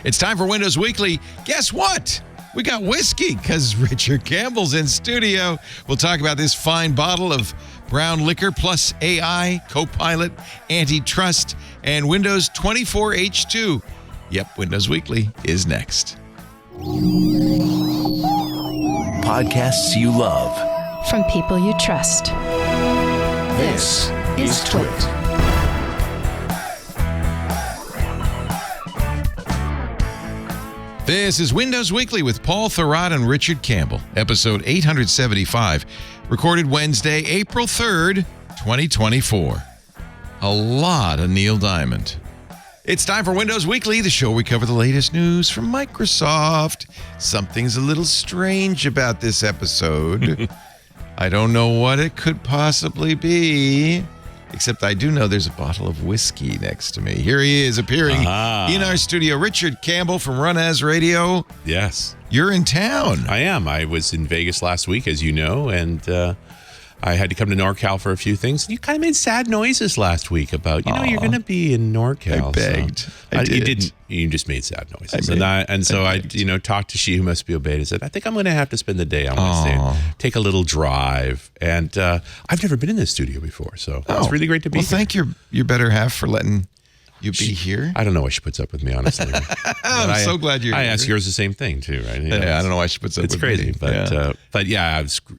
It's time for Windows Weekly. Guess what? We got whiskey because Richard Campbell's in studio. We'll talk about this fine bottle of brown liquor plus AI, Copilot, Antitrust, and Windows 24H2. Yep, Windows Weekly is next. Podcasts you love. From people you trust. This is TWiT. This is Windows Weekly with Paul Thurrott and Richard Campbell, episode 875, recorded Wednesday, April 3rd, 2024. A lot of Neil Diamond. It's time for Windows Weekly, the show where we cover the latest news from Microsoft. Something's a little strange about this episode. I don't know what it could possibly be, except I do know there's a bottle of whiskey next to me. Here he is, appearing in our studio. Richard Campbell from Run As Radio. Yes. You're in town. I am. I was in Vegas last week, as you know, and I had to come to NorCal for a few things. You kind of made sad noises last week about, you're going to be in NorCal. I begged. So. I did. You didn't. You just made sad noises. I talked to She Who Must Be Obeyed and said, I think I'm going to have to spend the day on Wednesday, take a little drive. And I've never been in this studio before, so it's really great to be here. Thank your better half for letting you be here. I don't know why she puts up with me, honestly. I'm so glad you're here. I ask yours the same thing, too, right? Yeah, I don't know why she puts up with me. It's crazy, but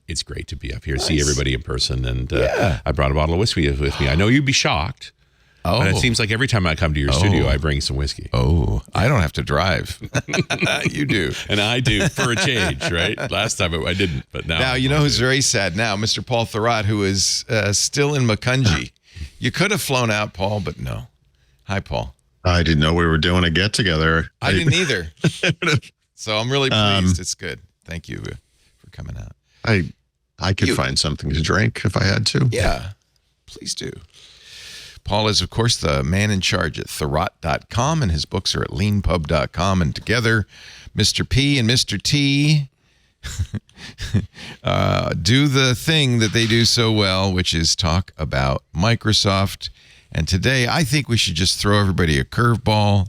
it's great to be up here, see everybody in person, and I brought a bottle of whiskey with me. I know you'd be shocked, but it seems like every time I come to your studio, I bring some whiskey. Oh, I don't have to drive. You do. And I do, for a change, right? Last time I didn't, but now. Now, you know who's very sad now? Mr. Paul Thurrott, who is still in Macungie. You could have flown out, Paul, but no. Hi, Paul. I didn't know we were doing a get-together. I didn't either. So I'm really pleased. It's good. Thank you for coming out. I could find something to drink if I had to. Yeah, please do. Paul is, of course, the man in charge at Thurrott.com, and his books are at leanpub.com. And together, Mr. P and Mr. T do the thing that they do so well, which is talk about Microsoft. And today, I think we should just throw everybody a curveball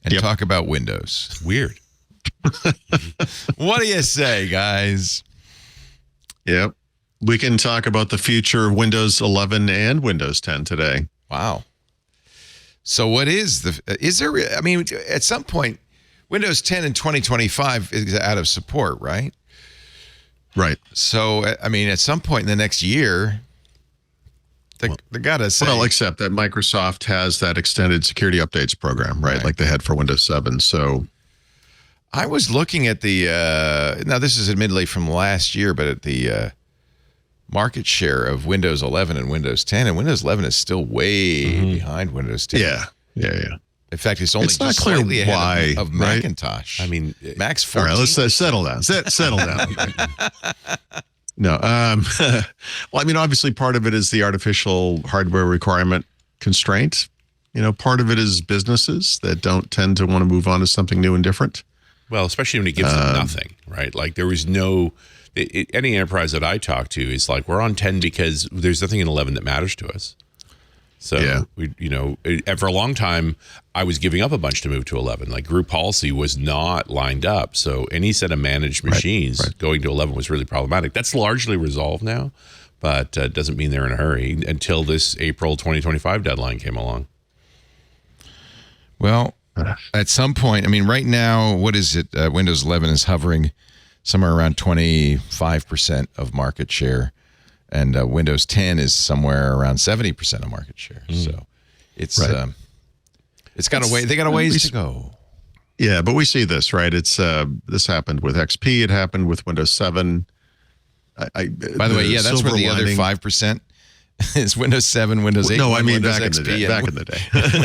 and talk about Windows. Weird. What do you say, guys? Yep. We can talk about the future of Windows 11 and Windows 10 today. Wow. So what is at some point, Windows 10 in 2025 is out of support, right? Right. So, at some point in the next year, they got to say. Well, except that Microsoft has that extended security updates program, right? Like they had for Windows 7. So I was looking at the, now this is admittedly from last year, but at the market share of Windows 11 and Windows 10, and Windows 11 is still way behind Windows 10. Yeah. In fact, it's only not clear slightly ahead why, of right? Macintosh. Mac's 14. All right, let's settle down. Settle down. No. Well, obviously part of it is the artificial hardware requirement constraint. Part of it is businesses that don't tend to want to move on to something new and different. Well, especially when it gives them nothing, right? Like there was no, any enterprise that I talk to is like, we're on 10 because there's nothing in 11 that matters to us. So, and for a long time, I was giving up a bunch to move to 11. Like group policy was not lined up. So any set of managed machines going to 11 was really problematic. That's largely resolved now, but doesn't mean they're in a hurry until this April 2025 deadline came along. Well, at some point, right now, what is it? Windows 11 is hovering somewhere around 25% of market share. And Windows 10 is somewhere around 70% of market share. So it's got a way. They got a ways to go. Yeah, but we see this, right? It's this happened with XP. It happened with Windows 7. By the way, that's where the other 5% is Windows 7, Windows 8. No, Windows back XP, in the day.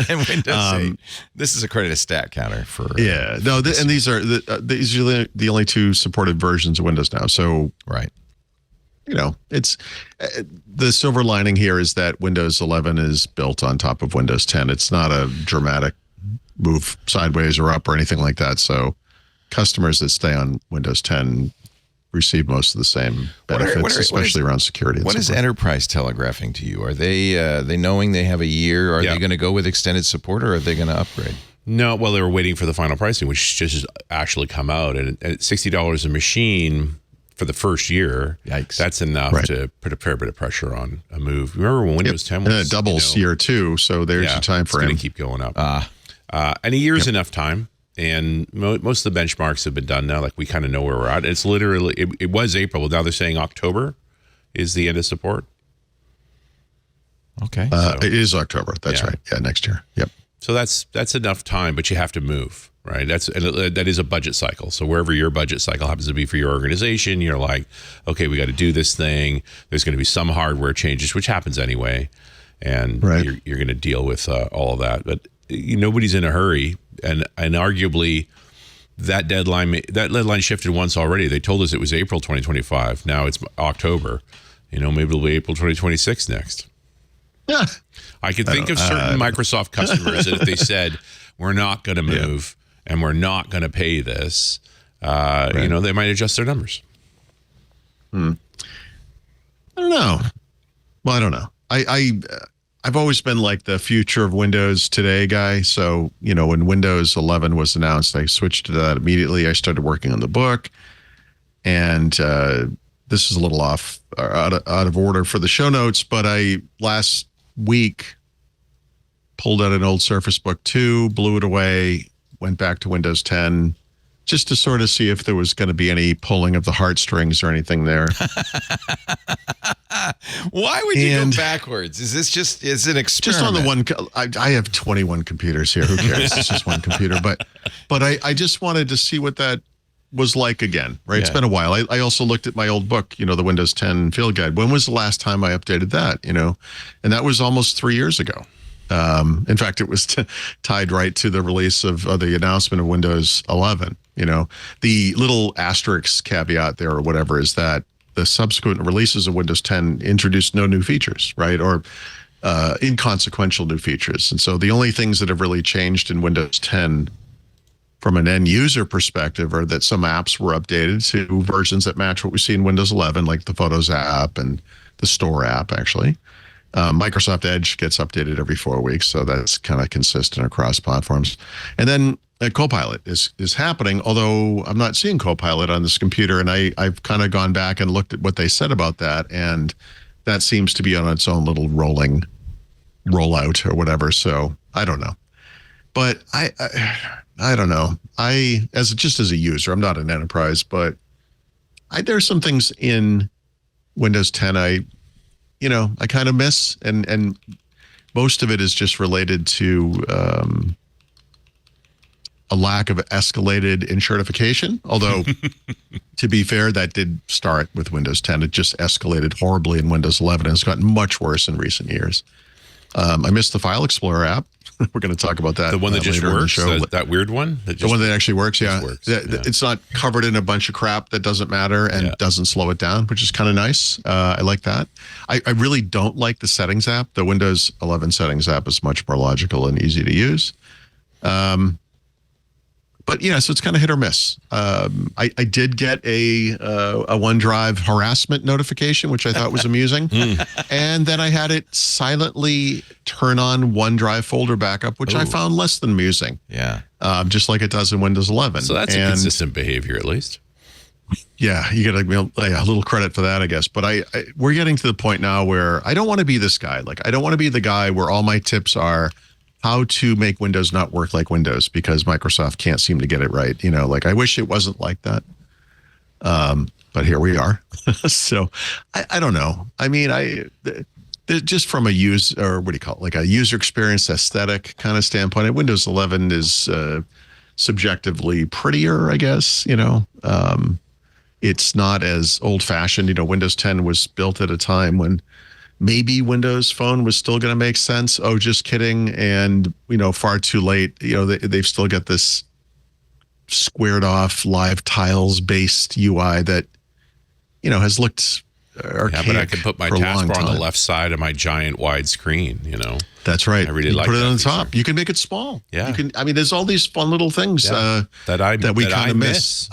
and Windows 8. This is a credit stat counter for. And these are the only two supported versions of Windows now. So it's the silver lining here is that Windows 11 is built on top of Windows 10. It's not a dramatic move sideways or up or anything like that. So customers that stay on Windows 10 receive most of the same benefits, especially around security. What is enterprise telegraphing to you? Are they knowing they have a year? Are they going to go with extended support, or are they going to upgrade? No, well, they were waiting for the final pricing, which just has actually come out, and at $60 a machine for the first year. Yikes. That's enough to put a fair bit of pressure on a move. Remember when Windows 10 was... And it doubles year 2, so there's your time frame. It's going to keep going up. And a year is enough time, and most of the benchmarks have been done now. Like, we kind of know where we're at. It's literally... It was April. Now they're saying October is the end of support. Okay. It is October. That's right. Yeah, next year. Yep. So that's enough time, but you have to move, right? That is a budget cycle. So wherever your budget cycle happens to be for your organization, you're like, okay, we got to do this thing. There's going to be some hardware changes, which happens anyway, and you're going to deal with all of that. But nobody's in a hurry, and arguably that deadline shifted once already. They told us it was April 2025. Now it's October. Maybe it'll be April 2026 next. Yeah. I could think of certain Microsoft customers that if they said, we're not going to move and we're not going to pay this, they might adjust their numbers. I don't know. Well, I don't know. I've always been like the future of Windows today guy. So, when Windows 11 was announced, I switched to that immediately. I started working on the book, and this is a little out of order for the show notes, but I last week pulled out an old Surface Book 2, blew it away, went back to Windows 10 just to sort of see if there was going to be any pulling of the heartstrings or anything there. Why would you go backwards? Is this just an experiment? Just on the one. I have 21 computers here. Who cares? It's just one computer. But I just wanted to see what that was like again, right? Yeah. It's been a while. I also looked at my old book, the Windows 10 Field Guide. When was the last time I updated that, And that was almost 3 years ago. In fact, it was tied right to the release of the announcement of Windows 11. The little asterisk caveat there or whatever is that the subsequent releases of Windows 10 introduced no new features, right? Or inconsequential new features. And so the only things that have really changed in Windows 10 from an end user perspective are that some apps were updated to versions that match what we see in Windows 11, like the Photos app and the Store app, actually. Microsoft Edge gets updated every 4 weeks, so that's kind of consistent across platforms. And then Copilot is happening, although I'm not seeing Copilot on this computer, and I've kind of gone back and looked at what they said about that, and that seems to be on its own little rollout or whatever, so I don't know. But I don't know. As a user, I'm not an enterprise, but there's some things in Windows 10 I kind of miss, and most of it is just related to a lack of escalated in certification. Although, to be fair, that did start with Windows 10. It just escalated horribly in Windows 11, and it's gotten much worse in recent years. I missed the File Explorer app. We're going to talk about that. The one that just works? That weird one? The one that actually works, yeah. Works. It's not covered in a bunch of crap that doesn't matter and doesn't slow it down, which is kind of nice. I like that. I really don't like the Settings app. The Windows 11 Settings app is much more logical and easy to use. But yeah, so it's kind of hit or miss. I did get a OneDrive harassment notification, which I thought was amusing. And then I had it silently turn on OneDrive folder backup, which I found less than amusing. Yeah. Just like it does in Windows 11. So that's a consistent behavior, at least. Yeah, you get a little credit for that, I guess. But we're getting to the point now where I don't want to be this guy. Like, I don't want to be the guy where all my tips are how to make Windows not work like Windows because Microsoft can't seem to get it right. I wish it wasn't like that. But here we are. So I don't know. I mean, just from a a user experience aesthetic kind of standpoint, Windows 11 is subjectively prettier, I guess. It's not as old fashioned. Windows 10 was built at a time when maybe Windows Phone was still going to make sense. Oh, just kidding. And, far too late. They've still got this squared off live tiles based UI that, has looked archaic. Yeah, but I can put my taskbar on the left side of my giant wide screen, That's right. I really like put it that on the feature. top. You can make it small. Yeah. There's all these fun little things that we kind of miss.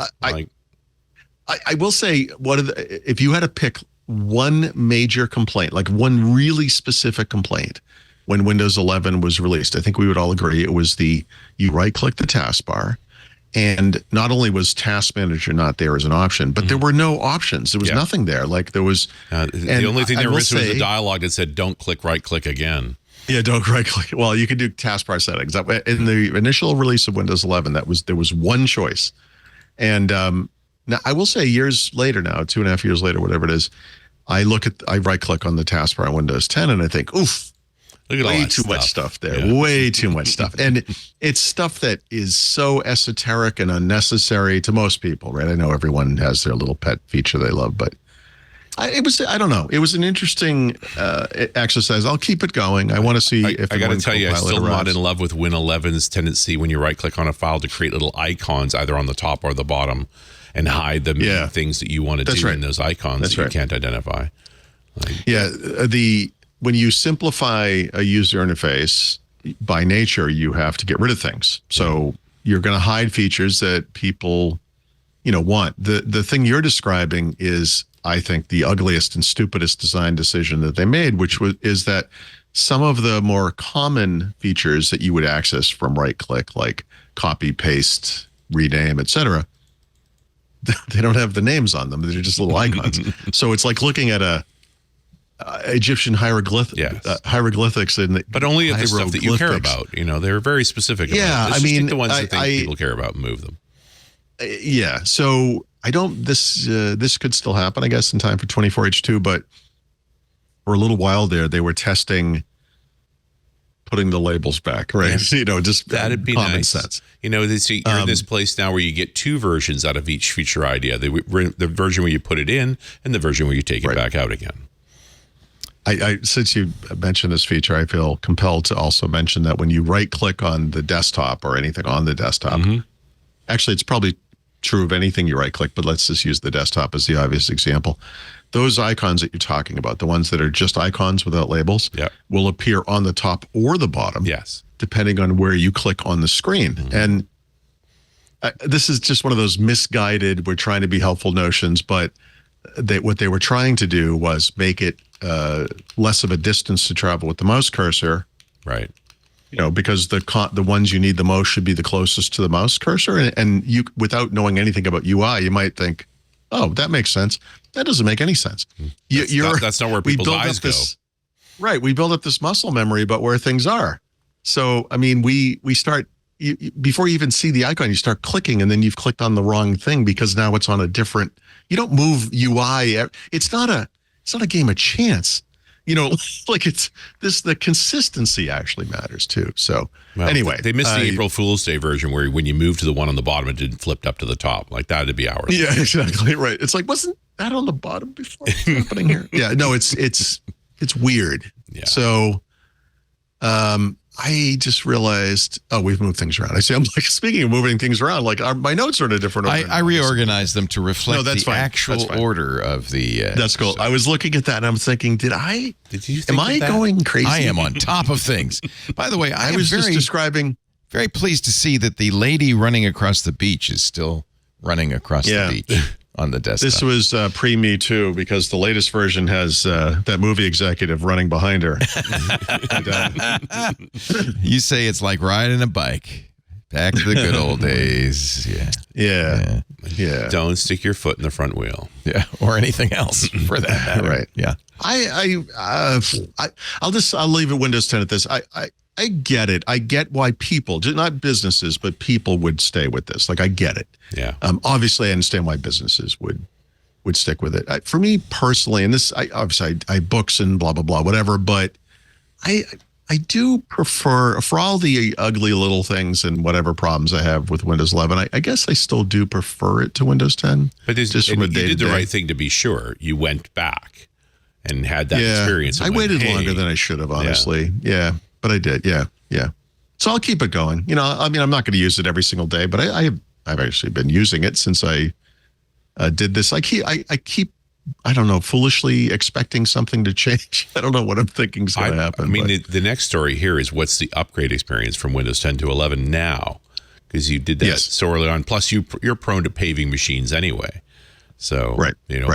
I will say, if you had to pick one major complaint, like one really specific complaint when Windows 11 was released. I think we would all agree it was you right-click the taskbar, and not only was Task Manager not there as an option, but there were no options. There was nothing there. Like there was... the only thing there was a dialogue that said, don't right-click again. Yeah, don't right-click. Well, you could do taskbar settings. In the initial release of Windows 11, there was one choice. And now I will say years later now, 2.5 years later, whatever it is, I right-click on the taskbar on Windows 10 and I think, oof, look at way too much stuff there. Way too much stuff. And it's stuff that is so esoteric and unnecessary to most people, right? I know everyone has their little pet feature they love, but I don't know. It was an interesting exercise. I'll keep it going. I want to see if I got to tell you, I'm still not in arrives. love with Win 11's tendency when you right-click on a file to create little icons either on the top or the bottom and hide the main things that you want to do in those icons that you can't identify. When you simplify a user interface, by nature, you have to get rid of things. So you're going to hide features that people, want. The thing you're describing is, I think, the ugliest and stupidest design decision that they made, is that some of the more common features that you would access from right-click, like copy, paste, rename, etc., they don't have the names on them. They're just little icons. So it's like looking at Egyptian hieroglyphics but only of the stuff that you care about. They're very specific. About take the ones that people care about and move them. So I don't. This could still happen, I guess, in time for 24H2. But for a little while there, they were testing putting the labels back, right? Just that'd be common nice. sense. You're in this place now where you get two versions out of each feature idea: the version where you put it in, and the version where you take it back out again. I since you mentioned this feature, I feel compelled to also mention that when you right-click on the desktop or anything on the desktop, actually, it's probably true of anything you right-click, but let's just use the desktop as the obvious example. Those icons that you're talking about, the ones that are just icons without labels, will appear on the top or the bottom, depending on where you click on the screen. And this is just one of those misguided, we're trying to be helpful notions, but what they were trying to do was make it less of a distance to travel with the mouse cursor. Right. Because the ones you need the most should be the closest to the mouse cursor. And you, without knowing anything about UI, you might think, oh, that makes sense. That doesn't make any sense. That's not where people's eyes go. Right. We build up this muscle memory about where things are. So, I mean, we start, before you even see the icon, you start clicking and then you've clicked on the wrong thing because now it's on a different, you don't move UI. It's not a game of chance. The consistency actually matters too. So anyway, they missed the April Fool's Day version where when you moved to the one on the bottom, it didn't flip up to the top. Like that'd be ours. Yeah, exactly. Right. It's like, wasn't that on the bottom before? What's happening here? Yeah, no, it's weird. Yeah. So, I just realized, we've moved things around. I'm like, speaking of moving things around, like my notes are in a different order. I reorganized them to reflect the actual order of the. That's cool. I was looking at that and I'm thinking, Did you? Am I going crazy? I am on top of things. By the way, I was just describing. Very pleased to see that the lady running across the beach is still running across the beach on the desktop. This was pre-Me Too because the latest version has that movie executive running behind her. You say it's like riding a bike. Back to the good old days. Yeah. Don't stick your foot in the front wheel. Yeah, or anything else for that matter. Right. Yeah. I'll leave it Windows 10 at this. I get it. I get why people, not businesses, but people would stay with this. Like, I get it. Yeah. Obviously, I understand why businesses would stick with it. For me personally, and this, I books and blah, blah, blah, whatever, but I do prefer, for all the ugly little things and whatever problems I have with Windows 11, I guess I still do prefer it to Windows 10. But you did the right thing to be sure. You went back and had that experience. I waited longer than I should have, honestly. Yeah. But I did, yeah. So I'll keep it going. I mean, I'm not going to use it every single day, but I've actually been using it since I did this. I keep, I don't know, foolishly expecting something to change. I don't know what I'm thinking is going to happen. I mean, the next story here is what's the upgrade experience from Windows 10 to 11 now? Because you did that so early on. Plus, you're prone to paving machines anyway. So,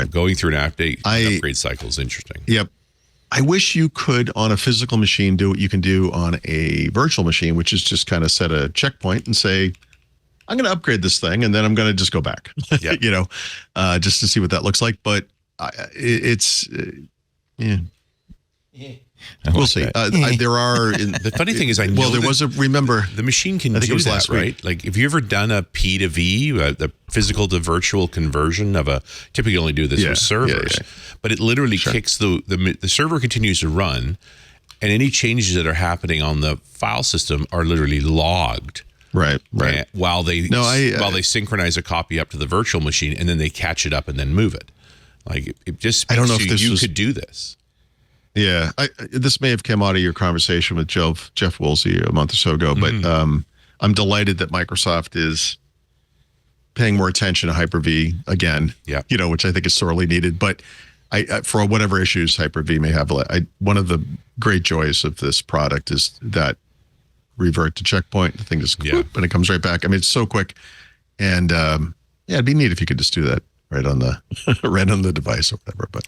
going through an upgrade cycle is interesting. Yep. I wish you could on a physical machine do what you can do on a virtual machine, which is just kind of set a checkpoint and say, I'm going to upgrade this thing and then I'm going to just go back, Yep. just to see what that looks like. But we'll see. There are. The funny thing is, remember, the machine can I think do it was that, last right? week. Like, if you ever done a P to V, the physical to virtual conversion of typically only do this with servers, but it literally kicks the server continues to run, and any changes that are happening on the file system are literally logged. Right. While they synchronize a copy up to the virtual machine, and then they catch it up and then move it. Like, it just speaks I don't know if you could do this. Yeah, this may have come out of your conversation with Jeff Woolsey a month or so ago, but I'm delighted that Microsoft is paying more attention to Hyper-V again. Yeah, which I think is sorely needed. But I for whatever issues Hyper-V may have, one of the great joys of this product is that revert to checkpoint. The thing just whoop, and it comes right back. I mean, it's so quick, and it'd be neat if you could just do that right on the device or whatever. But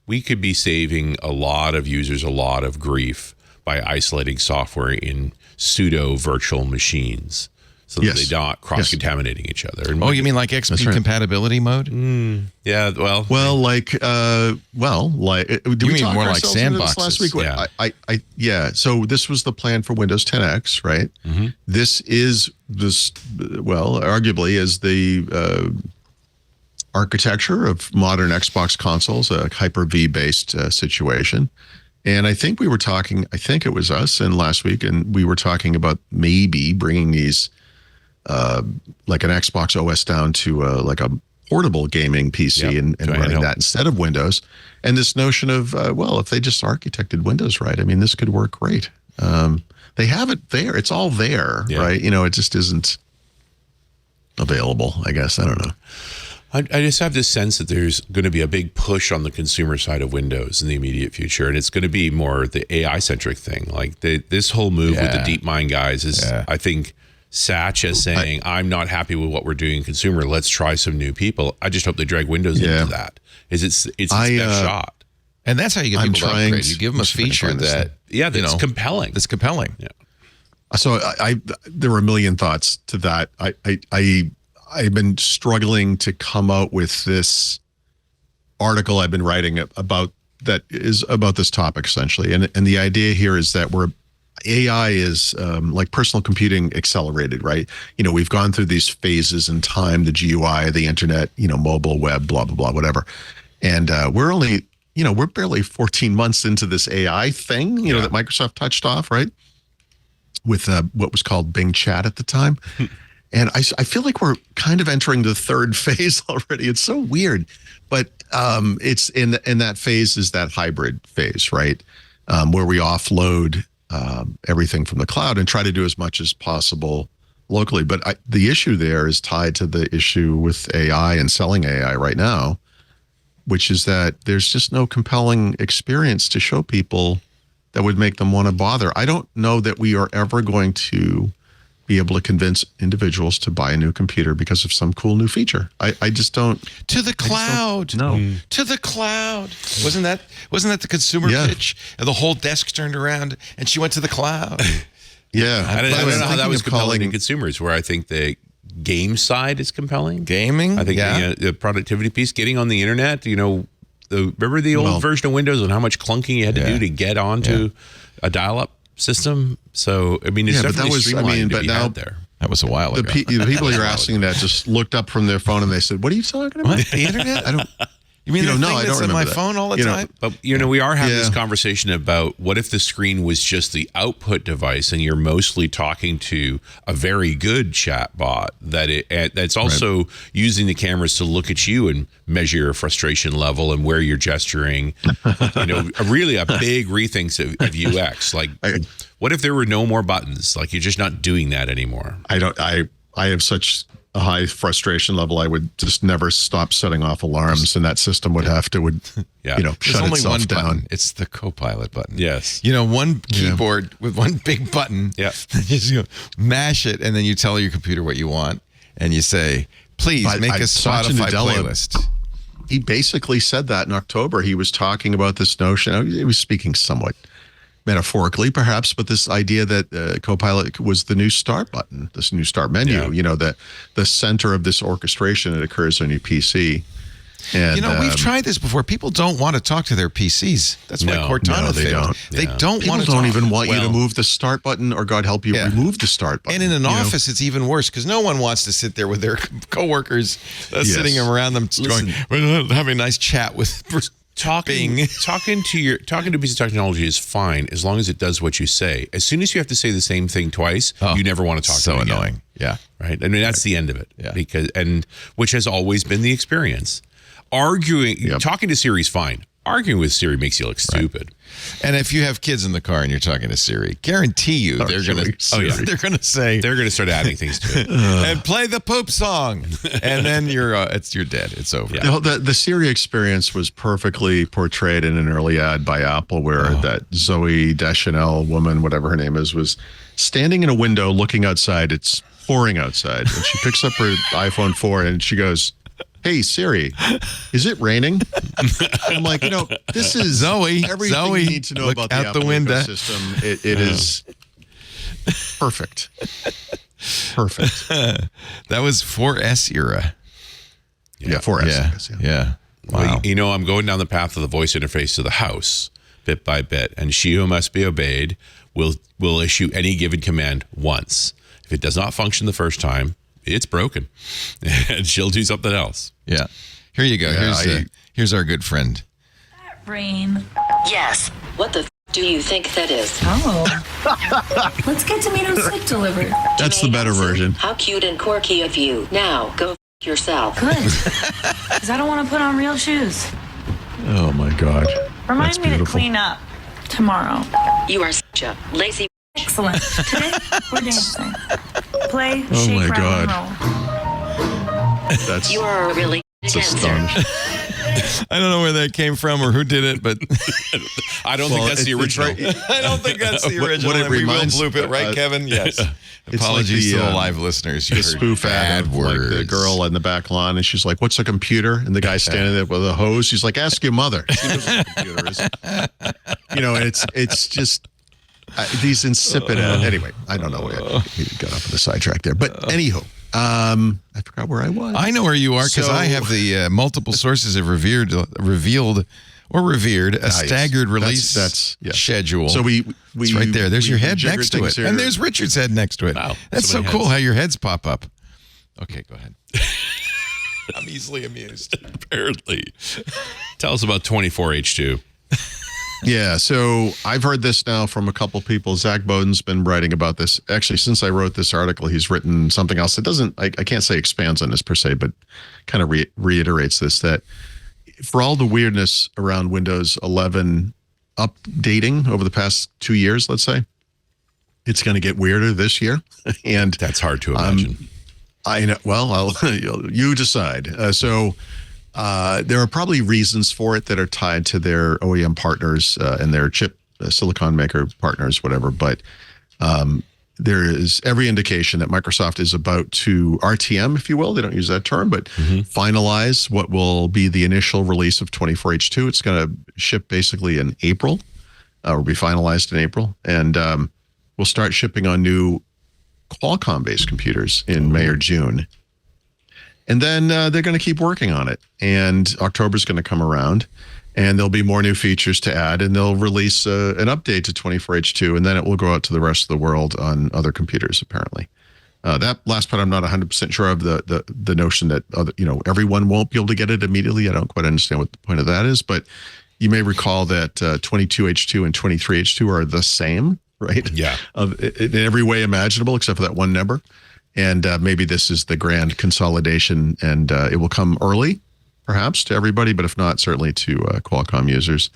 we could be saving a lot of users a lot of grief by isolating software in pseudo virtual machines so that they're not cross-contaminating each other. And you mean like XP compatibility mode? Yeah, did we talk more like ourselves into this sandboxes? last week? Yeah. So this was the plan for Windows 10X, right? Mm-hmm. This arguably is the architecture of modern Xbox consoles, a Hyper-V based situation. And I think it was us and last week, and we were talking about maybe bringing these like an Xbox OS down to like a portable gaming PC and running that instead of Windows. And this notion of, if they just architected Windows right, I mean, this could work great. They have it there. It's all there, right? It just isn't available, I guess. I don't know. I just have this sense that there's going to be a big push on the consumer side of Windows in the immediate future, and it's going to be more the AI-centric thing. Like this whole move with the DeepMind guys is, I think, Satya saying, I'm not happy with what we're doing in consumer. Let's try some new people. I just hope they drag Windows into that. It's its best shot. And that's how you get people to upgrade. You give them a feature that's compelling. That's compelling. Yeah. So there were a million thoughts to that. I've been struggling to come out with this article I've been writing about that is about this topic essentially. And the idea here is that AI is like personal computing accelerated, right? We've gone through these phases in time, the GUI, the internet, mobile, web, blah, blah, blah, whatever. And we're only, we're barely 14 months into this AI thing, that Microsoft touched off, right? With what was called Bing Chat at the time. And I feel like we're kind of entering the third phase already. It's so weird, but it's in that phase is that hybrid phase, right? Where we offload everything from the cloud and try to do as much as possible locally. But the issue there is tied to the issue with AI and selling AI right now, which is that there's just no compelling experience to show people that would make them want to bother. I don't know that we are ever going to be able to convince individuals to buy a new computer because of some cool new feature. I just don't. To the cloud. No. To the cloud. Wasn't that the consumer pitch? And the whole desk turned around and she went to the cloud. Yeah. I don't know how that was compelling to consumers, where I think the game side is compelling. Gaming? I think the productivity piece, getting on the internet, remember the old version of Windows and how much clunking you had to do to get onto a dial-up system? So, I mean, it's definitely streamlined to be out there. That was a while ago. The people you're asking that just looked up from their phone and they said, "What are you talking about? What? The internet? I don't. You mean the thing that's on my phone all the time?" But we are having this conversation about what if the screen was just the output device, and you're mostly talking to a very good chat bot that's also using the cameras to look at you and measure your frustration level and where you're gesturing. Really a big rethink of UX. Like, what if there were no more buttons? Like, you're just not doing that anymore. I have such a high frustration level. I would just never stop setting off alarms, and that system would have to shut only one down. Button. It's the Copilot button. Yes. One keyboard with one big button. Yeah. You mash it, and then you tell your computer what you want, and you say, "Please make a Spotify playlist." he basically said that in October. He was talking about this notion. He was speaking somewhat metaphorically, perhaps, but this idea that Copilot was the new start button, this new start menu, the center of this orchestration that occurs on your PC. And, we've tried this before. People don't want to talk to their PCs. That's why Cortana failed. They don't want to People don't talk. even want you to move the start button, or God help you, remove the start button. And in an office, it's even worse because no one wants to sit there with their coworkers sitting around them going, we're having a nice chat with talking to a piece of technology is fine as long as it does what you say. As soon as you have to say the same thing twice, you never want to talk to them again. So annoying. Yeah. Right. I mean, that's the end of it. Yeah. Which has always been the experience. Talking to Siri is fine. Arguing with Siri makes you look stupid. Right. And if you have kids in the car and you're talking to Siri, guarantee you they're going to start adding things to it and play the poop song, and then you're dead. It's over. Yeah. The Siri experience was perfectly portrayed in an early ad by Apple, where that Zoe Deschanel woman, whatever her name is, was standing in a window looking outside. It's pouring outside, and she picks up her iPhone 4 and she goes, "Hey Siri, is it raining?" I'm like, this is Zoe. Everything you need to know about the Apple ecosystem. It is perfect. Perfect. That was 4S era. Yeah, 4S. Yeah. Wow. Well, I'm going down the path of the voice interface to the house, bit by bit, and she who must be obeyed will issue any given command once. If it does not function the first time, it's broken, and she'll do something else. Yeah. Here you go. Yeah, here's our good friend. Rain. Yes. What the do you think that is? Oh. Let's get tomato soup delivered. That's the better version. How cute and quirky of you. Now, go yourself. Good. Because I don't want to put on real shoes. Oh, my God. Remind me to clean up tomorrow. You are such a lazy... Excellent. Today, we're dancing. Play, oh shake, my rattle, God. and roll. You are a really astonishing. I don't know where that came from or who did it, but I don't think that's the original. I don't think that's the original. What it reminds, we will bloop it, right, Kevin? Yes. Apologies to the live listeners. You the spoof ad of like the girl in the back lawn, and she's like, "What's a computer?" And the guy standing there with a hose. She's like, "Ask your mother." She knows what a computer is. It's just. These insipid anyway, I don't know where we got off on the sidetrack there, but anywho, I forgot where I was. I know where you are because I have the multiple sources have revealed a staggered release schedule. So we it's right there. There's your head next to it, and there's Richard's head next to it. Wow, that's so cool how your heads pop up. Okay, go ahead. I'm easily amused. Apparently, tell us about 24H2. Yeah, so I've heard this now from a couple people. Zach Bowden's been writing about this. Actually, since I wrote this article, he's written something else that doesn't, I can't say expands on this per se, but kind of reiterates this, that for all the weirdness around Windows 11 updating over the past 2 years, let's say, it's going to get weirder this year. And that's hard to imagine. I know. Well, you decide. There are probably reasons for it that are tied to their OEM partners and their chip silicon maker partners, whatever. But there is every indication that Microsoft is about to RTM, if you will. They don't use that term, but finalize what will be the initial release of 24H2. It's going to ship basically in April, or be finalized in April. And we'll start shipping on new Qualcomm-based computers in May or June. And then they're going to keep working on it. And October's going to come around, and there'll be more new features to add, and they'll release an update to 24H2, and then it will go out to the rest of the world on other computers, apparently. That last part I'm not 100% sure of, the notion that everyone won't be able to get it immediately. I don't quite understand what the point of that is, but you may recall that 22H2 and 23H2 are the same, right? Yeah. In every way imaginable, except for that one number. And maybe this is the grand consolidation, and it will come early, perhaps, to everybody, but if not, certainly to Qualcomm users.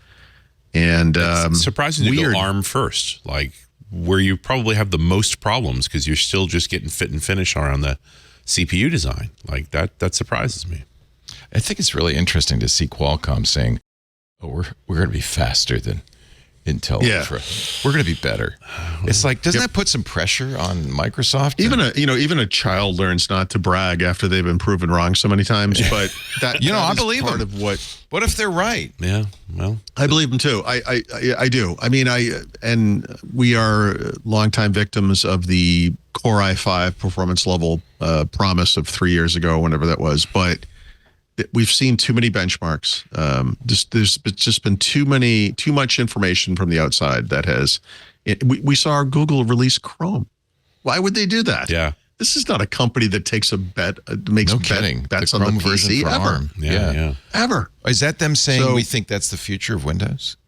And it's surprising to go ARM first, like where you probably have the most problems because you're still just getting fit and finish around the CPU design. Like that surprises me. I think it's really interesting to see Qualcomm saying, "Oh, we're going to be faster than Intel Yeah. Ultra. We're going to be better. It's like, doesn't that put some pressure on Microsoft? Even a child learns not to brag after they've been proven wrong so many times. But that I is believe part them. of what. What if they're right? Yeah. Well, I believe them too. I do. I mean, and we are longtime victims of the Core i5 performance level promise of 3 years ago, whenever that was. But we've seen too many benchmarks. There's just been too much information from the outside that has. We saw Google release Chrome. Why would they do that? yeah. This is not a company that takes a bet, makes No kidding. bets The on the Chrome version PC for ever. ARM. Yeah. Ever. Is that them saying So- we think that's the future of Windows?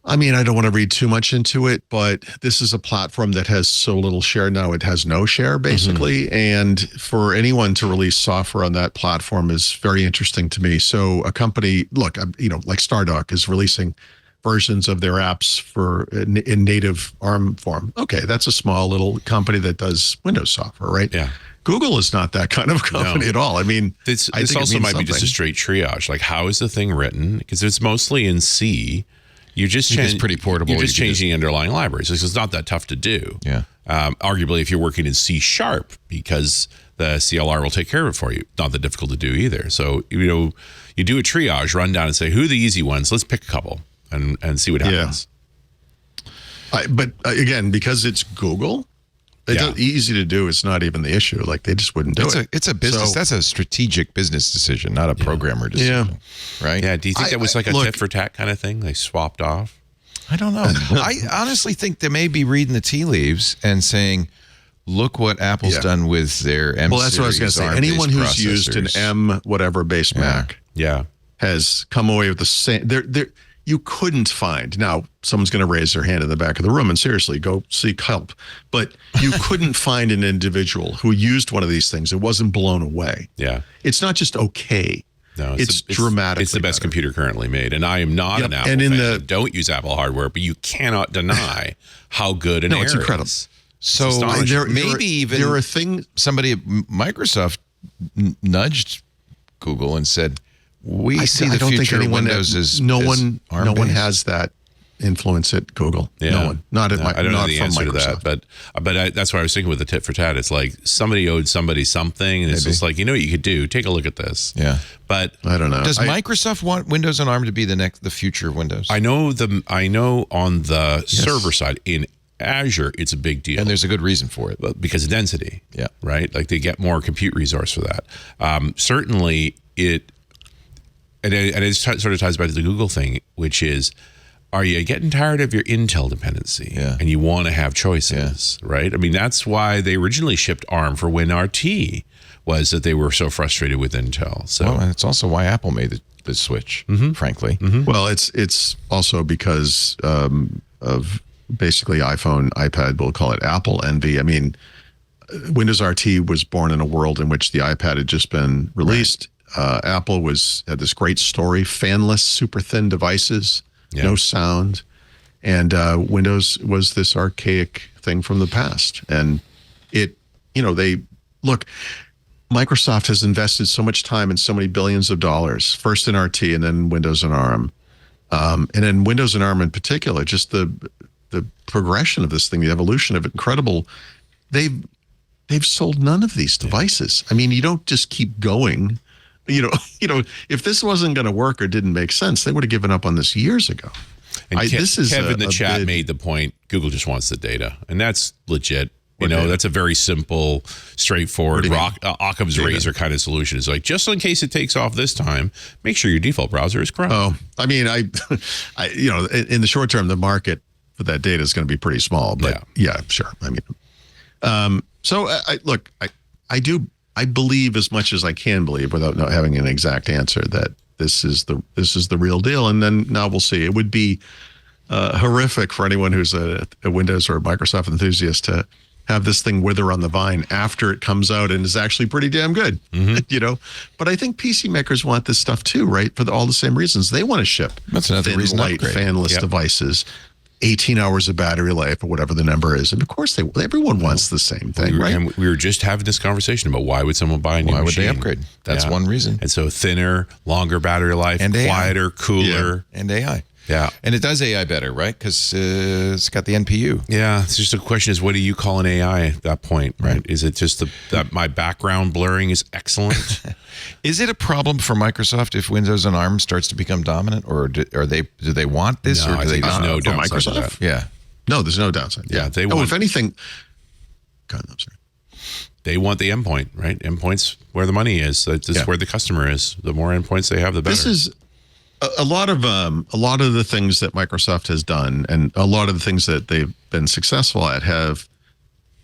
I mean, I don't want to read too much into it, but this is a platform that has so little share now. It has no share, basically. And for anyone to release software on that platform is very interesting to me. So a company, look, like Stardock is releasing versions of their apps for in native ARM form. Okay, that's a small little company that does Windows software, right? Yeah. Google is not that kind of company at all. I mean, This I think it also means might be just a something. straight triage. Like, how is the thing written? Because it's mostly in C. You're just It's pretty portable. You're just You can changing the underlying libraries. It's not that tough to do. Yeah. Arguably, if you're working in C#, because the CLR will take care of it for you. Not that difficult to do either. So, you do a triage, run down and say, who are the easy ones? Let's pick a couple and see what happens. But again, because it's Google, it's easy to do. It's not even the issue. Like they just wouldn't do it. It's a business. So- That's a strategic business decision, not a programmer decision. Right? Yeah. Do you think that was like a look- tit for tat kind of thing? They swapped off? I don't know. I honestly think they may be reading the tea leaves and saying, look what Apple's done with their M Well, that's what I was going to say. Anyone who's used an M whatever based Mac Yeah. has come away with the same. You couldn't find. Now, someone's going to raise their hand in the back of the room and seriously go seek help. But you couldn't find an individual who used one of these things. It wasn't blown away. Yeah. It's not just okay. No, it's dramatically. It's the best better. computer currently made, and I am not Yep, an Apple and in fan. the- Don't use Apple hardware, but you cannot deny how good an No, it's Air incredible. is. So astonishing. maybe even there are things. somebody at Microsoft nudged Google and said, "We see the future of Windows is no one ARM-based." has that influence at Google. No one, not at No, I don't know not the from answer Microsoft. to that, but that's why I was thinking with the tit for tat. It's like somebody owed somebody something, and it's just like, what you could do? Take a look at this. Yeah. But I don't know. Does Microsoft want Windows on ARM to be the future of Windows? I know on the server side in Azure, it's a big deal. And there's a good reason for it. Because of density. Yeah. Right? Like they get more compute resource for that. Certainly and it sort of ties back to the Google thing, which is, are you getting tired of your Intel dependency? Yeah. And you want to have choices, right? I mean, that's why they originally shipped ARM for WinRT, was that they were so frustrated with Intel. So Well, and it's also why Apple made the switch, frankly. Well, it's also because of basically iPhone, iPad, we'll call it Apple envy. I mean, Windows RT was born in a world in which the iPad had just been released. Apple had this great story, fanless, super thin devices, no sound. And Windows was this archaic thing from the past. And Microsoft has invested so much time and so many billions of dollars, first in RT and then Windows and ARM. And then Windows and ARM in particular, just the progression of this thing, the evolution of it, incredible. They've sold none of these devices. I mean, you don't just keep going. If this wasn't going to work or didn't make sense, they would have given up on this years ago. And Kev in the chat bid. made the point, Google just wants the data. And that's legit. That's a very simple, straightforward, Occam's razor kind of solution. It's like, just in case it takes off this time, make sure your default browser is Chrome. Oh, I mean, in the short term, the market for that data is going to be pretty small. But yeah sure. I mean, so I believe as much as I can believe without not having an exact answer that this is the real deal. And then now we'll see. It would be horrific for anyone who's a Windows or a Microsoft enthusiast to have this thing wither on the vine after it comes out and is actually pretty damn good, But I think PC makers want this stuff too, right? For all the same reasons. They want to ship That's another thin, reason to light, upgrade. fanless devices, 18 hours of battery life or whatever the number is. And of course, everyone wants the same thing, right? And we were just having this conversation about why would someone buy a new Why would machine? they upgrade? That's one reason. And so thinner, longer battery life, And AI. quieter, cooler. And AI. Yeah. And it does AI better, right? Because it's got the NPU. Yeah. It's just a question is, what do you call an AI at that point, right? Is it just that my background blurring is excellent? Is it a problem for Microsoft if Windows on ARM starts to become dominant, or do they want this, No, or I do they think there's not? no For downside to Microsoft? that. Yeah. No, there's no downside. Yeah, they want- if anything, God, I'm sorry. They want the endpoint, right? Endpoint's where the money is. It's just where the customer is. The more endpoints they have, the better. This is a lot of the things that Microsoft has done, and a lot of the things that they've been successful at have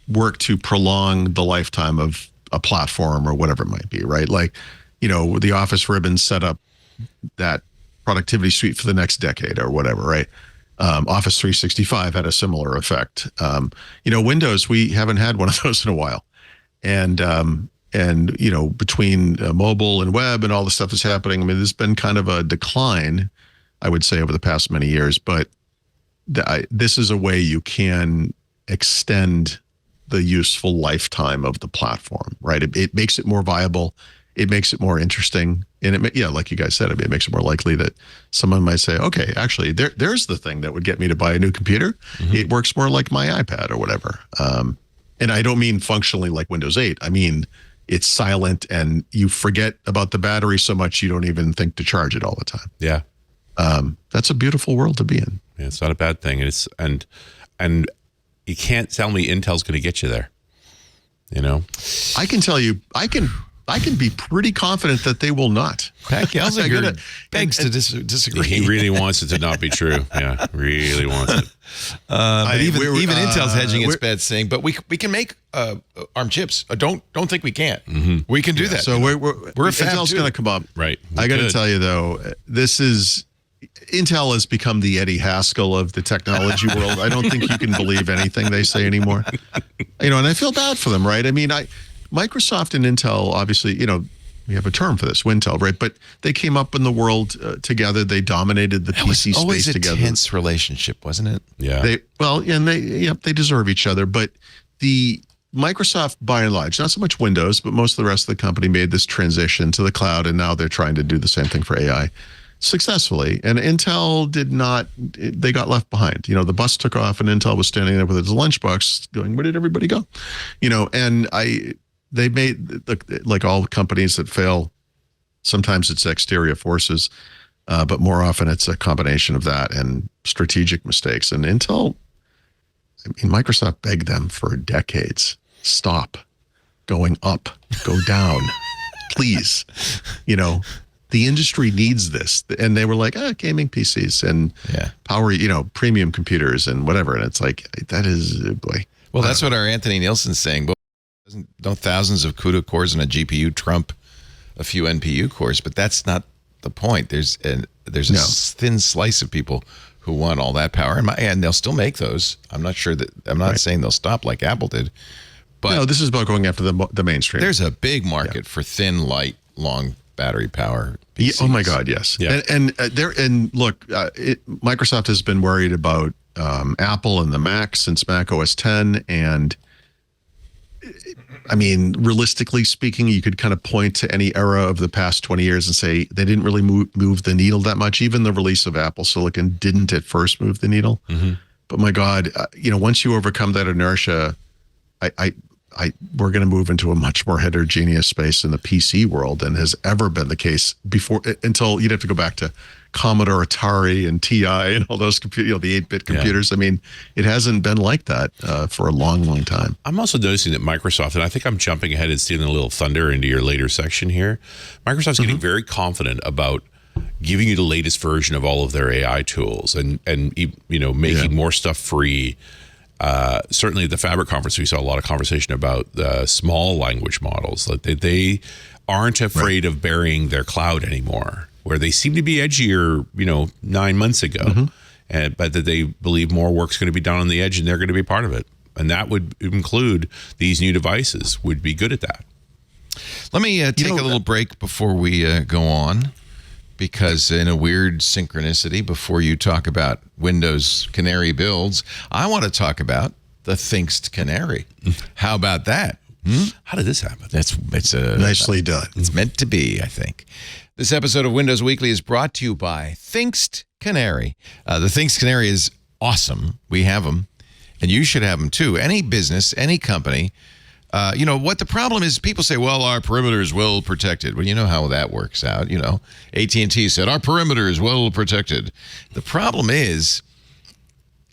worked to prolong the lifetime of a platform or whatever it might be, right? Like, the Office ribbon set up that productivity suite for the next decade or whatever, right? Office 365 had a similar effect. Windows, we haven't had one of those in a while. And between mobile and web and all the stuff that's happening, I mean, there's been kind of a decline, I would say, over the past many years. But this is a way you can extend the useful lifetime of the platform, right? It makes it more viable. It makes it more interesting. And like you guys said, it makes it more likely that someone might say, okay, actually, there's the thing that would get me to buy a new computer. Mm-hmm. It works more like my iPad or whatever. And I don't mean functionally like Windows 8. I mean, it's silent and you forget about the battery so much you don't even think to charge it all the time. Yeah. That's a beautiful world to be in. Yeah, it's not a bad thing. And you can't tell me Intel's going to get you there. I can tell you, I can be pretty confident that they will not. Pat Gelsinger begs to disagree. He really wants it to not be true. Yeah, really wants it. But even Intel's hedging its bets, saying, "But we can make ARM chips. Don't think we can't. Mm-hmm. We can do that." So we're a fab Intel's going to come up, right? I got to tell you though, Intel has become the Eddie Haskell of the technology world. I don't think you can believe anything they say anymore. And I feel bad for them, right? I mean, Microsoft and Intel, obviously, we have a term for this, Wintel, right? But they came up in the world together. They dominated the PC space together. Always a tense relationship, wasn't it? Yeah. They deserve each other. But the Microsoft, by and large, not so much Windows, but most of the rest of the company made this transition to the cloud, and now they're trying to do the same thing for AI successfully. And Intel did not. They got left behind. The bus took off, and Intel was standing there with its lunchbox, going, "Where did everybody go?" And they made, like all companies that fail, sometimes it's exterior forces, but more often it's a combination of that and strategic mistakes. And Intel, Microsoft begged them for decades, stop going up, go down, please. The industry needs this. And they were like, gaming PCs and power, premium computers and whatever. And it's like, that is, boy. Well, that's what our Anthony Nielsen's saying. Don't thousands of CUDA cores in a GPU trump a few NPU cores? But that's not the point. There's a thin slice of people who want all that power, and they'll still make those. I'm not saying they'll stop like Apple did, but no, this is about going after the mainstream. There's a big market for thin, light, long battery power PCs. Yeah, oh my God, yes. Yeah. And look, Microsoft has been worried about Apple and the Mac since Mac OS 10, and realistically speaking, you could kind of point to any era of the past 20 years and say they didn't really move the needle that much. Even the release of Apple Silicon didn't at first move the needle. Mm-hmm. But my God, once you overcome that inertia, we're going to move into a much more heterogeneous space in the PC world than has ever been the case before, until you'd have to go back to Commodore, Atari, and TI, and all those the 8-bit computers. Yeah. It hasn't been like that for a long, long time. I'm also noticing that Microsoft, and I think I'm jumping ahead and stealing a little thunder into your later section here. Microsoft's getting very confident about giving you the latest version of all of their AI tools and making more stuff free. Certainly at the Fabric conference, we saw a lot of conversation about the small language models. Like they aren't afraid of burying their cloud anymore, where they seem to be edgier, 9 months ago, but that they believe more work's going to be done on the edge and they're going to be part of it. And that would include these new devices would be good at that. Let me take a little break before we go on, because in a weird synchronicity, before you talk about Windows Canary builds, I want to talk about the Thinkst Canary. How about that? How did this happen? It's Nicely done. It's meant to be, I think. This episode of Windows Weekly is brought to you by Thinkst Canary. The Thinks Canary is awesome. We have them, and you should have them too. Any business, any company. What the problem is, people say, well, our perimeter is well protected. Well, you know how that works out. AT&T said, our perimeter is well protected. The problem is,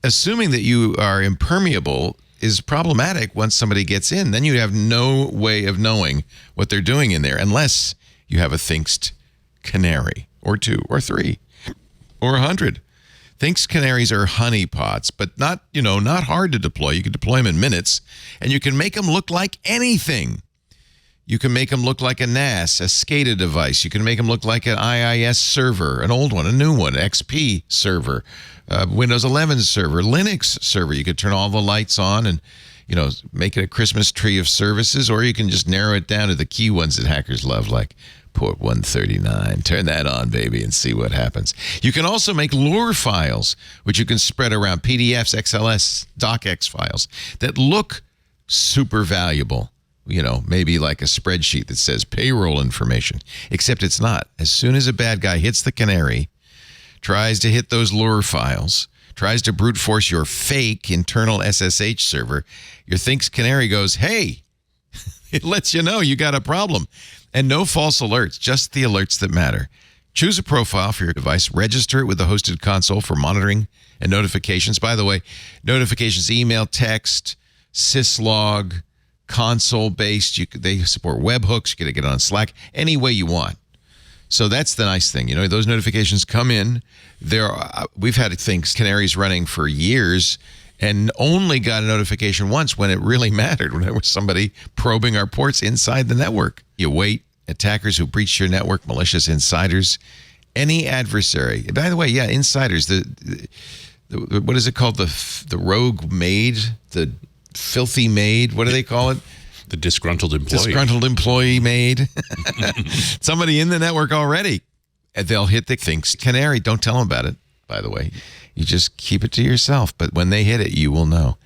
assuming that you are impermeable is problematic once somebody gets in. Then you have no way of knowing what they're doing in there unless you have a Thinks Canary or 2 or 3 or 100. Thinks Canaries are honeypots, but not hard to deploy. You can deploy them in minutes, and you can make them look like anything. You can make them look like a NAS, a SCADA device. You can make them look like an IIS server, an old one, a new one, XP server, Windows 11 server, Linux server. You could turn all the lights on and, make it a Christmas tree of services, or you can just narrow it down to the key ones that hackers love, like port 139. Turn that on, baby, and see what happens. You can also make lure files, which you can spread around, PDFs, XLS, DocX files that look super valuable. Maybe like a spreadsheet that says payroll information, except it's not. As soon as a bad guy hits the Canary, tries to hit those lure files, tries to brute force your fake internal SSH server, your Thinks Canary goes, hey, it lets you know you got a problem. And no false alerts, just the alerts that matter. Choose a profile for your device, register it with the hosted console for monitoring and notifications. By the way, notifications, email, text, syslog, console-based. They support webhooks. You can get it on Slack any way you want. So that's the nice thing. Those notifications come in. We've had Thinks Canaries running for years and only got a notification once when it really mattered, when there was somebody probing our ports inside the network. You wait. Attackers who breach your network, malicious insiders, any adversary. By the way, yeah, insiders. The what is it called? The rogue maid, the filthy maid. What do they call it? The disgruntled employee. Disgruntled employee maid. Somebody in the network already. And they'll hit the Thinks Canary. Don't tell them about it, by the way. You just keep it to yourself. But when they hit it, you will know.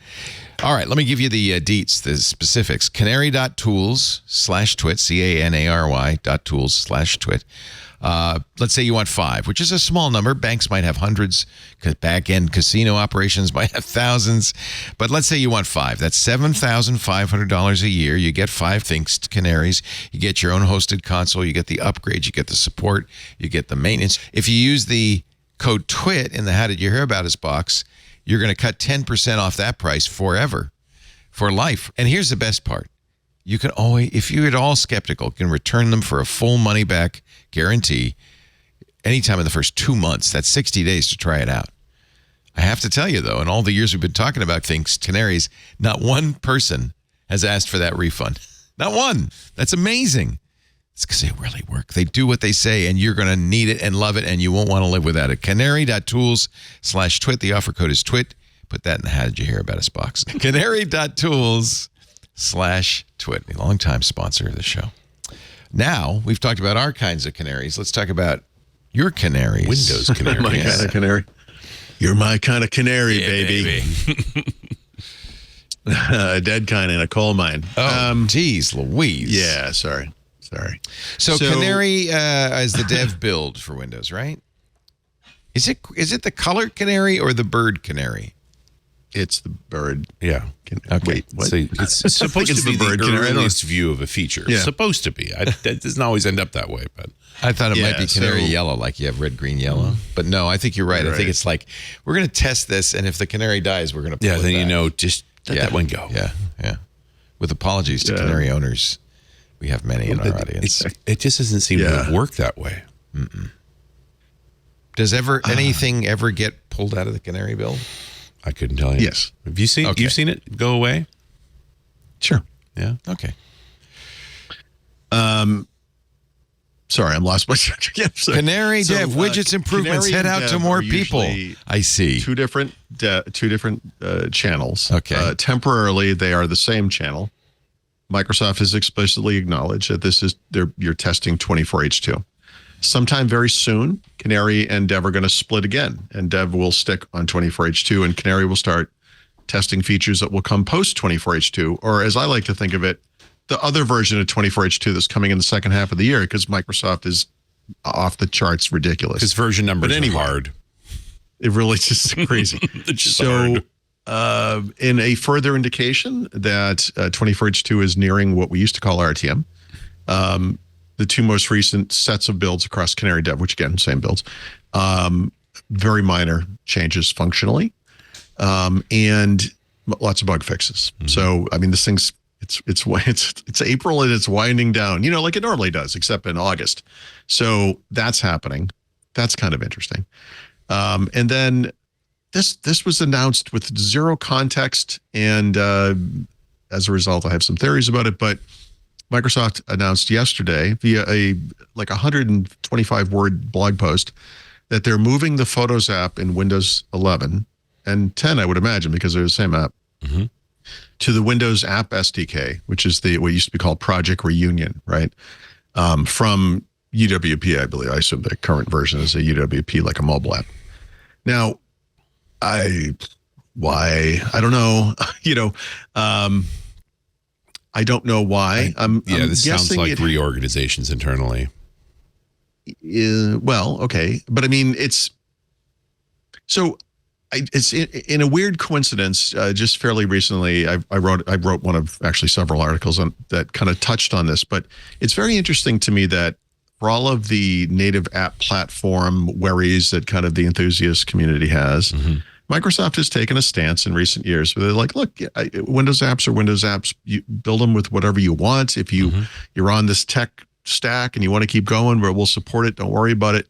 All right, let me give you the deets, the specifics. Canary.tools/twit, Canary.tools/twit. Let's say you want 5, which is a small number. Banks might have hundreds. Back-end casino operations might have thousands. But let's say you want 5. That's $7,500 a year. You get 5 Thinks Canaries. You get your own hosted console. You get the upgrades. You get the support. You get the maintenance. If you use the code TWIT in the How Did You Hear About Us box, you're going to cut 10% off that price forever, for life. And here's the best part. You can always, if you're at all skeptical, you can return them for a full money-back guarantee anytime in the first 2 months. That's 60 days to try it out. I have to tell you, though, in all the years we've been talking about Thinks Canaries, not one person has asked for that refund. Not one. That's amazing. It's because they really work. They do what they say, and you're going to need it and love it, and you won't want to live without it. Canary.tools/twit. The offer code is TWIT. Put that in the How Did You Hear About Us box. Canary.tools/twit. A longtime sponsor of the show. Now, we've talked about our kinds of canaries. Let's talk about your canaries. Windows canaries. My kind of canary. You're my kind of canary, baby. A dead kind in a coal mine. Oh, geez, Louise. Yeah, sorry. So Canary is the dev build for Windows, right? Is it the colored canary or the bird canary? It's the bird. Yeah. Okay. Wait, what? So it's supposed to be the earliest view of a feature. Yeah. Supposed to be. It doesn't always end up that way, but I thought it might be canary yellow, like you have red, green, yellow. But no, I think you're right. I think it's like, we're going to test this, and if the canary dies, we're going to pull it back. Just let that one go. Yeah. With apologies to canary owners. We have many in our audience. It just doesn't seem to work that way. Mm-mm. Does anything ever get pulled out of the canary build? I couldn't tell you. Yes. Have you seen? Okay. You've seen it go away? Sure. Yeah. Okay. Sorry, I'm lost my track. Canary dev widgets improvements. Head out to more people. I see. Two different channels. Okay. Temporarily, they are the same channel. Microsoft has explicitly acknowledged that you're testing 24H2. Sometime very soon, Canary and Dev are going to split again, and Dev will stick on 24H2, and Canary will start testing features that will come post 24H2, or as I like to think of it, the other version of 24H2 that's coming in the second half of the year, because Microsoft is off the charts ridiculous. Because version numbers are hard. It really just crazy. So in a further indication that 24H2 is nearing what we used to call RTM, the two most recent sets of builds across Canary Dev, which again, same builds, very minor changes functionally, and lots of bug fixes. So, I mean, this thing's, it's April and it's winding down, like it normally does, except in August. So that's happening. That's kind of interesting. And then this was announced with zero context, and as a result, I have some theories about it. But Microsoft announced yesterday via a 125-word blog post that they're moving the Photos app in Windows 11 and 10, I would imagine, because they're the same app, to the Windows App SDK, which is what used to be called Project Reunion, right? From UWP, I believe. I assume the current version is a UWP, like a mobile app. Now, I don't know, I don't know why. This sounds like reorganizations internally. Well, okay. But I mean, it's in a weird coincidence, just fairly recently, I wrote one of actually several articles that kind of touched on this, but it's very interesting to me that for all of the native app platform worries that kind of the enthusiast community has, Microsoft has taken a stance in recent years where they're like, look, Windows apps are Windows apps. You build them with whatever you want. If you're on this tech stack and you want to keep going, we'll support it. Don't worry about it.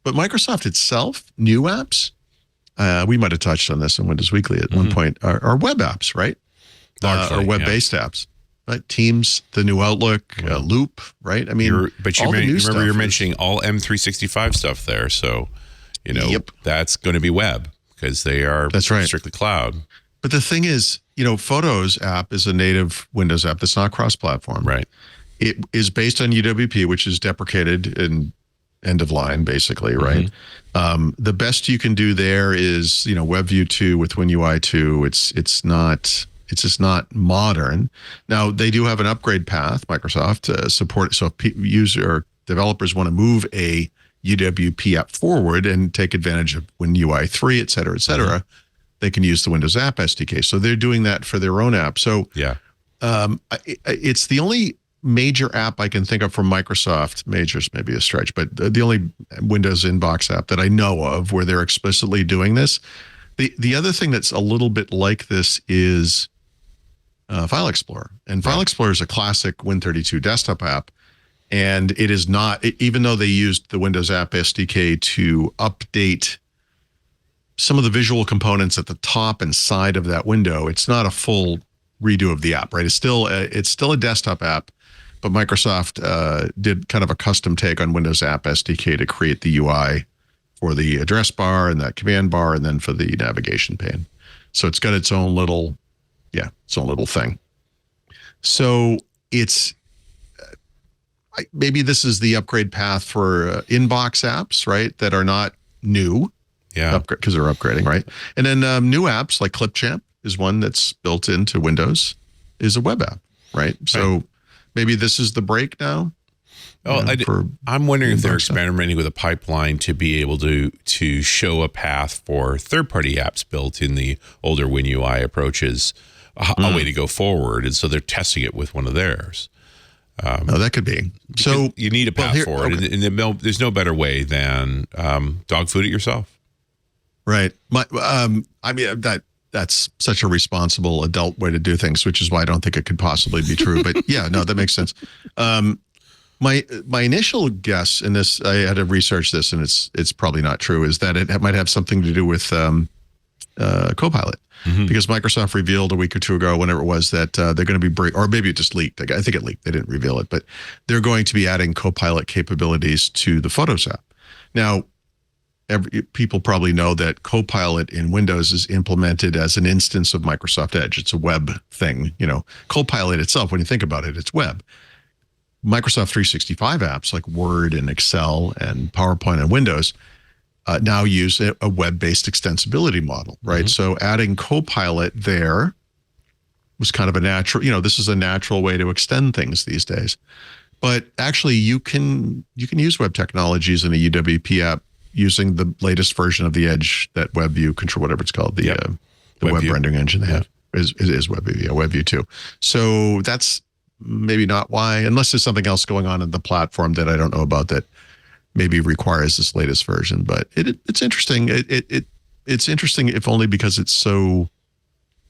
But Microsoft itself, new apps, we might have touched on this in Windows Weekly at one point, are web apps, right? Or web-based apps. Right, Teams, the new Outlook, Loop, right? I mean, you're mentioning all M365 stuff there, so that's going to be web because they are strictly cloud. But the thing is, Photos app is a native Windows app that's not cross-platform. Right. It is based on UWP, which is deprecated in end of line, basically, right? The best you can do there is, WebView 2 with WinUI 2. It's just not modern. Now, they do have an upgrade path, Microsoft, support. So if developers want to move a UWP app forward and take advantage of WinUI 3, et cetera, they can use the Windows App SDK. So they're doing that for their own app. So it's the only major app I can think of from Microsoft. Major's maybe a stretch, but the only Windows inbox app that I know of where they're explicitly doing this. The other thing that's a little bit like this is File Explorer. And File Explorer is a classic Win32 desktop app. And it is not, even though they used the Windows App SDK to update some of the visual components at the top and side of that window, it's not a full redo of the app, right? It's still a desktop app, but Microsoft did kind of a custom take on Windows App SDK to create the UI for the address bar and that command bar, and then for the navigation pane. So it's got its own little thing. So it's maybe this is the upgrade path for inbox apps, right? That are not new, because they're upgrading, right? And then new apps like Clipchamp is one that's built into Windows, is a web app, right? So maybe this is the break now. I'm wondering if they're experimenting with a pipeline to be able to show a path for third-party apps built in the older WinUI approaches, a way to go forward, and so they're testing it with one of theirs. That could be. So you need a path for it, and there's no better way than dog food it yourself. Right. That's such a responsible adult way to do things, which is why I don't think it could possibly be true. But that makes sense. My initial guess in this, I had to research this, and it's probably not true, is that it might have something to do with Copilot, because Microsoft revealed a week or two ago, whenever it was, that they're going to be or maybe it just leaked. I think it leaked. They didn't reveal it, but they're going to be adding Copilot capabilities to the Photos app. Now, people probably know that Copilot in Windows is implemented as an instance of Microsoft Edge. It's a web thing. Copilot itself, when you think about it, it's web. Microsoft 365 apps like Word and Excel and PowerPoint and Windows now use a web-based extensibility model, right? So adding Copilot there was kind of a natural, this is a natural way to extend things these days. But actually, you can use web technologies in a UWP app using the latest version of the Edge, that WebView control, whatever it's called, the web rendering engine they have is WebView, WebView 2. So that's maybe not why, unless there's something else going on in the platform that I don't know about that maybe requires this latest version. But it's interesting. It's interesting, if only because it's so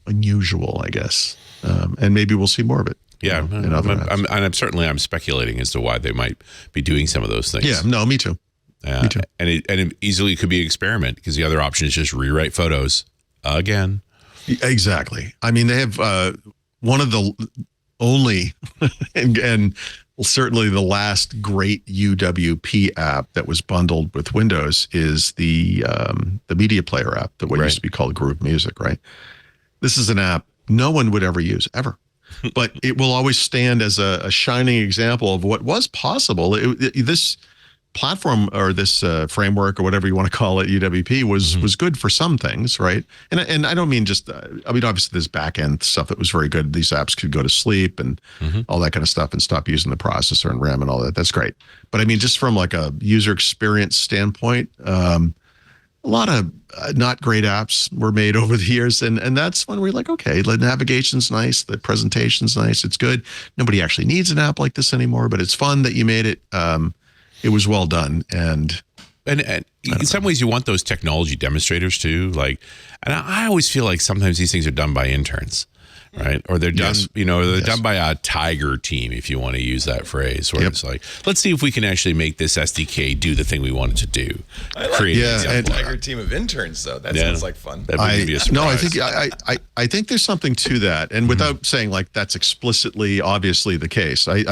unusual, I guess. And maybe we'll see more of it. Yeah, I'm speculating as to why they might be doing some of those things. Yeah, no, me too. Me too. And it easily could be an experiment, because the other option is just rewrite photos again. Exactly. I mean, they have one of the only and certainly the last great UWP app that was bundled with Windows is the media player app, that used to be called Groove Music, right? This is an app no one would ever use, ever. But it will always stand as a shining example of what was possible. This platform, or this framework, or whatever you want to call it, UWP, was good for some things, right? And I don't mean just, obviously there's back end stuff that was very good. These apps could go to sleep and all that kind of stuff and stop using the processor and RAM and all that. That's great. But I mean, just from like a user experience standpoint, a lot of not great apps were made over the years. And that's when we're like, okay, the navigation's nice, the presentation's nice, it's good. Nobody actually needs an app like this anymore, but it's fun that you made it. It was well done. And in some ways you want those technology demonstrators too. Like, and I always feel like sometimes these things are done by interns, right? Or they're done, done by a tiger team, if you want to use that phrase, where it's like, let's see if we can actually make this SDK do the thing we want it to do. I like a tiger team of interns, though. That sounds like fun. That would be a surprise. No, I think there's something to that, and without saying like that's explicitly, obviously the case, I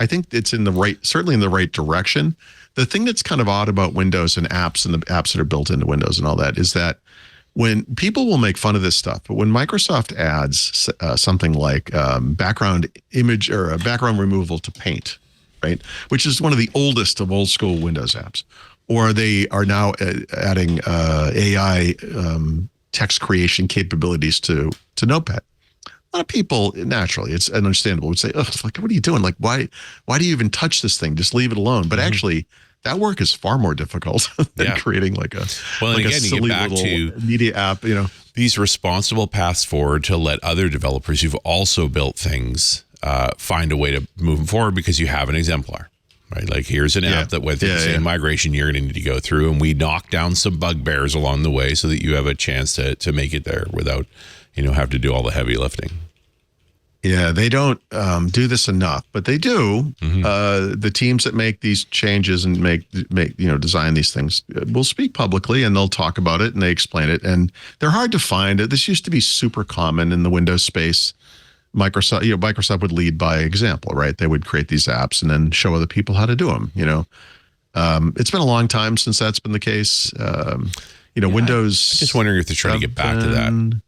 think it's certainly in the right direction. The thing that's kind of odd about Windows and apps, and the apps that are built into Windows and all that, is that when people will make fun of this stuff, but when Microsoft adds something like background image or background removal to Paint, right, which is one of the oldest of old school Windows apps, or they are now adding AI text creation capabilities to Notepad, a lot of people, naturally, it's understandable, would say, "Oh, it's like, what are you doing? Like, why do you even touch this thing? Just leave it alone." But actually, that work is far more difficult than creating like a silly little media app. These responsible paths forward to let other developers who've also built things find a way to move them forward, because you have an exemplar, right? Like, here's an app that went through the same migration you're going to need to go through, and we knock down some bugbears along the way so that you have a chance to make it there without have to do all the heavy lifting. Yeah, they don't do this enough, but they do. The teams that make these changes and make design these things will speak publicly, and they'll talk about it and they explain it. And they're hard to find. This used to be super common in the Windows space. Microsoft would lead by example, right? They would create these apps and then show other people how to do them. It's been a long time since that's been the case. Windows. I'm just wondering if they're trying to get back to that.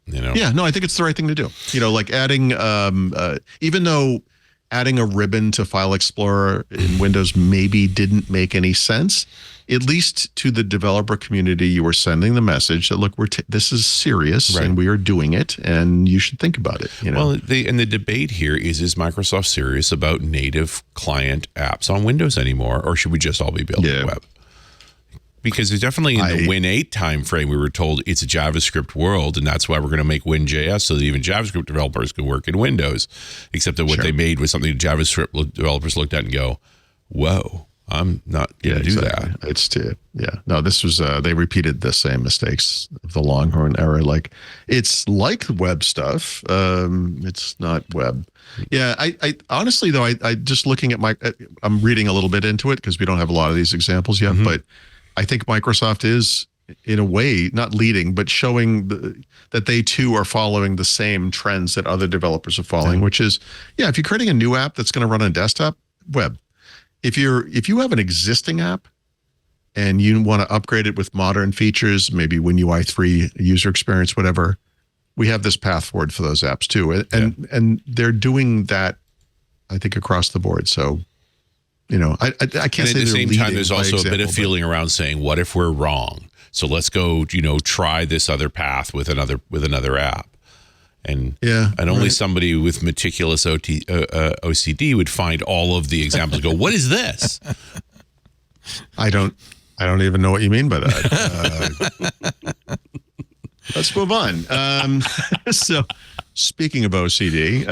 Yeah, no, I think it's the right thing to do. Like adding, even though adding a ribbon to File Explorer in Windows maybe didn't make any sense, at least to the developer community, you were sending the message that, look, this is serious, and we are doing it, and you should think about it. Well, the debate here is Microsoft serious about native client apps on Windows anymore, or should we just all be building web? Because there's definitely in the Win 8 timeframe, we were told it's a JavaScript world, and that's why we're going to make WinJS so that even JavaScript developers can work in Windows. Except that what they made was something JavaScript developers looked at and go, "Whoa, I'm not going to do that." No, this was they repeated the same mistakes of the Longhorn era. Like, it's like web stuff, it's not web. Yeah, I honestly though, I just looking at I'm reading a little bit into it because we don't have a lot of these examples yet, but I think Microsoft is, in a way, not leading, but showing that they too are following the same trends that other developers are following, which is, if you're creating a new app that's going to run on desktop, web. If you have an existing app and you want to upgrade it with modern features, maybe WinUI 3 user experience, whatever, we have this path forward for those apps too. And they're doing that, I think, across the board. So, I can't say. At the same time, there's also a bit of feeling around saying, "What if we're wrong? So let's go, try this other path with another app." And only somebody with meticulous OCD would find all of the examples and go, "What is this?" I don't I don't even know what you mean by that. Let's move on. So, speaking of OCD,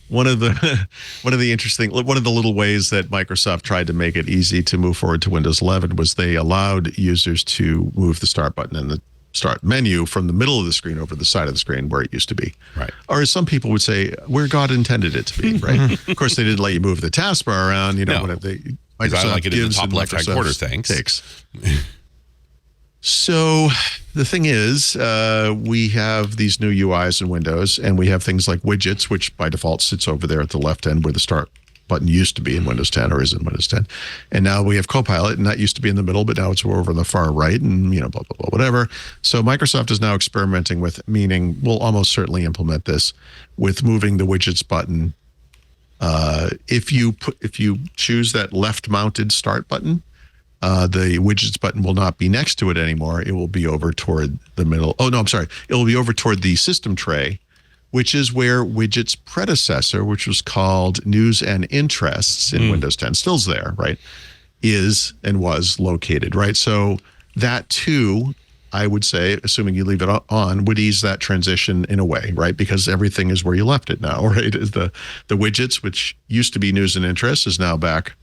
one of the little ways that Microsoft tried to make it easy to move forward to Windows 11 was they allowed users to move the start button and the start menu from the middle of the screen over the side of the screen where it used to be. Right. Or as some people would say, where God intended it to be, right? Of course, they didn't let you move the taskbar around, whatever they Microsoft I like it in the gives top and left-hand Microsoft corner, thanks. Takes. So the thing is, we have these new UIs in Windows, and we have things like Widgets, which by default sits over there at the left end where the start button used to be in Windows 10 or is in Windows 10. And now we have Copilot, and that used to be in the middle, but now it's over on the far right and, blah, blah, blah, whatever. So Microsoft is now experimenting with, meaning we'll almost certainly implement this, with moving the Widgets button. If you choose that left-mounted start button, the Widgets button will not be next to it anymore. It will be over toward the middle. Oh, no, I'm sorry. It will be over toward the system tray, which is where Widgets' predecessor, which was called News and Interests in Windows 10, still's there, right, is and was located, right? So that, too, I would say, assuming you leave it on, would ease that transition in a way, right? Because everything is where you left it now, right? Is the Widgets, which used to be News and Interests, is now back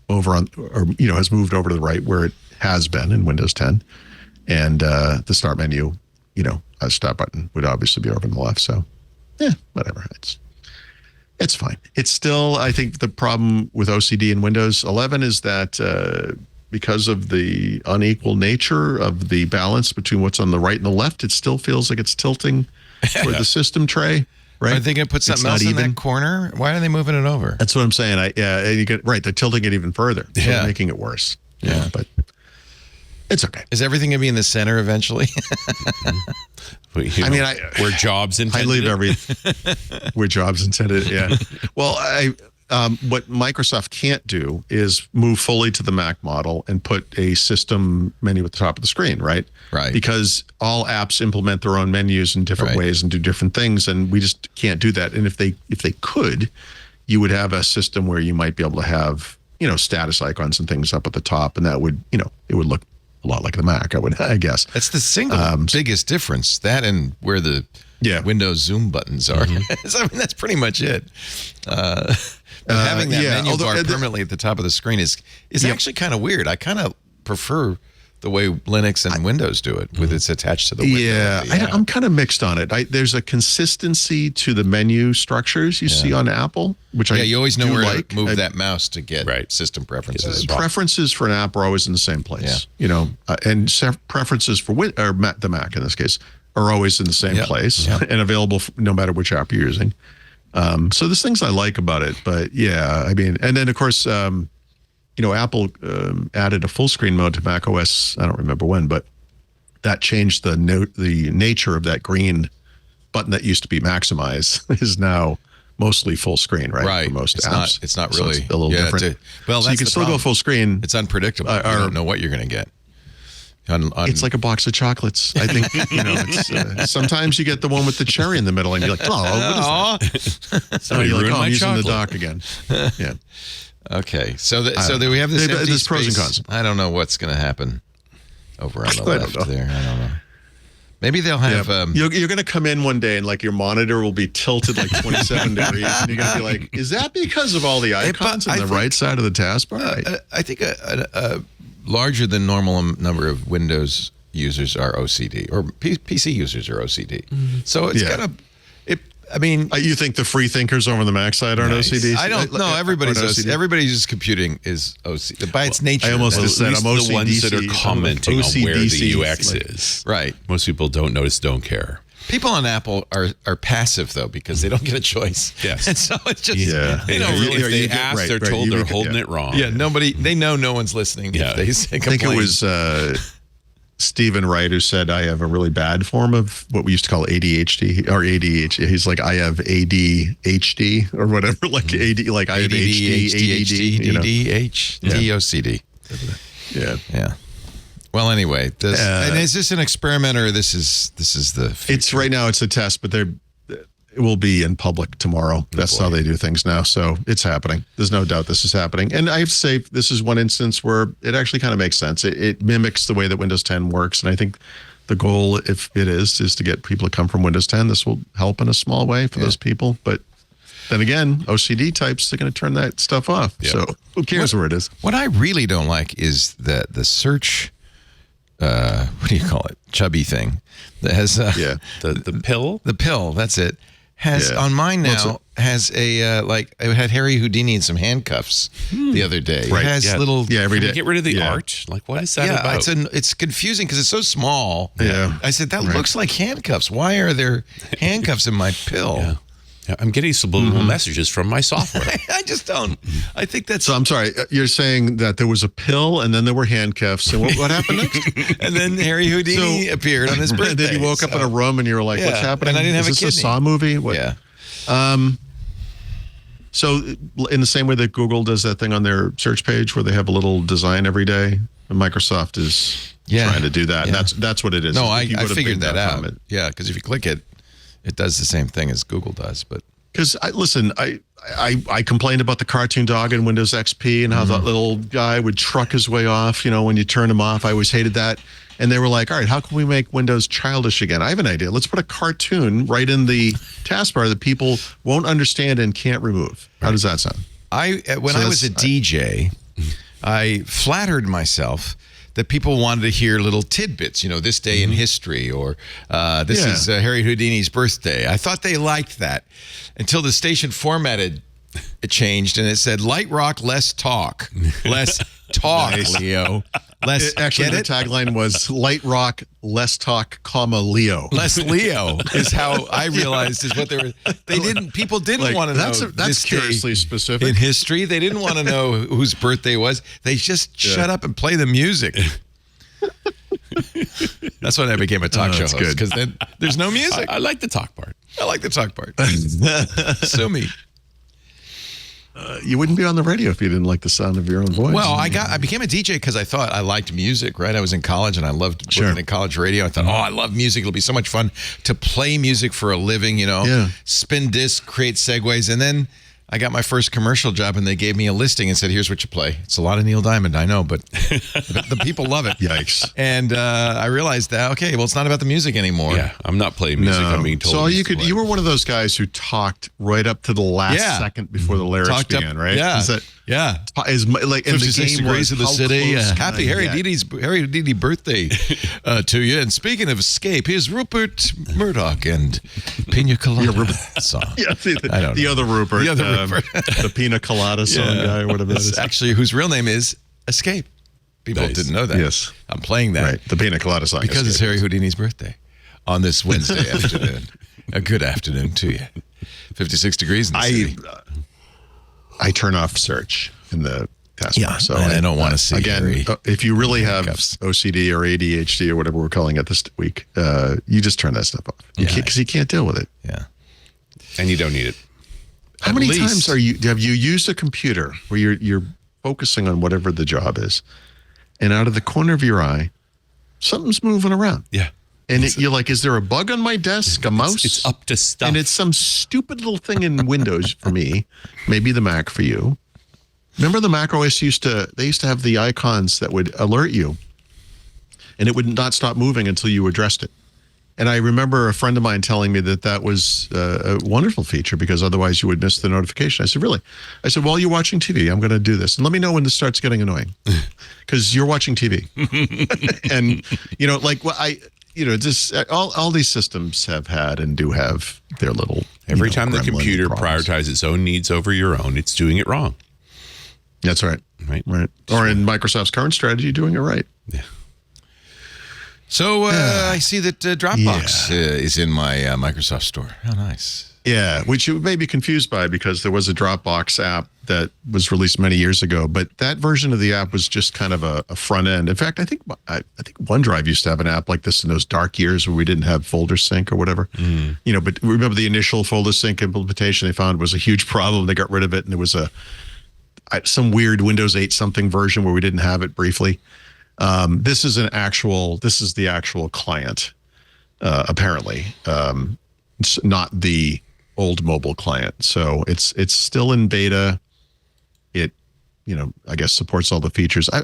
over on, or has moved over to the right where it has been in Windows 10, and the start menu, a start button would obviously be over on the left. So, whatever. It's fine. It's still, I think, the problem with OCD in Windows 11 is that because of the unequal nature of the balance between what's on the right and the left, it still feels like it's tilting toward the system tray. Right? Are they going to put something else in that corner? Why are they moving it over? That's what I'm saying. They're tilting it even further. So they're making it worse. Yeah. But it's okay. Is everything going to be in the center eventually? Where jobs intended. I leave where jobs intended. Yeah. Well, what Microsoft can't do is move fully to the Mac model and put a system menu at the top of the screen, right? Right. Because all apps implement their own menus in different ways and do different things, and we just can't do that. And if they could, you would have a system where you might be able to have status icons and things up at the top, and that would it would look a lot like the Mac. I guess that's the single biggest difference. That and where the Windows Zoom buttons are. I mean, that's pretty much it. Having that menu bar permanently at the top of the screen is actually kind of weird. I kind of prefer the way Linux and Windows do it, with it's attached to the window. Yeah, I'm kind of mixed on it. There's a consistency to the menu structures you see on Apple, which you always know where to move that mouse to get system preferences. Preferences for an app are always in the same place, and preferences for the Mac in this case are always in the same place and available no matter which app you're using. So there's things I like about it, but and then of course, Apple added a full screen mode to Mac OS. I don't remember when, but that changed the nature of that green button that used to be maximize is now mostly full screen, right? Right. For most apps. It's not really a little different. So you can still go full screen. It's unpredictable. I don't know what you're going to get. It's like a box of chocolates. I think it's, sometimes you get the one with the cherry in the middle, and you're like, what is that? So you're like, I'm using the dock again. Yeah. Okay. So we have this empty there's space. pros and cons. I don't know what's going to happen over on the left there. I don't know. Maybe they'll have. You're going to come in one day and your monitor will be tilted like 27 degrees, and you're going to be like, "Is that because of all the icons on the right side of the taskbar?" I think a larger than normal number of Windows users are OCD, or PC users are OCD. So it's kind of. You think the free thinkers over the Mac side aren't OCD? I don't know. Everybody's OCD. Everybody's computing is OCD by its nature. I almost just said I'm OCD. The ones that are commenting on where the UX is. Right. Most people don't notice, don't care. People on Apple are passive though, because they don't get a choice. Yes. And so it's just if they ask, they're told they're holding it wrong. Yeah. They know no one's listening. Yeah. If they say I think it was Stephen Wright who said I have a really bad form of what we used to call ADHD or ADHD. He's like, I have ADHD or whatever, like AD, like I have ADHD, OCD. Yeah. Well, anyway, and is this an experiment or this is the future? It's right now it's a test, but it will be in public tomorrow. That's how they do things now. So it's happening. There's no doubt this is happening. And I have to say, this is one instance where it actually kind of makes sense. It mimics the way that Windows 10 works. And I think the goal, if it is to get people to come from Windows 10. This will help in a small way for those people. But then again, OCD types, they're going to turn that stuff off. Yep. So who cares where it is? What I really don't like is the search, what do you call it? Chubby thing that has the pill. The pill, that's it. Has on mine now has a like it had Harry Houdini and some handcuffs the other day. Right. It has little every day. Get rid of the art. Like what is that about? It's confusing because it's so small. Yeah. I said that looks like handcuffs. Why are there handcuffs in my pill? Yeah. I'm getting subliminal messages from my software. I just don't. I think that's. So I'm sorry. You're saying that there was a pill and then there were handcuffs. And what happened next? And then Harry Houdini appeared on his birthday. Then you woke up in a room and you were like, "What's happening?" And I didn't have Is a this kidney. a Saw movie? What? Yeah. So in the same way that Google does that thing on their search page where they have a little design every day, Microsoft is trying to do that. And that's what it is. No, I figured that out. Yeah, because if you click it, it does the same thing as Google does. But because I complained about the cartoon dog in Windows XP and how that little guy would truck his way off, when you turn him off. I always hated that. And they were like, all right, how can we make Windows childish again? I have an idea. Let's put a cartoon right in the taskbar that people won't understand and can't remove. How does that sound? When I was a DJ, I flattered myself that people wanted to hear little tidbits, this day in history, or this is Harry Houdini's birthday. I thought they liked that until the station formatted it changed and it said light rock, less talk. Less talk, Leo. Actually, the tagline was light rock, less talk, Leo. Less Leo is how I realized is what people didn't want to know. That's curiously specific. In history, they didn't want to know whose birthday was. They just shut up and play the music. That's when I became a talk show host, because then there's no music. I like the talk part. I like the talk part. Sue me. You wouldn't be on the radio if you didn't like the sound of your own voice. Well, I became a DJ because I thought I liked music, right? I was in college and I loved working at college radio. I thought, I love music. It'll be so much fun to play music for a living, spin discs, create segues. And then I got my first commercial job and they gave me a listing and said, here's what you play. It's a lot of Neil Diamond, I know, but the people love it. Yikes. And I realized that, okay, well, it's not about the music anymore. Yeah, I'm not playing music. I'm being told. So you were one of those guys who talked right up to the last second before the lyrics began, right? Yeah. Is like 56 degrees of the city. Happy Harry Houdini birthday to you. And speaking of escape, here's Rupert Murdoch and Pina Colada song. The other Rupert. The other Rupert. The Pina Colada song guy or whatever that is. Actually, whose real name is Escape. People didn't know that. Yes. I'm playing that. Right. The Pina Colada song. Because it's Harry Houdini's birthday on this Wednesday afternoon. A good afternoon to you. 56 degrees in the city. I turn off search in the taskbar. Yeah, so I don't want to see again. If you really have OCD or ADHD or whatever we're calling it this week, you just turn that stuff off because you can't deal with it. Yeah, and you don't need it. How many times have you used a computer where you're focusing on whatever the job is, and out of the corner of your eye, something's moving around? Yeah. And you're like, is there a bug on my desk, a mouse? It's up to stuff. And it's some stupid little thing in Windows for me, maybe the Mac for you. Remember the Mac OS used to have the icons that would alert you, and it would not stop moving until you addressed it. And I remember a friend of mine telling me that was a wonderful feature because otherwise you would miss the notification. I said, really? I said, while you're watching TV, I'm going to do this. And let me know when this starts getting annoying because you're watching TV. And, just all these systems have had and do have their little. Every time the computer prioritizes its own needs over your own, it's doing it wrong. That's right. Right. Or in Microsoft's current strategy, doing it right. Yeah. So I see that Dropbox is in my Microsoft store. How nice. Yeah, which you may be confused by because there was a Dropbox app that was released many years ago, but that version of the app was just kind of a front end. In fact, I think OneDrive used to have an app like this in those dark years where we didn't have folder sync or whatever. But remember the initial folder sync implementation they found was a huge problem. They got rid of it, and there was some weird Windows 8 something version where we didn't have it briefly. This is the actual client, apparently. It's not the old mobile client. So it's still in beta. It, I guess supports all the features. I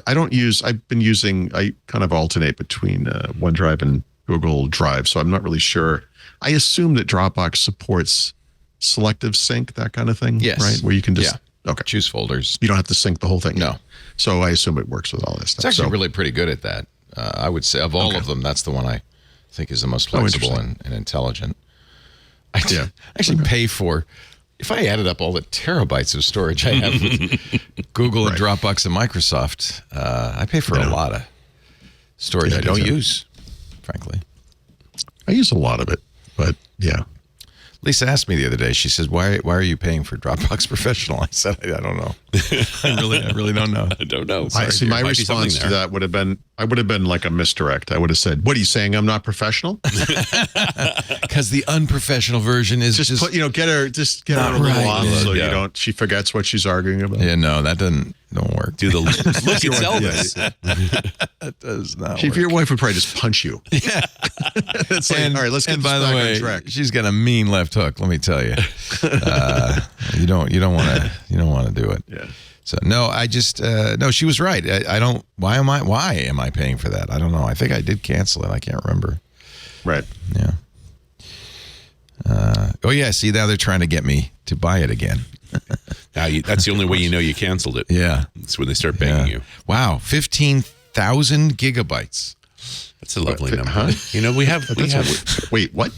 kind of alternate between OneDrive and Google Drive. So I'm not really sure. I assume that Dropbox supports selective sync, that kind of thing. Yes. Right. Where you can just, choose folders. You don't have to sync the whole thing. No. So I assume it works with all this stuff. It's actually really pretty good at that. I would say of all of them, that's the one I think is the most flexible and intelligent. I actually pay for, if I added up all the terabytes of storage I have with Google and Dropbox and Microsoft, I pay for a lot of storage I don't use, frankly. I use a lot of it, but yeah. Lisa asked me the other day, she says, why are you paying for Dropbox Professional? I said, I don't know. I really don't know. I don't know. My response to that would have been like a misdirect. I would have said, what are you saying? I'm not professional? Because the unprofessional version is just put, get her a little off so she forgets what she's arguing about. Yeah, no, that don't work. Do the look at Elvis. That does not work. Your wife would probably just punch you. Yeah. It's like, all right, let's get this by the back way, on track. She's got a mean left hook, let me tell you. You don't want to do it. Yeah. So no, I just no, she was right. I don't. Why am I paying for that? I don't know. I think I did cancel it. I can't remember. Right. Yeah. Oh yeah. See, now they're trying to get me to buy it again. Now that's the only way you know you canceled it. Yeah. That's when they start begging you. Wow, 15,000 gigabytes. That's a lovely number. Huh? We have. Wait, what?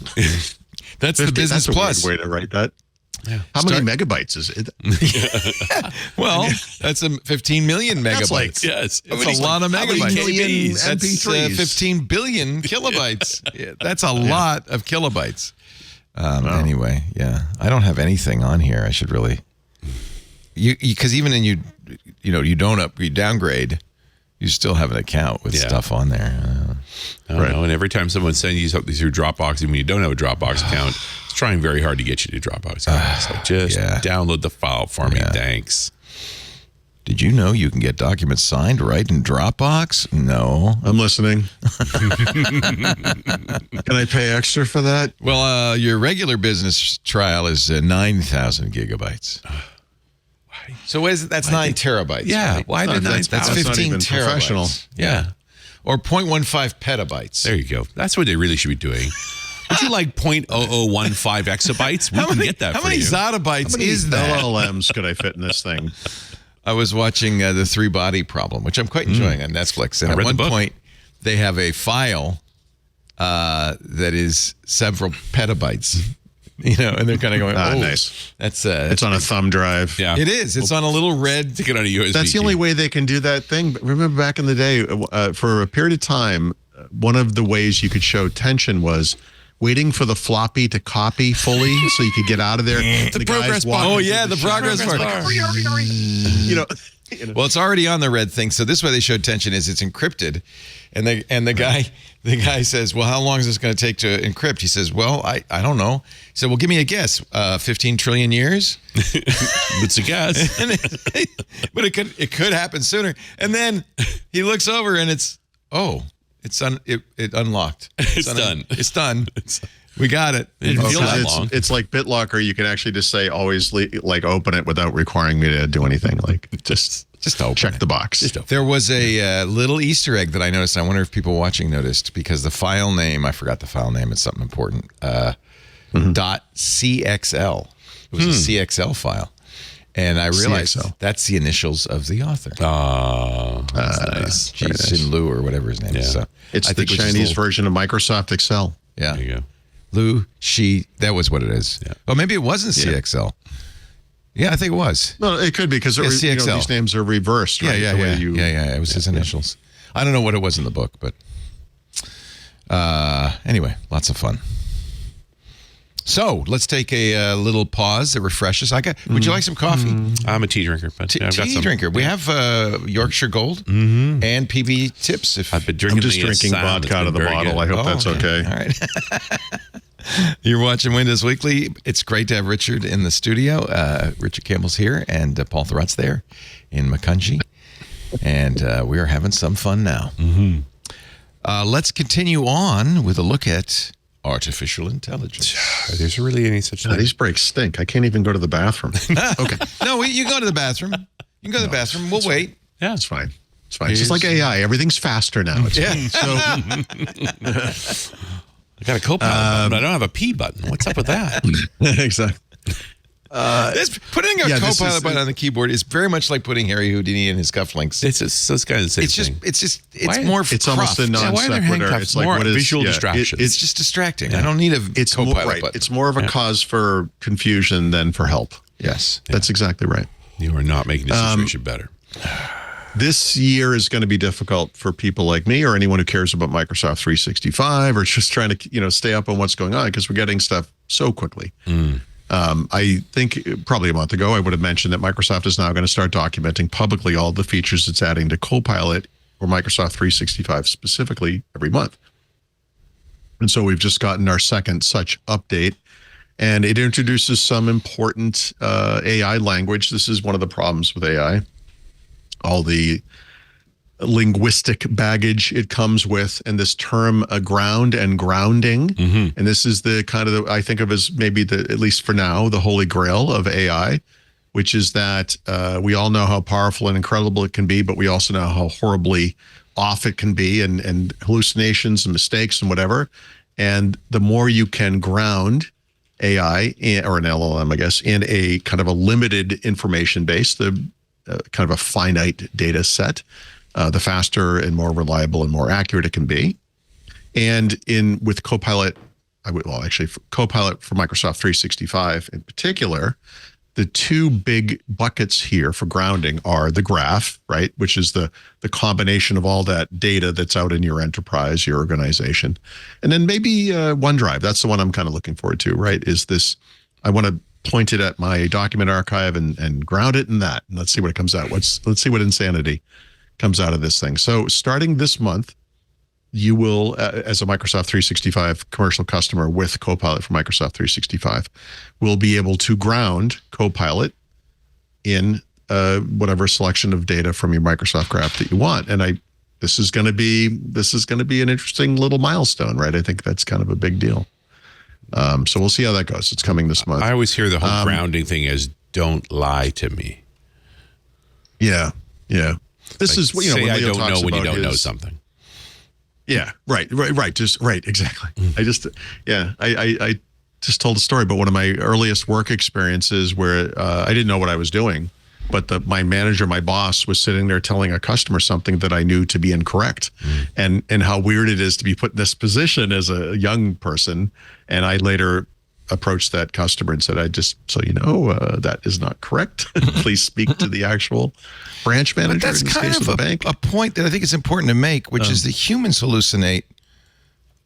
That's the Business Plus. Weird way to write that. Yeah. How many megabytes is it? Well, that's 15 million megabytes. Yes. That's a lot of megabytes. Million That's MP3s. 15 billion kilobytes. Yeah, that's a lot of kilobytes. Anyway, yeah. I don't have anything on here. I should really... Because even in you downgrade, you still have an account with stuff on there. I don't know. And every time someone sends you something through Dropbox, even when you don't have a Dropbox account, it's trying very hard to get you to Dropbox. It's like, just download the file for me. Thanks. Did you know you can get documents signed right in Dropbox? No. I'm listening. Can I pay extra for that? Well, your regular business trial is 9,000 gigabytes. So that's 9 terabytes. Yeah. Right? Why did that's 15 terabytes. Professional. Yeah. Or 0.15 petabytes. There you go. That's what they really should be doing. Would you like 0.0015 exabytes? We can get that for you. How many zottabytes is that? LLMs could I fit in this thing? I was watching The Three Body Problem, which I'm quite enjoying on Netflix. And at one point, they have a file that is several petabytes. And they're kind of going, nice. That's it's on a thumb drive. Yeah, it is. It's on a little red. Take it on a USB. That's the only way they can do that thing. But remember back in the day, for a period of time, one of the ways you could show tension was waiting for the floppy to copy fully so you could get out of there. The progress bar. Oh yeah, the progress bar. Well, it's already on the red thing. So this way they showed tension is it's encrypted, and the guy says, "Well, how long is this going to take to encrypt?" He says, "Well, I don't know." He said, "Well, give me a guess. 15 trillion years." It's a guess, but it could happen sooner. And then he looks over and it's it unlocked. It's done. It's done. We got it. It's like BitLocker. You can actually just say always open it without requiring me to do anything. Like just open check the box. There was a little Easter egg that I noticed. I wonder if people watching noticed because the file name, I forgot the file name. It's something important. .cxl. It was a CXL file. And I realized that's the initials of the author. Oh, that's nice. Jin Liu or whatever his name is. So it's the Chinese version of Microsoft Excel. Yeah. There you go. Lu, that was what it is. Yeah. Oh, maybe it wasn't CXL. Yeah, I think it was. No, it could be because these names are reversed. Right? Yeah. It was his initials. I don't know what it was in the book, but anyway, lots of fun. So let's take a little pause that refreshes. Would you like some coffee? I'm a tea drinker. But I've got some. Drinker. We have Yorkshire Gold and PB Tips. I've been drinking. I'm just drinking vodka out of the bottle. Good. I hope that's okay. All right. You're watching Windows Weekly. It's great to have Richard in the studio. Richard Campbell's here, and Paul Thurrott's there in Macungie. And we are having some fun now. Let's continue on with a look at artificial intelligence. There's really any such thing. These breaks stink. I can't even go to the bathroom. Okay. No, you go to the bathroom. You can go to the bathroom. We'll wait. Yeah, It's fine. It's fine. It's just like AI. Everything's faster now. It's fine. So I got a Copilot button, but I don't have a P button. What's up with that? Exactly. putting a Copilot button on the keyboard is very much like putting Harry Houdini in his cufflinks. It's just those kind of the same thing. It's more. It's almost a non why are there sequitur. handcuffs? It's like More what is visual distraction. It's just distracting. I don't need a Copilot button. It's more of a cause for confusion than for help. Yes, That's exactly right. You are not making the situation better. This year is going to be difficult for people like me or anyone who cares about Microsoft 365 or just trying to stay up on what's going on because we're getting stuff so quickly. I think probably a month ago I would have mentioned that Microsoft is now going to start documenting publicly all the features it's adding to Copilot or Microsoft 365 specifically every month. And so we've just gotten our second such update, and it introduces some important AI language. This is one of the problems with AI. All the linguistic baggage it comes with, and this term ground and grounding. And this is the kind of, I think of as maybe at least for now, the holy grail of AI, which is that we all know how powerful and incredible it can be, but we also know how horribly off it can be and hallucinations and mistakes and whatever. And the more you can ground AI or an LLM, I guess, in a kind of a limited information base, the kind of a finite data set, the faster and more reliable and more accurate it can be. And with Copilot, Copilot for Microsoft 365 in particular, the two big buckets here for grounding are the graph, right, which is the combination of all that data that's out in your enterprise, your organization. And then maybe OneDrive. That's the one I'm kind of looking forward to, right, is this, I want to point it at my document archive and ground it in that. And let's see what it comes out. Let's see what insanity comes out of this thing. So starting this month, you will, as a Microsoft 365 commercial customer with Copilot for Microsoft 365, will be able to ground Copilot in whatever selection of data from your Microsoft graph that you want. And this is going to be an interesting little milestone, right? I think that's kind of a big deal. So we'll see how that goes. It's coming this month. I always hear the whole grounding thing as "don't lie to me." Yeah. This is say when I Leo don't talks know when you about don't know something. Yeah, right. Just right, exactly. I just told a story about one of my earliest work experiences where I didn't know what I was doing, but my manager, my boss, was sitting there telling a customer something that I knew to be incorrect, and how weird it is to be put in this position as a young person. And I later approached that customer and said, so you know, that is not correct. Please speak to the actual branch manager. But that's in this kind case of the bank. a point that I think is important to make, which is that humans hallucinate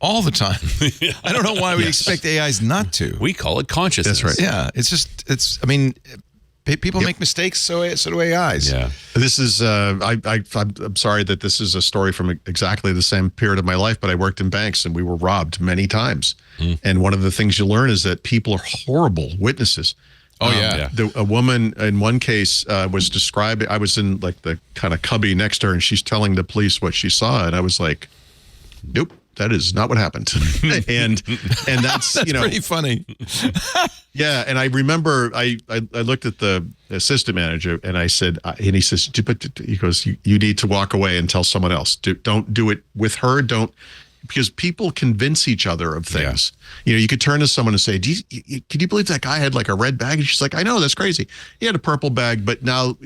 all the time. I don't know why we expect AIs not to. We call it consciousness. That's right. Yeah, I mean, people make mistakes, so do AIs. Yeah. This is, I'm sorry that this is a story from exactly the same period of my life, but I worked in banks and we were robbed many times. And one of the things you learn is that people are horrible witnesses. Oh, yeah. A woman in one case was describing, I was in like the kind of cubby next to her and she's telling the police what she saw. And I was like, nope, that is not what happened. and that's, That's pretty funny. Yeah, and I remember I looked at the assistant manager and I said, and he says, he goes, you need to walk away and tell someone else. Don't do it with her. Because people convince each other of things. Yeah. You could turn to someone and say, can you believe that guy had like a red bag? And she's like, I know, that's crazy. He had a purple bag, but now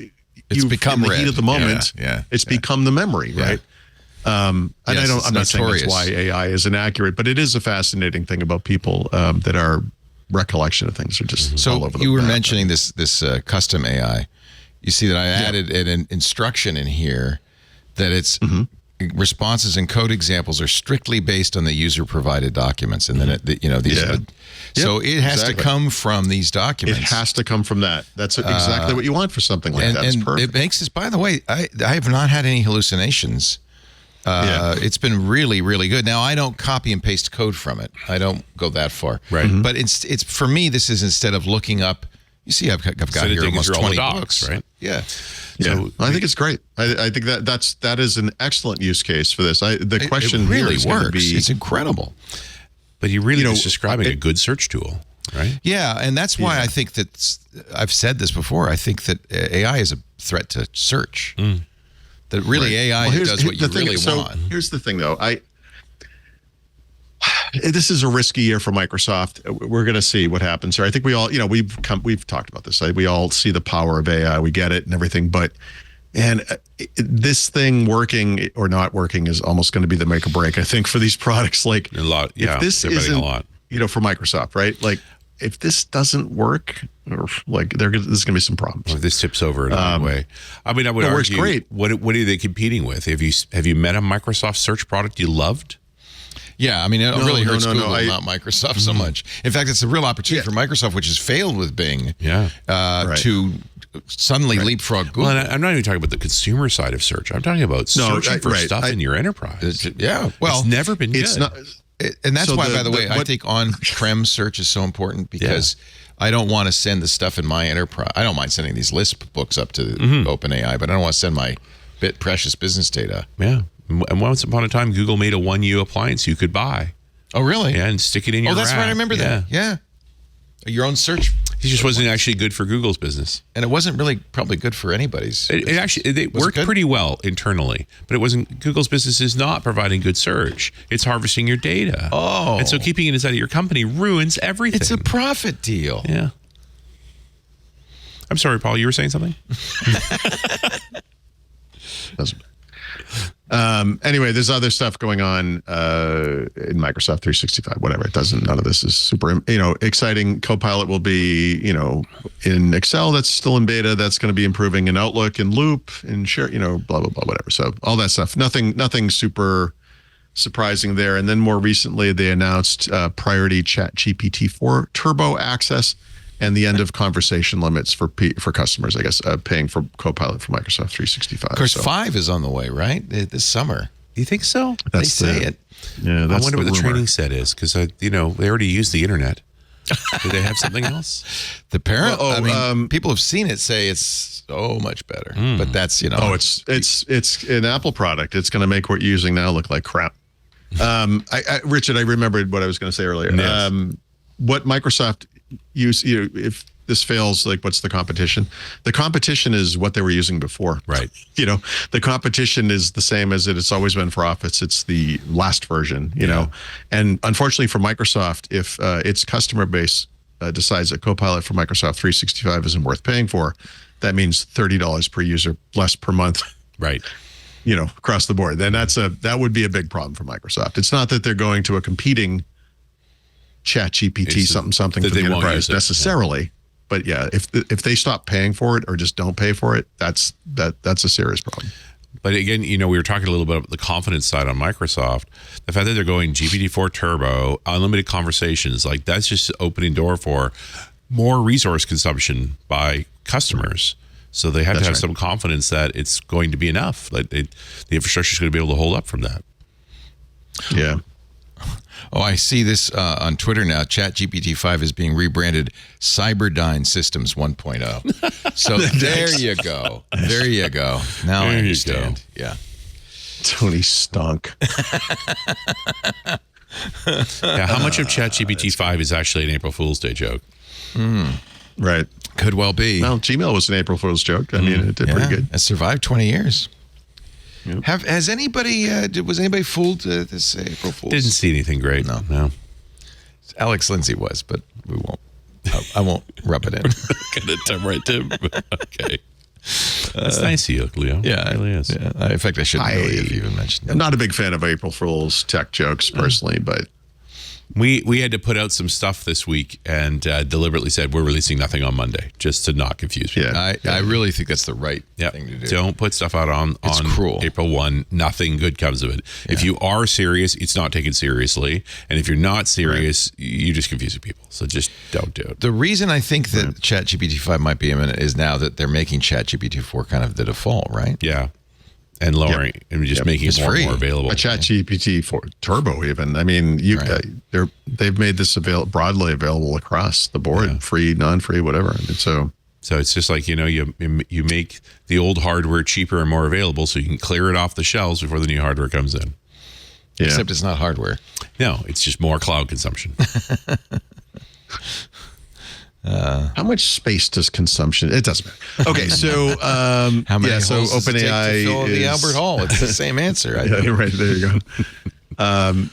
It's become in the red. heat of the moment, it's become the memory, right? And I'm not saying that's why AI is inaccurate, but it is a fascinating thing about people that our recollection of things are just all over the So you were map. mentioning this custom AI. You see that I added an instruction in here that it's responses and code examples are strictly based on the user provided documents, and then so it has to come from these documents. It has to come from that. That's exactly what you want for something like that. It's perfect. It makes this. By the way, I have not had any hallucinations. It's been really, really good. Now, I don't copy and paste code from it. I don't go that far. Right. But it's for me, this is instead of looking up, you see, I've got here almost 20 books. Right? Yeah. Yeah, So I think it's great. I think that is an excellent use case for this. The question it really here is going to works. be, It's incredible. But he really is describing a good search tool, right? Yeah, and that's why I think that I've said this before. I think that AI is a threat to search. That really AI does what you really want. Here's the thing, though. This is a risky year for Microsoft. We're going to see what happens here. I think we all, we've talked about this. We all see the power of AI. We get it and everything, but this thing working or not working is almost going to be the make or break, I think, for these products. Like a lot, if this isn't, for Microsoft, right? Like if this doesn't work, or like there's going to be some problems. Or if this tips over in a way. I mean, I would argue. Works great. What are they competing with? Have you met a Microsoft search product you loved? Yeah, I mean, it really hurts Google, not Microsoft so much. In fact, it's a real opportunity for Microsoft, which has failed with Bing, to suddenly leapfrog Google. Well, I'm not even talking about the consumer side of search. I'm talking about searching for stuff in your enterprise. Well, it's never been good. It's not, and that's why, by the way, I think on-prem search is so important because I don't want to send the stuff in my enterprise. I don't mind sending these Lisp books up to OpenAI, but I don't want to send my precious business data. Yeah. And once upon a time, Google made a 1U appliance you could buy. Oh, really? Yeah, and stick it in your rack. Right. I remember that. Yeah. Your own search. It just wasn't actually good for Google's business. And it wasn't really probably good for anybody's. It worked pretty well internally, but it wasn't. Google's business is not providing good search. It's harvesting your data. Oh. And so keeping it inside of your company ruins everything. It's a profit deal. Yeah. I'm sorry, Paul, you were saying something? Anyway, there's other stuff going on in Microsoft 365, whatever. It doesn't, none of this is super, exciting. Copilot will be, in Excel, that's still in beta. That's going to be improving in Outlook and Loop and Share, blah, blah, blah, whatever. So all that stuff, nothing super surprising there. And then more recently, they announced priority ChatGPT 4 Turbo access and the end of conversation limits for customers, I guess, paying for Copilot for Microsoft 365. Of course, 5 is on the way, right? This summer. Do you think so? They say it. Yeah, I wonder what the training set is because, they already use the internet. Do they have something else? The parent, people have seen it say it's so much better, but that's, it's an Apple product. It's going to make what you're using now look like crap. Richard, I remembered what I was going to say earlier. Yes. What Microsoft if this fails, like what's the competition? The competition is what they were using before. Right. The competition is the same as it's always been for Office. It's the last version, know. And unfortunately for Microsoft, if its customer base decides that Copilot for Microsoft 365 isn't worth paying for, that means $30 per user less per month. Right. Across the board. Then that would be a big problem for Microsoft. It's not that they're going to a competing ChatGPT something for the enterprise necessarily, but if they stop paying for it or just don't pay for it, that's a serious problem. But again, we were talking a little bit about the confidence side on Microsoft. The fact that they're going GPT-4 Turbo, unlimited conversations, like that's just opening door for more resource consumption by customers. So they have to have some confidence that it's going to be enough. Like the infrastructure is going to be able to hold up from that. Yeah. Oh, I see this on Twitter now. ChatGPT-5 is being rebranded Cyberdyne Systems 1.0. So there you go. There you go. Now I understand. Yeah. Tony stunk. How much of ChatGPT-5 is actually an April Fool's Day joke? Right. Could well be. Well, Gmail was an April Fool's joke. I mean, it did pretty good. It survived 20 years. Yep. Was anybody fooled this April Fool's? Didn't see anything great. No. Alex Lindsay was, but we won't. I won't rub it in. Gonna come right to him. Okay. That's nice of you, Leo. Yeah, it really is. Yeah. In fact, I shouldn't really have even mentioned it. I'm not a big fan of April Fool's tech jokes personally, but we had to put out some stuff this week and deliberately said we're releasing nothing on Monday just to not confuse people. I really think that's the right thing to do. Don't put stuff out on cruel. April 1. Nothing good comes of it. Yeah. If you are serious, it's not taken seriously. And if you're not serious, you're just confusing people. So just don't do it. The reason I think that ChatGPT-5 might be imminent is now that they're making ChatGPT-4 kind of the default, right? Yeah. And lowering and just making it more and more available. A ChatGPT Turbo, even. I mean, they've made this broadly available across the board, free, non-free, whatever. And so it's just like you make the old hardware cheaper and more available, so you can clear it off the shelves before the new hardware comes in. Yeah. Except it's not hardware. No, it's just more cloud consumption. How much space does consumption? It doesn't matter. Okay, so How many so holes does it take to OpenAI fill the is Albert Hall? It's the same answer. I think. Yeah, right there you go.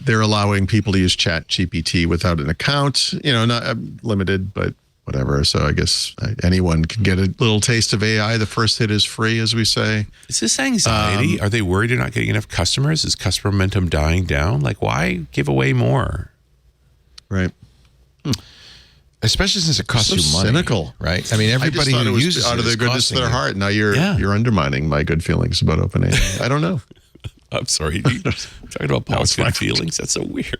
They're allowing people to use ChatGPT without an account. Not limited, but whatever. So I guess anyone can get a little taste of AI. The first hit is free, as we say. Is this anxiety? Are they worried you're not getting enough customers? Is customer momentum dying down? Like, why give away more? Right. Especially since it costs So you money. Cynical, right? I mean, everybody I just thought who it was uses out it of the is goodness of costing their you. heart. Now you're undermining my good feelings about OpenAI. I don't know. I'm sorry. You're talking about Paul's good feelings? That's so weird.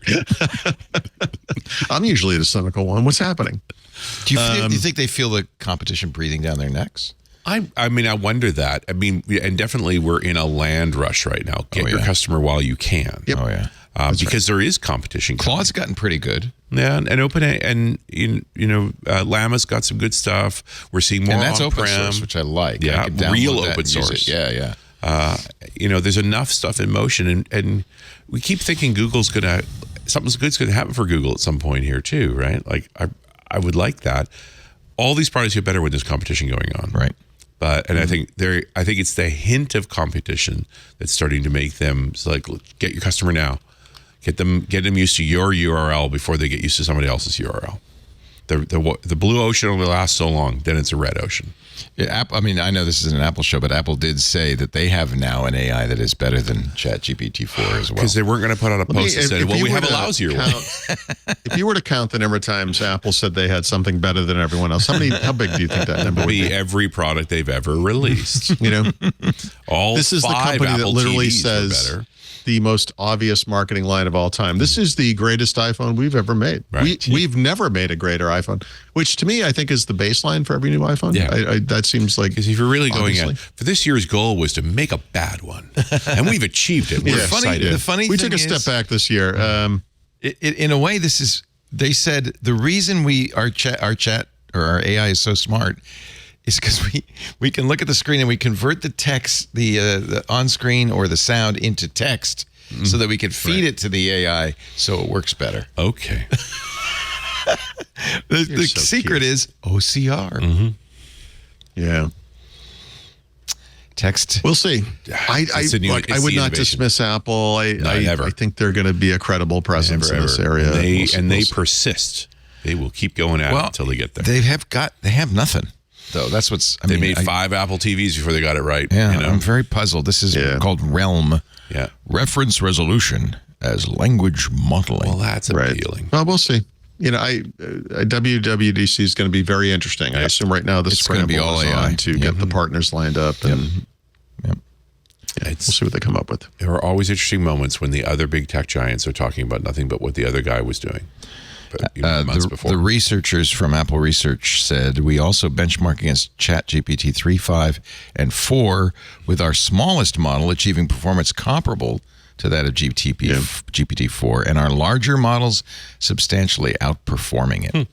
I'm usually the cynical one. What's happening? Do you think they feel the competition breathing down their necks? I mean, I wonder that. I mean, and definitely we're in a land rush right now. Get your customer while you can. Yep. Oh, yeah. Because there is competition. Claude's gotten pretty good. Yeah, and OpenAI, and Llama's got some good stuff. We're seeing more And that's on-prem. open source, which I like. Yeah, I can download real that open and use source. it. Yeah, yeah. There's enough stuff in motion, and we keep thinking something good's gonna happen for Google at some point here too, right? Like I would like that. All these products get better when there's competition going on, Right. But I think it's the hint of competition that's starting to make them like get your customer now, get them used to your URL before they get used to somebody else's URL. The blue ocean only lasts so long, then it's a red ocean. Yeah, I mean, I know this is an Apple show, but Apple did say that they have now an AI that is better than ChatGPT-4 as well. Because they weren't going to put out a post that said, well, we have a lousier one. If you were to count the number of times Apple said they had something better than everyone else, how big do you think that number would be? Every product they've ever released. All this is the 5 company Apple that literally TVs were says better. the most obvious marketing line of all time. This is the greatest iPhone we've ever made. Right. We've never made a greater iPhone, which to me I think is the baseline for every new iPhone. Yeah. That seems like, Because if you're really going obviously. for this year's goal was to make a bad one, and we've achieved it. We're Yeah, excited. The funny we thing took a step is, back this year. in a way, they said the reason our chat or our AI is so smart is because we can look at the screen and we convert the text, the on screen or the sound into text, so that we can feed it to the AI so it works better. Okay. The so secret cute. is OCR. Yeah. Text. We'll see. I It's the new- would it's the not innovation. dismiss Apple. never. I think they're going to be a credible presence in this area. They We'll see. persist. They will keep going at it until they get there. They have nothing though. That's what's. They made 5 Apple TVs before they got it right. Yeah, you know? I'm very puzzled. This is called Realm. Yeah. Reference resolution as language modeling. Well, that's appealing. Well, we'll see. WWDC is going to be very interesting. I assume right now the It's gonna be scramble all is AI. on to get the partners lined up, and Yep. we'll see what they come up with. There are always interesting moments when the other big tech giants are talking about nothing but what the other guy was doing. But, months before. The researchers from Apple Research said we also benchmark against ChatGPT 3, 5, and 4 with our smallest model achieving performance comparable to that of GPT-4, and our larger models substantially outperforming it.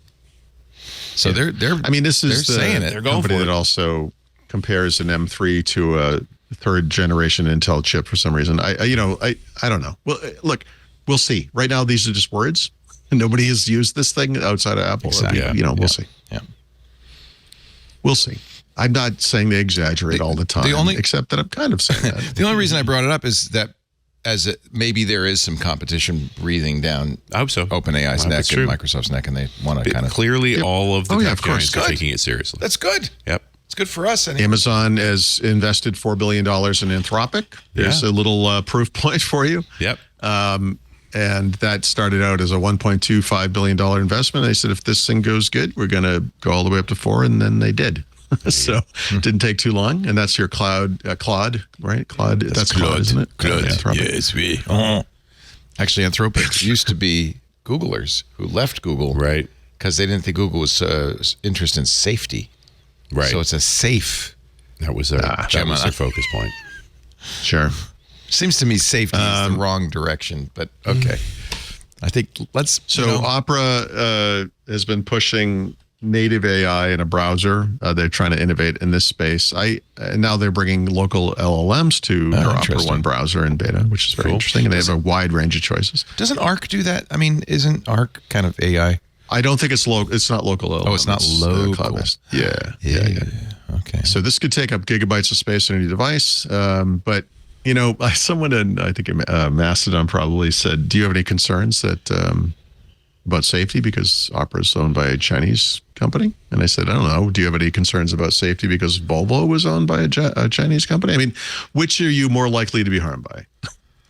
So they're. I mean, this is they're saying it. They're going company for it. that also compares an M3 to a third generation Intel chip for some reason. I don't know. Well, look, we'll see. Right now, these are just words. Nobody has used this thing outside of Apple. Exactly. We'll see. Yeah. We'll see. I'm not saying they exaggerate all the time, except that I'm kind of saying that. The only reason I brought it up is that maybe there is some competition breathing down I hope so. OpenAI's neck true. and Microsoft's neck, and they want to kind of. Clearly, all of the tech of course. giants are Good. taking it seriously. That's good. Yep. It's good for us. Anyway. Amazon has invested $4 billion in Anthropic. There's a little proof point for you. Yep. And that started out as a $1.25 billion investment. They said, if this thing goes good, we're going to go all the way up to 4, and then they did. So it didn't take too long. And that's your Claude, right? Claude, that's Claude, isn't it? Claude. Anthropic. Yes, we. Actually, Anthropic used to be Googlers who left Google, Right. Because they didn't think Google was interested in safety. Right. So it's a safe. That was their focus point. Sure. Seems to me safety is the wrong direction, but okay. I think let's. So Opera has been pushing native AI in a browser. They're trying to innovate in this space. Now they're bringing local LLMs to their Opera One browser in beta, which is very interesting. And they have a wide range of choices. Doesn't Arc do that? I mean, isn't Arc kind of AI? I don't think it's local. It's not local LLM. Oh, it's not local. Cloud-based. Yeah. Okay. So this could take up gigabytes of space on any device. But, someone in, I think Mastodon probably said, do you have any concerns that about safety because Opera is owned by a Chinese company? And I said, I don't know. Do you have any concerns about safety because Volvo was owned by a Chinese company? I mean, which are you more likely to be harmed by?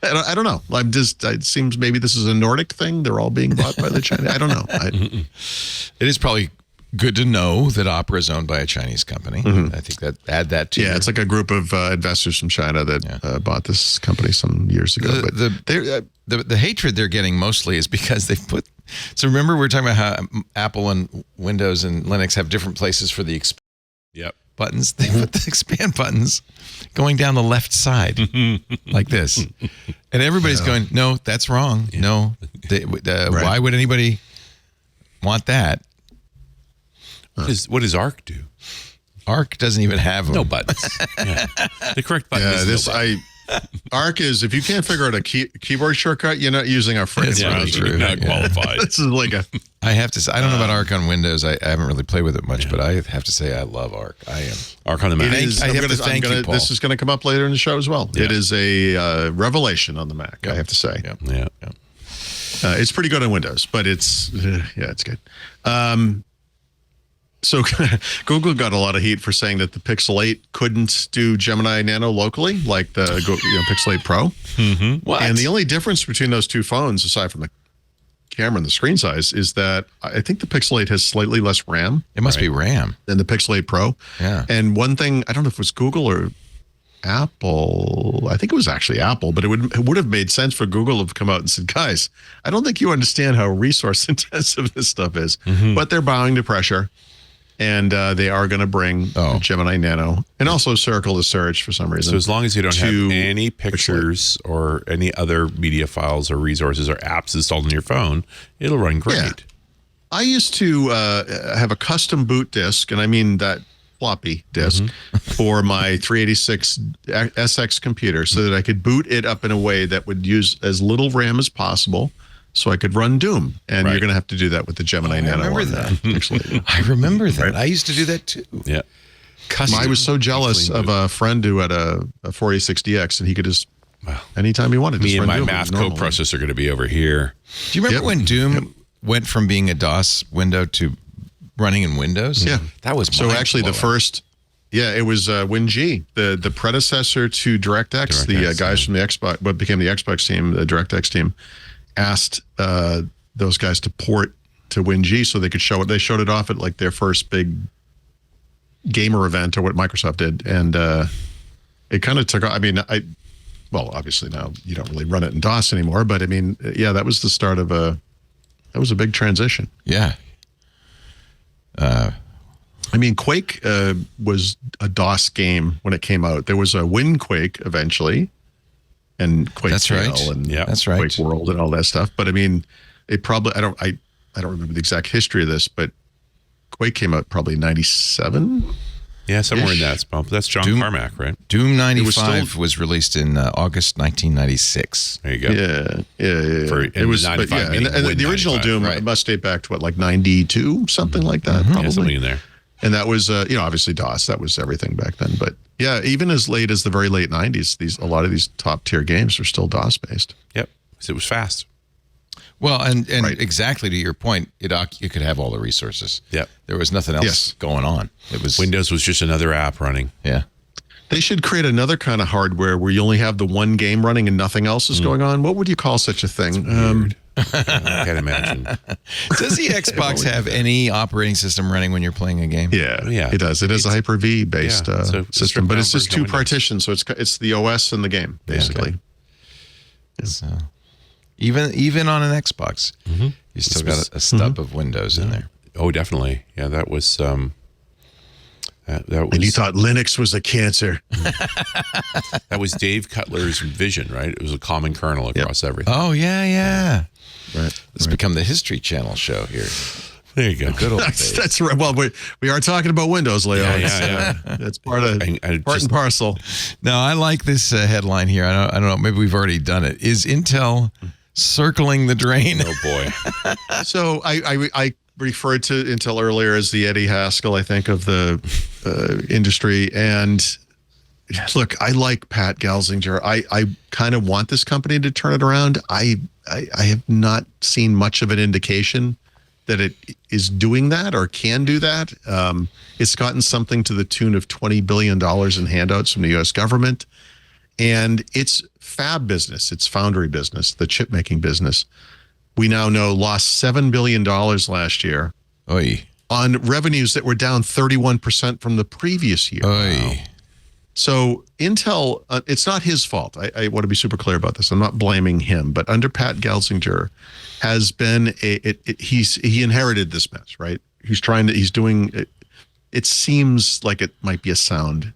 I don't know. It seems maybe this is a Nordic thing. They're all being bought by the Chinese. I don't know. It is probably good to know that Opera is owned by a Chinese company. I think add that to it's like a group of investors from China that bought this company some years ago. The hatred they're getting mostly is because they've put. So remember, we were talking about how Apple and Windows and Linux have different places for the buttons. They put the expand buttons going down the left side like this, and everybody's going, "No, that's wrong. No, why would anybody want that?" What does Arc do? Arc doesn't even have them. No buttons. The correct button is no button. Arc is, if you can't figure out a keyboard shortcut, you're not using our freaking browser. You're not qualified. This is like I have to say, I don't know about Arc on Windows. I haven't really played with it much, but I have to say I love Arc. I am. Arc on the Mac. Thank you, Paul. This is going to come up later in the show as well. Yeah. It is a revelation on the Mac, I have to say. Yeah. It's pretty good on Windows, but it's good. So Google got a lot of heat for saying that the Pixel 8 couldn't do Gemini Nano locally, like the Pixel 8 Pro. What? And the only difference between those two phones, aside from the camera and the screen size, is that I think the Pixel 8 has slightly less RAM. It must be RAM. Than the Pixel 8 Pro. Yeah. And one thing, I don't know if it was Google or Apple. I think it was actually Apple, but it would have made sense for Google to have come out and said, guys, I don't think you understand how resource intensive this stuff is. But they're bowing to pressure. And they are going to bring Gemini Nano and also Circle to search for some reason. So as long as you don't have any pictures or any other media files or resources or apps installed on your phone, it'll run great. Yeah. I used to have a custom boot disk, and I mean that floppy disk, for my 386 SX computer so that I could boot it up in a way that would use as little RAM as possible, so I could run Doom. And you're going to have to do that with the Gemini Nano. I remember that. Actually. I remember that. I used to do that too. Yeah. I was so jealous of a friend who had a 486DX, and he could just, anytime he wanted, me just and run my Doom. math coprocessor are going to be over here. Do you remember when Doom went from being a DOS window to running in Windows? Yeah. That was so actually the first. Yeah, it was WinG, the predecessor to DirectX. The guys from the Xbox, what became the Xbox team, the DirectX team, asked those guys to port to WinG so they could show it. They showed it off at like their first big gamer event, or what Microsoft did, and it kind of took off. I mean, obviously now you don't really run it in DOS anymore, but I mean, that was the start of that was a big transition. Yeah. I mean, Quake was a DOS game when it came out. There was a WinQuake eventually, and Quake and Quake World and all that stuff. But I mean, it probably I don't remember the exact history of this, but Quake came out probably 97. Yeah, somewhere in that spot. That's John Carmack, right? Doom 95 was released in August 1996. There you go. Yeah. It was 95. And the original Doom must date back to what, like 92, something like that, probably. Yeah, something in there. And that was, obviously DOS. That was everything back then. But yeah, even as late as the very late 90s, a lot of these top tier games are still DOS based. Yep, because it was fast. Well, and exactly to your point, you could have all the resources. Yep. There was nothing else going on. It was Windows was just another app running. Yeah. They should create another kind of hardware where you only have the one game running and nothing else is going on. What would you call such a thing? I can't imagine. Does the Xbox have any operating system running when you're playing a game? Yeah, it does. It is a Hyper-V based system, but it's just two partitions, so it's the OS and the game basically. Yeah. So even on an Xbox, you still got a stub of Windows in there. Oh, definitely. Yeah, that was. That was. And you thought Linux was a cancer. That was Dave Cutler's vision, right? It was a common kernel across everything. Oh yeah. Right. It's become the History Channel show here. There you go. Good old That's right. Well, we are talking about Windows, Leo. Yeah. That's part and parcel. No, I like this headline here. I don't know. Maybe we've already done it. Is Intel circling the drain? Oh boy. So I referred to Intel earlier as the Eddie Haskell, I think, of the industry. And look, I like Pat Gelsinger. I kind of want this company to turn it around. I have not seen much of an indication that it is doing that or can do that. It's gotten something to the tune of $20 billion in handouts from the U.S. government. And its fab business, its foundry business, the chip making business, we now know lost $7 billion last year on revenues that were down 31% from the previous year. Wow. So Intel, it's not his fault. I want to be super clear about this. I'm not blaming him, but under Pat Gelsinger has been he inherited this mess, right? He's doing it. It seems like it might be a sound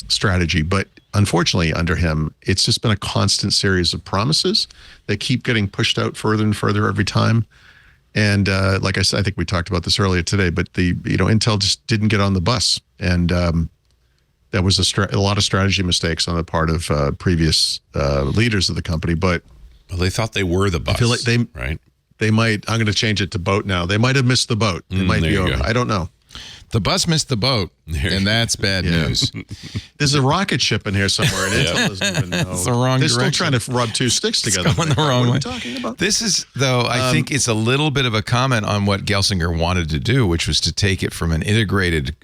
strategy, but unfortunately under him, it's just been a constant series of promises that keep getting pushed out further and further every time. And like I said, I think we talked about this earlier today, but Intel just didn't get on the bus. And there was a lot of strategy mistakes on the part of previous leaders of the company, but they thought they were the bus. I feel like right? They might. I'm going to change it to boat now. They might have missed the boat. It might be over. I don't know. The bus missed the boat, and that's bad news. There's a rocket ship in here somewhere, and Intel doesn't even know. It's the wrong They're direction. still trying to rub two sticks together. It's going the wrong way. What are we talking about? This is, though, I think it's a little bit of a comment on what Gelsinger wanted to do, which was to take it from an integrated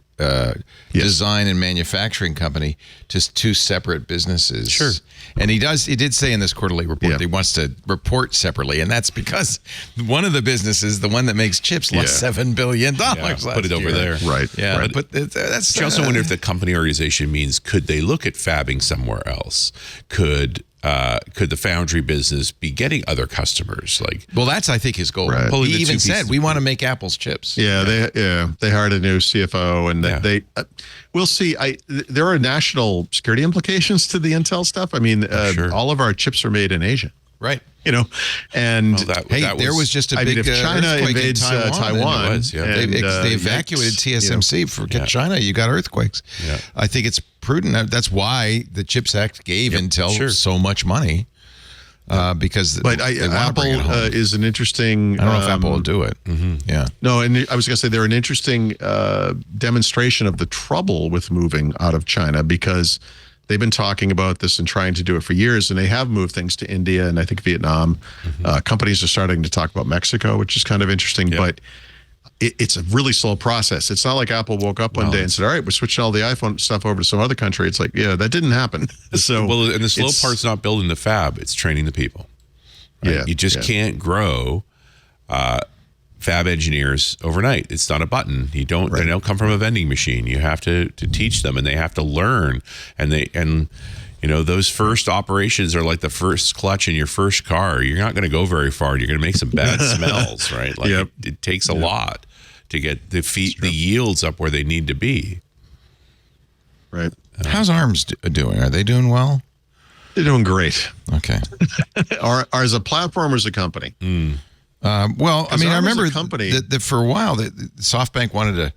design and manufacturing company to two separate businesses. Sure. And he did say in this quarterly report that he wants to report separately, and that's because one of the businesses, the one that makes chips, lost $7 billion last put it over year. there. Right. Yeah, right. but that's. I also wonder if the company organization means, could they look at fabbing somewhere else? Could the Foundry business be getting other customers? Well, that's, I think, his goal. Right. He even said, we want to make Apple's chips. They hired a new CFO, and they we'll see. There are national security implications to the Intel stuff. I mean, all of our chips are made in Asia, right? And there was just a big if China earthquake invades in Taiwan, they evacuated TSMC. Forget China, you got earthquakes. Yeah. I think it's prudent. That's why the CHIPS Act gave Intel so much money. Because Apple is an interesting. I don't know if Apple will do it. Yeah. No, and I was going to say they're an interesting demonstration of the trouble with moving out of China, because they've been talking about this and trying to do it for years, and they have moved things to India and I think Vietnam. Companies are starting to talk about Mexico, which is kind of interesting, but it's a really slow process. It's not like Apple woke up one day and said, all right, we're switching all the iPhone stuff over to some other country. It's like, that didn't happen. So, and the slow part's not building the fab, it's training the people. Right? Yeah. You just can't grow fab engineers overnight. It's not a button. They don't come from a vending machine. You have to teach them, and they have to learn. And those first operations are like the first clutch in your first car. You're not going to go very far. You're going to make some bad smells, right? Like it takes a lot to get the yields up where they need to be. Right. How's ARMS doing? Are they doing well? They're doing great. Okay. As a platform or as a company? Well, I mean, I remember that for a while that SoftBank wanted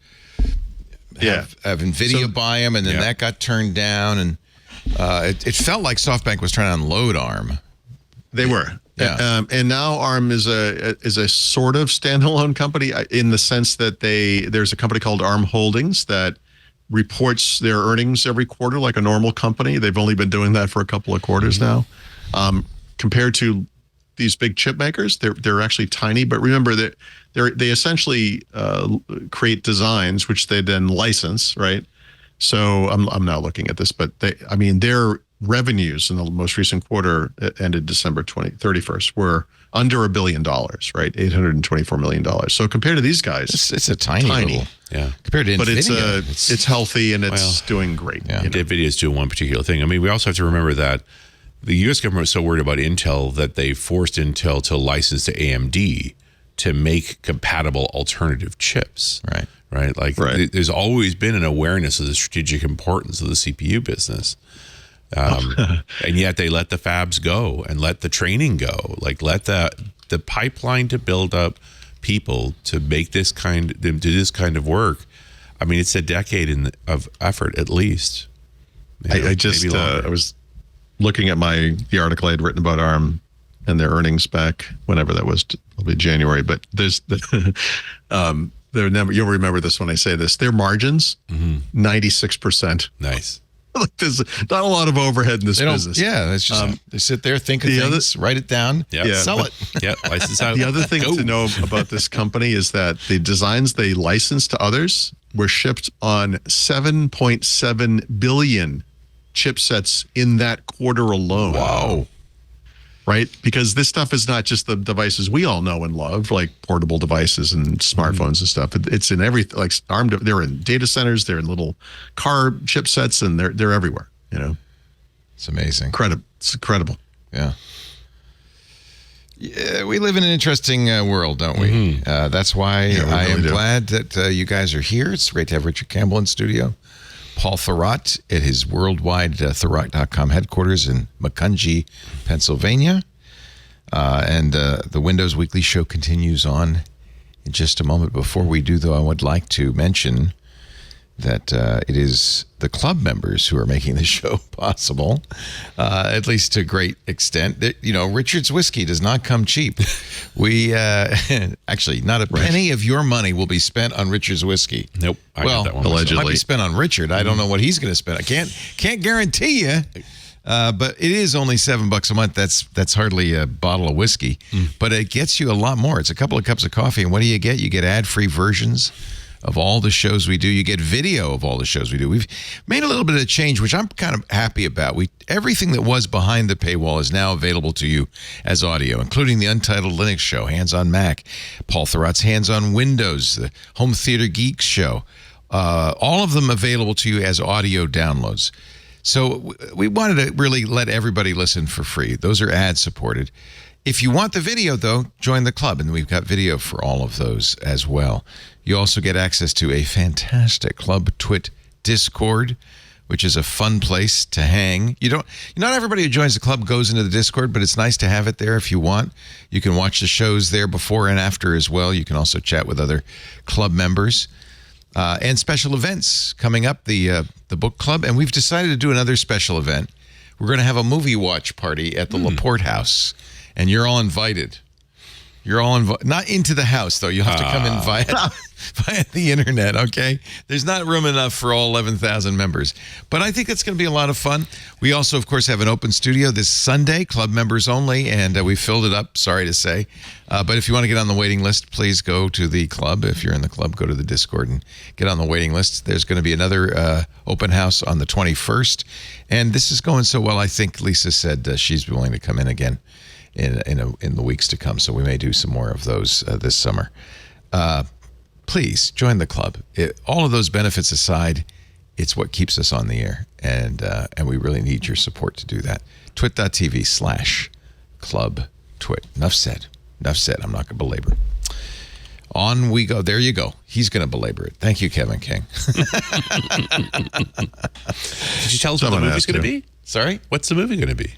to have NVIDIA buy them, and then that got turned down, and it felt like SoftBank was trying to unload ARM. They were. Yeah. And now ARM is a sort of standalone company in the sense that there's a company called ARM Holdings that reports their earnings every quarter like a normal company. They've only been doing that for a couple of quarters now. Compared to these big chip makers, they're actually tiny, but remember that they essentially create designs which they then license, right? So I'm now looking at this, but their revenues in the most recent quarter ended December 31st were under $1 billion, right? $824 million. So compared to these guys, it's a tiny little, compared to NVIDIA, but it's healthy and it's doing great. Yeah. NVIDIA is doing one particular thing. I mean, we also have to remember that the U.S. government was so worried about Intel that they forced Intel to license to AMD to make compatible alternative chips. Right. Like there's always been an awareness of the strategic importance of the CPU business. And yet they let the fabs go and let the training go, like let the pipeline to build up people to make this kind of work. I mean, it's a decade of effort at least. I was looking at the article I had written about ARM and their earnings back whenever that was, probably January. But there's you'll remember this when I say this. Their margins, 96%. Nice. Like there's not a lot of overhead in this business. Yeah, it's just they sit there, think of things, write it down, sell it. Yeah, license out. The other thing to know about this company is that the designs they licensed to others were shipped on 7.7 billion chipsets in that quarter alone. Wow. Right? Because this stuff is not just the devices we all know and love, like portable devices and smartphones and stuff. It's in everything. Like ARM, they're in data centers, they're in little car chipsets, and they're everywhere. You know, it's amazing. It's incredible. Yeah. Yeah, we live in an interesting world, don't we? That's why I am glad that you guys are here. It's great to have Richard Campbell in studio. Paul Thurrott at his worldwide Thurrott.com headquarters in Macungie, Pennsylvania. And the Windows Weekly Show continues on in just a moment. Before we do, though, I would like to mention that it is the club members who are making the show possible, at least to a great extent. Richard's whiskey does not come cheap. We actually, not a penny of your money will be spent on Richard's whiskey. Nope. I got that one allegedly. Might be spent on Richard. I don't know what he's going to spend. I can't guarantee you. But it is only $7 a month. That's hardly a bottle of whiskey, but it gets you a lot more. It's a couple of cups of coffee, and what do you get? You get ad-free versions of all the shows we do. You get video of all the shows we do. We've made a little bit of change, which I'm kind of happy about. Everything that was behind the paywall is now available to you as audio, including the Untitled Linux Show, Hands on Mac, Paul Thurrott's Hands on Windows, the Home Theater Geeks Show, all of them available to you as audio downloads. So we wanted to really let everybody listen for free. Those are ad-supported. If you want the video, though, join the club, and we've got video for all of those as well. You also get access to a fantastic Club TWiT Discord, which is a fun place to hang. Not everybody who joins the club goes into the Discord, but it's nice to have it there if you want. You can watch the shows there before and after as well. You can also chat with other club members. And special events coming up, the book club. And we've decided to do another special event. We're going to have a movie watch party at the Laporte House. And you're all invited. You're all not into the house, though. You'll have to come in via the internet, okay? There's not room enough for all 11,000 members. But I think it's going to be a lot of fun. We also, of course, have an open studio this Sunday, club members only, and we filled it up, sorry to say. But if you want to get on the waiting list, please go to the club. If you're in the club, go to the Discord and get on the waiting list. There's going to be another open house on the 21st. And this is going so well, I think Lisa said she's willing to come in again in the weeks to come, so we may do some more of those this summer. Please join the club. All of those benefits aside, it's what keeps us on the air, and we really need your support to do that. twit.tv/clubtwit. Enough said. I'm not going to belabor. On we go. There you go. He's going to belabor it. Thank you, Kevin King. Did you tell us what the movie's going to be? Sorry? What's the movie going to be?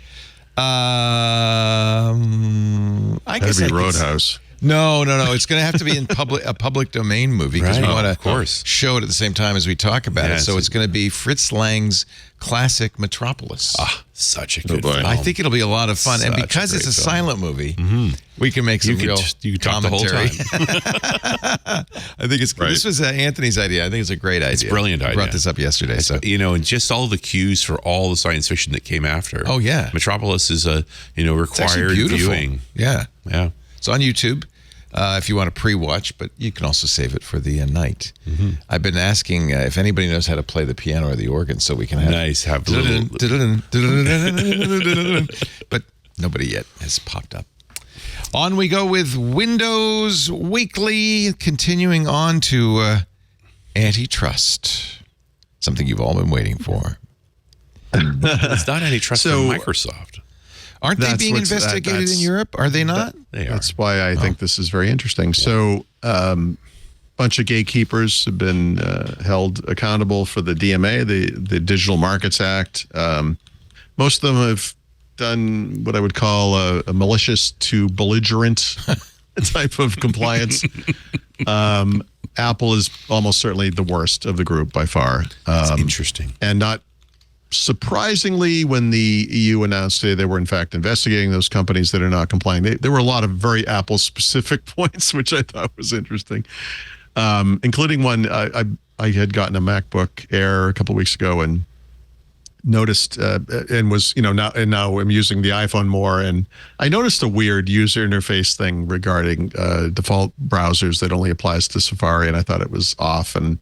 I guess that'd be Roadhouse. No. It's going to have to be in a public domain movie because we want to show it at the same time as we talk about it. So it's going to be Fritz Lang's classic Metropolis. Such a good film. I think it'll be a lot of fun. And because it's a silent movie, we can make some real commentary. I think this was Anthony's idea. I think it's a great idea. It's a brilliant idea. I brought this up yesterday. And just all the cues for all the science fiction that came after. Oh, yeah. Metropolis is a required viewing. Yeah. Yeah. It's on YouTube if you want to pre-watch, but you can also save it for the night. I've been asking if anybody knows how to play the piano or the organ so we can have... Nice. Have but nobody yet has popped up. On we go with Windows Weekly, continuing on to Antitrust, something you've all been waiting for. It's not Antitrust from Microsoft. Aren't they being investigated in Europe? Are they not? They are. That's why I think this is very interesting. Yeah. So bunch of gatekeepers have been held accountable for the DMA, the Digital Markets Act. Most of them have done what I would call a malicious to belligerent type of compliance. Apple is almost certainly the worst of the group by far. That's interesting. And not surprisingly, when the EU announced today they were in fact investigating those companies that are not complying, there were a lot of very Apple-specific points, which I thought was interesting, including one. I had gotten a MacBook Air a couple of weeks ago and noticed and was now I'm using the iPhone more, and I noticed a weird user interface thing regarding default browsers that only applies to Safari, and I thought it was off. And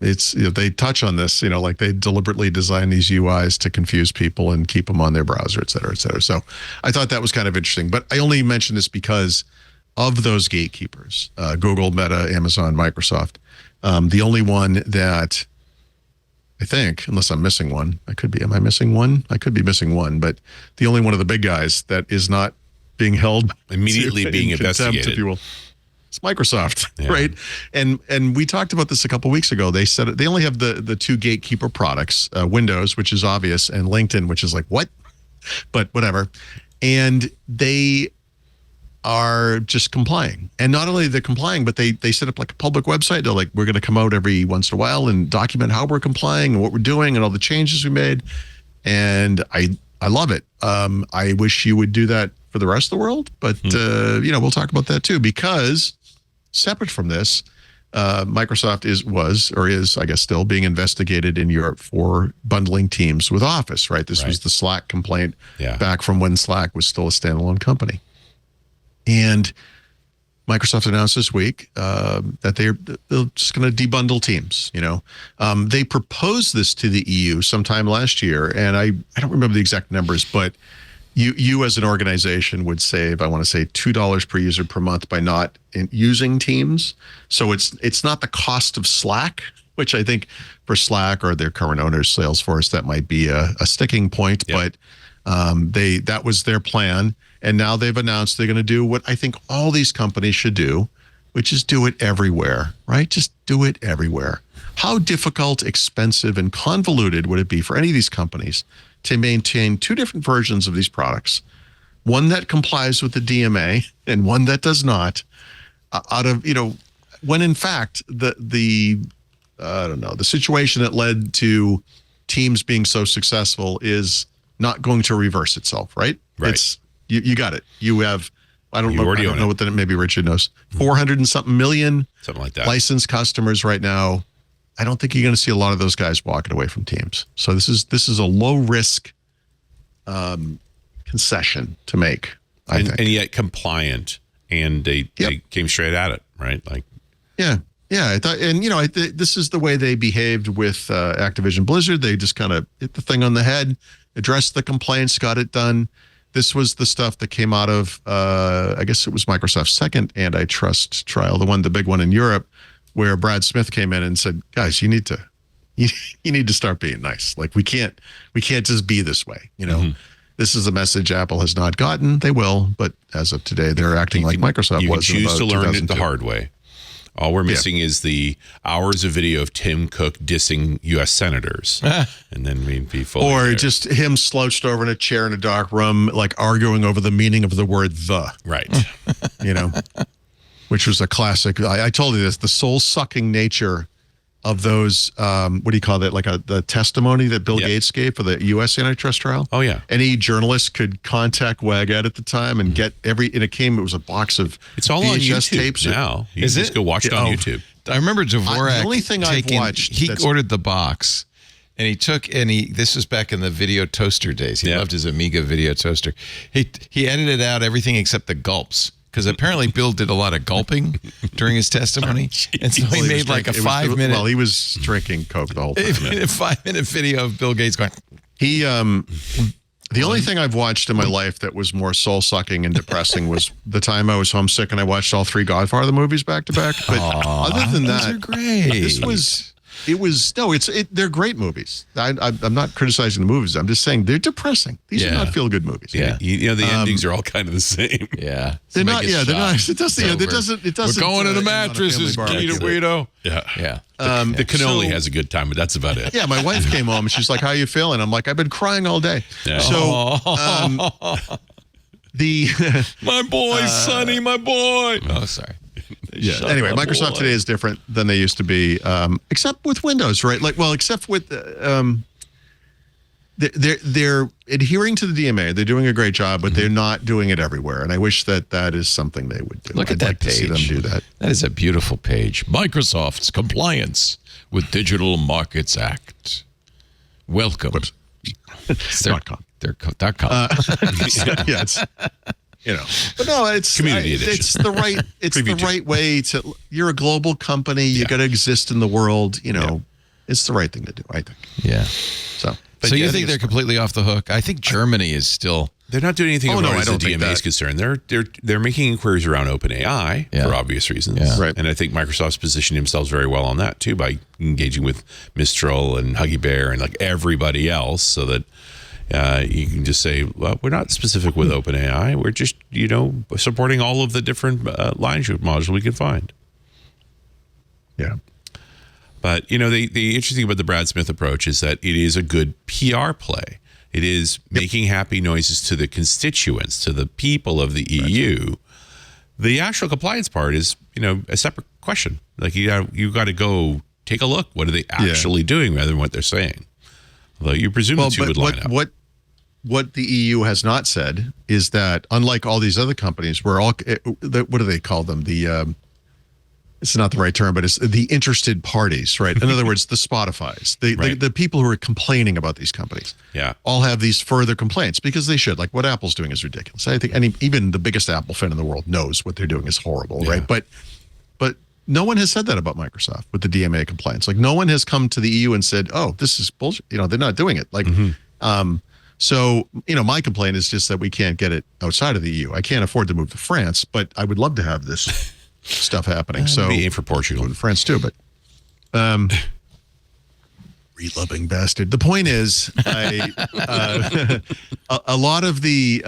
it's they touch on this, like they deliberately design these UIs to confuse people and keep them on their browser, et cetera, et cetera. So I thought that was kind of interesting, but I only mention this because of those gatekeepers, Google, Meta, Amazon, Microsoft. The only one that I think, unless I'm missing one, am I missing one? I could be missing one, but the only one of the big guys that is not being held immediately being investigated, if you will, it's Microsoft, right? And we talked about this a couple of weeks ago. They said they only have the two gatekeeper products, Windows, which is obvious, and LinkedIn, which is like, what? But whatever. And they are just complying. And not only they're complying, but they set up like a public website. They're like, we're going to come out every once in a while and document how we're complying and what we're doing and all the changes we made. And I love it. I wish you would do that for the rest of the world, but we'll talk about that too, because separate from this, Microsoft is, I guess, still being investigated in Europe for bundling Teams with Office, right? This was the Slack complaint back from when Slack was still a standalone company. And Microsoft announced this week that they're just going to debundle Teams. They proposed this to the EU sometime last year, and I don't remember the exact numbers, but you as an organization would save, I want to say, $2 per user per month by not using Teams. So it's not the cost of Slack, which I think for Slack or their current owners, Salesforce, that might be a sticking point. Yep. But that was their plan. And now they've announced they're going to do what I think all these companies should do, which is do it everywhere, right? Just do it everywhere. How difficult, expensive, and convoluted would it be for any of these companies to maintain two different versions of these products, one that complies with the DMA and one that does not, when in fact the situation that led to Teams being so successful is not going to reverse itself, right? Right. You got it. You have, I don't know what that, maybe Richard knows, 400 and something million something like that licensed customers right now. I don't think you're going to see a lot of those guys walking away from Teams. So this is a low risk concession to make, I think. And yet compliant, and they came straight at it, right? Like, yeah. I thought, and this is the way they behaved with Activision Blizzard. They just kind of hit the thing on the head, addressed the complaints, got it done. This was the stuff that came out of, I guess it was Microsoft's second antitrust trial, the big one in Europe, where Brad Smith came in and said, guys, you need to start being nice. Like we can't just be this way. This is a message Apple has not gotten. They will, but as of today, they're acting like Microsoft was. You can choose to learn it the hard way. All we're missing is the hours of video of Tim Cook dissing U.S. senators, and then we'd be fully or there. Just him slouched over in a chair in a dark room, like arguing over the meaning of the word "the." Right. Which was a classic. I told you this, the soul-sucking nature of those, what do you call that? Like the testimony that Bill Gates gave for the U.S. antitrust trial. Oh, yeah. Any journalist could contact WagEd at the time and get it was a box of it's all VHS on YouTube tapes. now. You just go watch it on YouTube. I remember Dvorak. The only thing I've watched. He ordered the box. And this was back in the video toaster days. He loved his Amiga video toaster. He edited out everything except the gulps. Because apparently Bill did a lot of gulping during his testimony. And so he made like a 5-minute... Well, he was drinking Coke the whole time. A 5-minute video of Bill Gates going... The only thing I've watched in my life that was more soul-sucking and depressing was the time I was homesick and I watched all 3 Godfather movies back to back. But other than that... Those are great. They're great movies. I'm not criticizing the movies. I'm just saying they're depressing. These are not feel-good movies. Yeah, the endings are all kind of the same. Yeah, they're not. Yeah, they're not. It doesn't. We're going to the mattresses, Guido Guido. Yeah. The cannoli has a good time, but that's about it. Yeah, my wife came home and she's like, "How are you feeling?" I'm like, "I've been crying all day." Yeah. So My boy, Sonny, my boy. Oh, sorry. Yeah. Anyway, Microsoft today is different than they used to be, except with Windows, right? Except with they're adhering to the DMA. They're doing a great job, but they're not doing it everywhere. And I wish that is something they would do. Look at that like page. To see them do that. That is a beautiful page. Microsoft's compliance with Digital Markets Act. Welcome. .com. They're .com. Yeah, it's, but no, it's Community edition. It's the right. It's the right way to. You're a global company. You got to exist in the world. It's the right thing to do. I think. Yeah. So you think they're completely off the hook? I think Germany is still. They're not doing anything as the DMA is concerned. They're making inquiries around OpenAI for obvious reasons. Yeah. Right. And I think Microsoft's positioned themselves very well on that too by engaging with Mistral and Huggy Bear and like everybody else, so that you can just say, well, we're not specific with OpenAI. We're just supporting all of the different language modules we can find. Yeah. But, the interesting thing about the Brad Smith approach is that it is a good PR play. It is making happy noises to the constituents, to the people of the EU. The actual compliance part is, a separate question. Like, you got to go take a look. What are they actually doing rather than what they're saying? Although you presume the two would line up. What the EU has not said is that, unlike all these other companies, what do they call them? It's not the right term, but it's the interested parties, right? In other words, the Spotifys, the people who are complaining about these companies, all have these further complaints because they should. Like what Apple's doing is ridiculous. I think, even the biggest Apple fan in the world knows what they're doing is horrible, right? But no one has said that about Microsoft with the DMA compliance. Like no one has come to the EU and said, "Oh, this is bullshit." They're not doing it. Like, so my complaint is just that we can't get it outside of the EU. I can't afford to move to France, but I would love to have this stuff happening. So be aim for Portugal and France too, but reloving bastard. The point is, a lot of the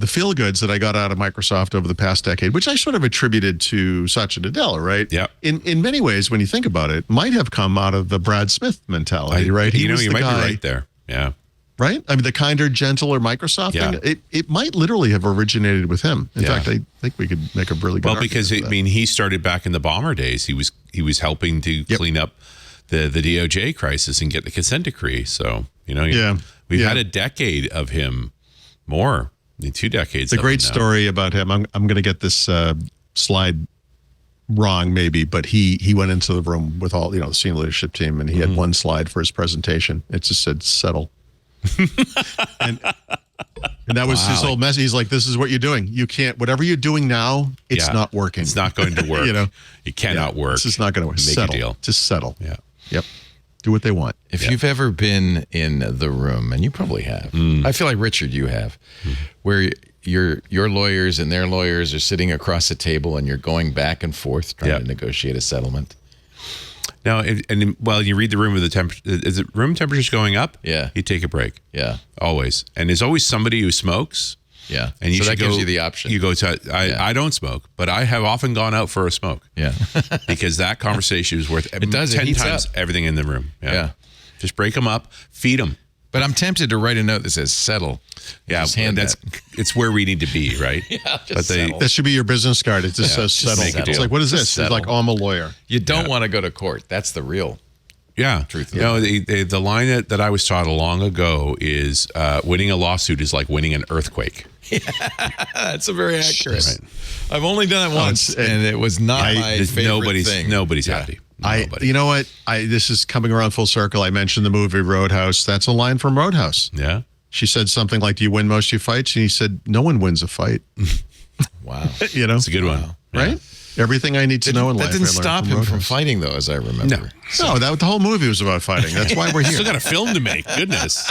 feel goods that I got out of Microsoft over the past decade, which I sort of attributed to Satya Nadella, right? Yeah. In many ways, when you think about it, might have come out of the Brad Smith mentality, right? You might be right there. Yeah. Right? I mean, the kinder, gentler Microsoft thing, it might literally have originated with him. In fact, I think we could make a really good argument because he started back in the bomber days. He was helping to clean up the DOJ crisis and get the consent decree. So, we've had a decade of him, more than 2 decades. It's a great story about him. I'm going to get this slide wrong maybe, but he went into the room with all, the senior leadership team, and he had one slide for his presentation. It just said, settle. and that was his whole message. He's like, this is what you're doing. You can't, whatever you're doing now, it's not working. It's not going to work. It cannot work. It's just not going to work. Make settle. a deal. Just settle. Yeah. Yep. Do what they want. If you've ever been in the room, and you probably have, I feel like Richard, you have, where your lawyers and their lawyers are sitting across a table and you're going back and forth trying to negotiate a settlement. Now, and while you read the room with the temperature, is it room temperature's going up? Yeah. You take a break. Yeah. Always. And there's always somebody who smokes. Yeah. And so that gives you the option. You go to, I don't smoke, but I have often gone out for a smoke. Yeah. Because that conversation is worth 10 times everything in the room. Yeah. Just break them up, feed them. But I'm tempted to write a note that says settle. Yeah, it's where we need to be, right? Settle. That should be your business card. It just says settle. It's like, what is this? It's like, oh, I'm a lawyer. You don't want to go to court. That's the real truth. The line that I was taught long ago is winning a lawsuit is like winning an earthquake. That's a very accurate. Right. I've only done it once, and it was not my favorite thing. Nobody's happy. You know what? This is coming around full circle. I mentioned the movie Roadhouse. That's a line from Roadhouse. Yeah. She said something like, "Do you win most of your fights?" And he said, "No one wins a fight." Wow. It's a good one. Right? Yeah. Everything I need to know in life. That didn't stop him from fighting, though, as I remember. No, the whole movie was about fighting. That's why we're here. Still got a film to make. Goodness.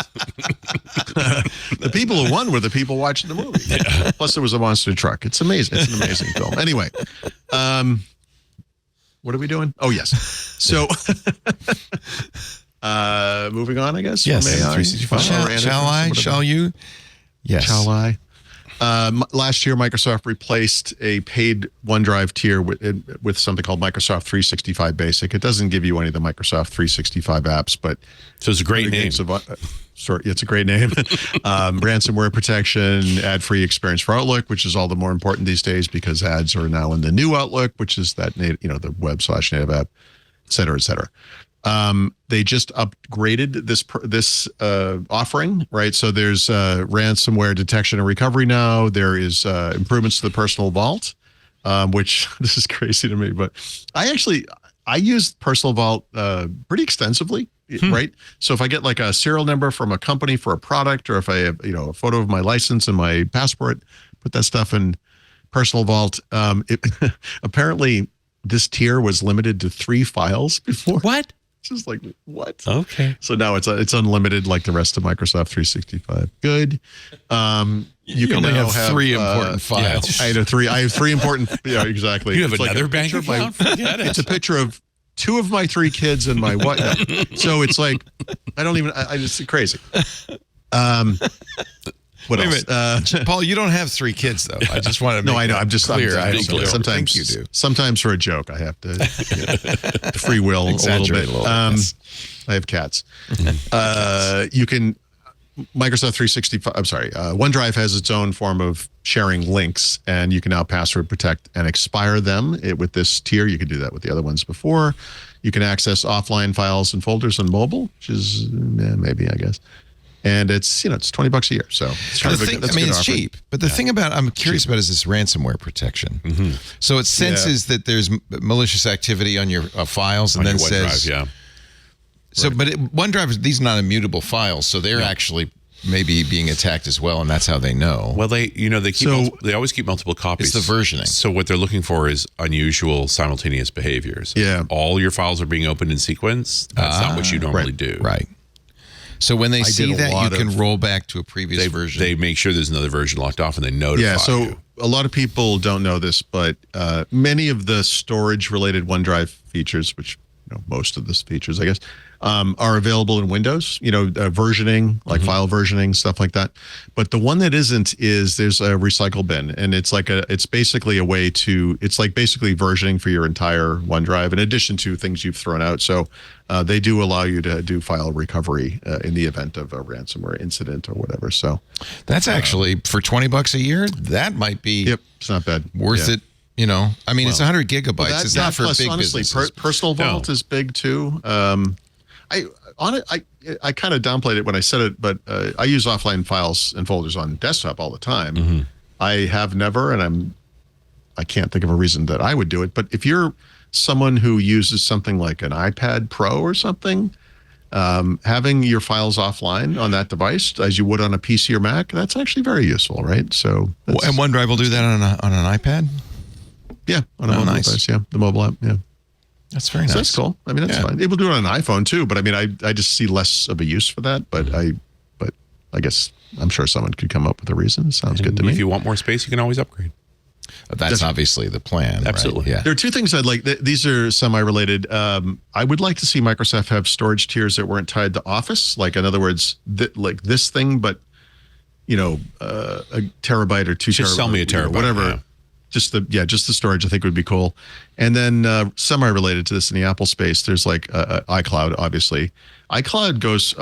The people who won were the people watching the movie. Yeah. Plus, there was a monster truck. It's amazing. It's an amazing film. Anyway, what are we doing? Oh, yes. So, moving on, I guess. Yes. Shall I? Shall you? Yes. Shall I? Last year, Microsoft replaced a paid OneDrive tier with something called Microsoft 365 Basic. It doesn't give you any of the Microsoft 365 apps, but so it's a great name. It's a great name. Ransomware protection, ad-free experience for Outlook, which is all the more important these days because ads are now in the new Outlook, which is that the web/native app, et cetera, et cetera. They just upgraded this offering, right? So there's ransomware detection and recovery now. There is improvements to the personal vault, which this is crazy to me, but I use personal vault pretty extensively, right? So if I get like a serial number from a company for a product, or if I have a photo of my license and my passport, put that stuff in personal vault. Apparently, this tier was limited to 3 files before. What? Just like, what? Okay. So now it's unlimited like the rest of Microsoft 365. Good. You can only now have 3 important files. I have 3 important. Yeah, exactly. You have It's another like bank account? Forget it. It's a picture of 2 of my 3 kids and my wife. So it's like, I just crazy. What else? Paul, you don't have 3 kids, though. I just want to make No, I know. I'm just clear. I think you sometimes you do. Sometimes for a joke, I have to free will a little bit. Yes. I have cats. You can Microsoft 365. I'm sorry. OneDrive has its own form of sharing links, and you can now password protect and expire them with this tier. You could do that with the other ones before. You can access offline files and folders on mobile, which is maybe, I guess. And it's it's $20 a year, so it's kind of it's cheap. But the thing I'm curious about is this ransomware protection. Mm-hmm. So it senses that there's malicious activity on your files, and on then your says, OneDrive, So, but OneDrive, these are not immutable files, so they're actually maybe being attacked as well, and that's how they know. Well, they they always keep multiple copies. It's the versioning. So what they're looking for is unusual simultaneous behaviors. Yeah, all your files are being opened in sequence. That's not what you normally do. Right. So when they see that, you can roll back to a previous version. They make sure there's another version locked off, and they notify you. A lot of people don't know this, but many of the storage-related OneDrive features, which most of the features, I guess, are available in Windows. Versioning, like file versioning, stuff like that. But the one that isn't is there's a recycle bin, and it's basically a way to basically versioning for your entire OneDrive in addition to things you've thrown out. So they do allow you to do file recovery in the event of a ransomware incident or whatever. So that's actually for $20 a year. That might be. Yep, it's not bad. Worth it. I mean, it's 100 gigabytes. It's not for plus, big honestly, businesses. Personal Vault is big too. I kind of downplayed it when I said it, but I use offline files and folders on desktop all the time. Mm-hmm. I have never, and I can't think of a reason that I would do it. But if you're someone who uses something like an iPad Pro or something, having your files offline on that device as you would on a PC or Mac, that's actually very useful, right? So, and OneDrive will do that on an iPad. Yeah, on a mobile device. Yeah, the mobile app. Yeah. That's very nice. That's cool. I mean, that's fine. It will do it on an iPhone too, but I mean, I just see less of a use for that. But I guess I'm sure someone could come up with a reason. It sounds good to me. If you want more space, you can always upgrade. That's obviously the plan. Absolutely. Right? Yeah. There are 2 things I'd like. These are semi-related. I would like to see Microsoft have storage tiers that weren't tied to Office. Like, in other words, like this thing, but a terabyte or 2 terabytes. Just sell me a terabyte. Whatever. Yeah. Just the storage I think would be cool. And then semi-related to this in the Apple space, there's like iCloud, obviously. iCloud goes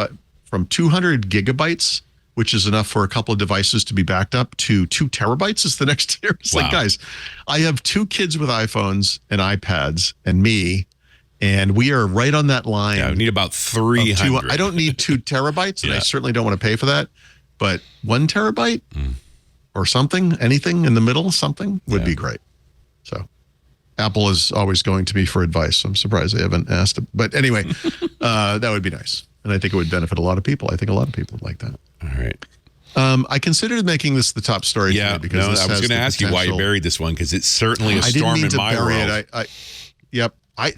from 200 gigabytes, which is enough for a couple of devices to be backed up, to 2 terabytes is the next tier. It's like, guys, I have 2 kids with iPhones and iPads and me, and we are right on that line. Yeah, we need about 300. I don't need 2 terabytes, and I certainly don't want to pay for that. But 1 terabyte or something, anything in the middle, something would be great. So Apple is always going to me for advice. So I'm surprised they haven't asked it. But anyway, that would be nice. And I think it would benefit a lot of people. I think a lot of people would like that. All right. I considered making this the top story today because I was going to ask you why you buried this one, because it's certainly a storm in my world.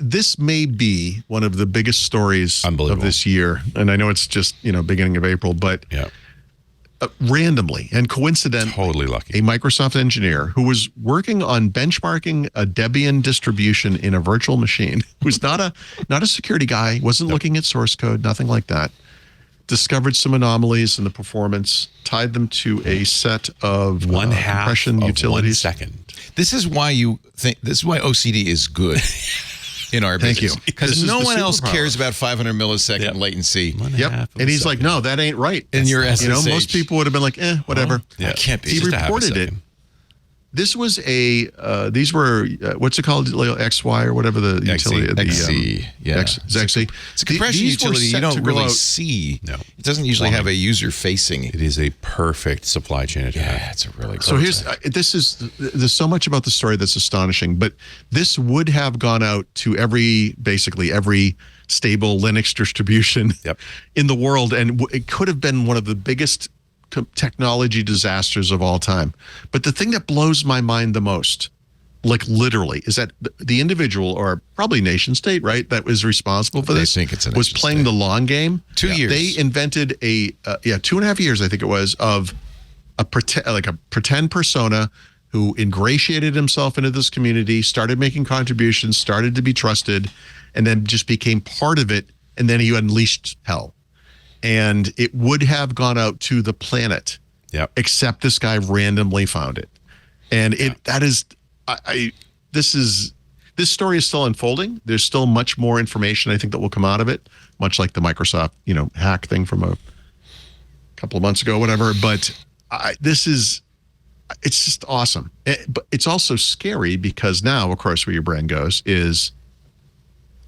This may be one of the biggest stories of this year. And I know it's just, beginning of April, but randomly and coincidentally, totally lucky, a Microsoft engineer who was working on benchmarking a Debian distribution in a virtual machine, who's not a security guy, wasn't looking at source code, nothing like that, discovered some anomalies in the performance, tied them to a set of compression utilities. 1 second. This is why OCD is good in our Thank business. you. Because no one else superpower. cares about 500 millisecond latency. Yep. And he's like, no, that ain't right. In your SSH. You know, most people would have been like, whatever. Yeah. I can't be. He Just reported it. This was these were, what's it called? XY or whatever the utility. XC, yeah. XC. It's a compression These were utility you set don't to go really out- see. No. It doesn't usually have a user-facing. It is a perfect supply chain attack. Yeah, it's a really good So there's so much about the story that's astonishing, but this would have gone out to basically every stable Linux distribution in the world, and it could have been one of the biggest technology disasters of all time. But the thing that blows my mind the most, like literally, is that the individual, or probably nation state, right, that was responsible for this, think it's a was nation playing state. the long game. 2 years. They invented 2.5 years, I think it was, of a pretend persona who ingratiated himself into this community, started making contributions, started to be trusted, and then just became part of it. And then he unleashed hell. And it would have gone out to the planet, except this guy randomly found it. And this story is still unfolding. There's still much more information, I think, that will come out of it, much like the Microsoft, hack thing from a couple of months ago, whatever. But it's just awesome. But it's also scary because now, of course, where your brain goes is,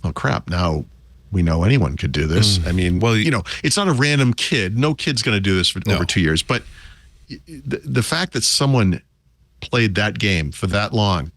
oh crap, now we know anyone could do this. I mean, it's not a random kid. No kid's going to do this for over 2 years. But the fact that someone played that game for that long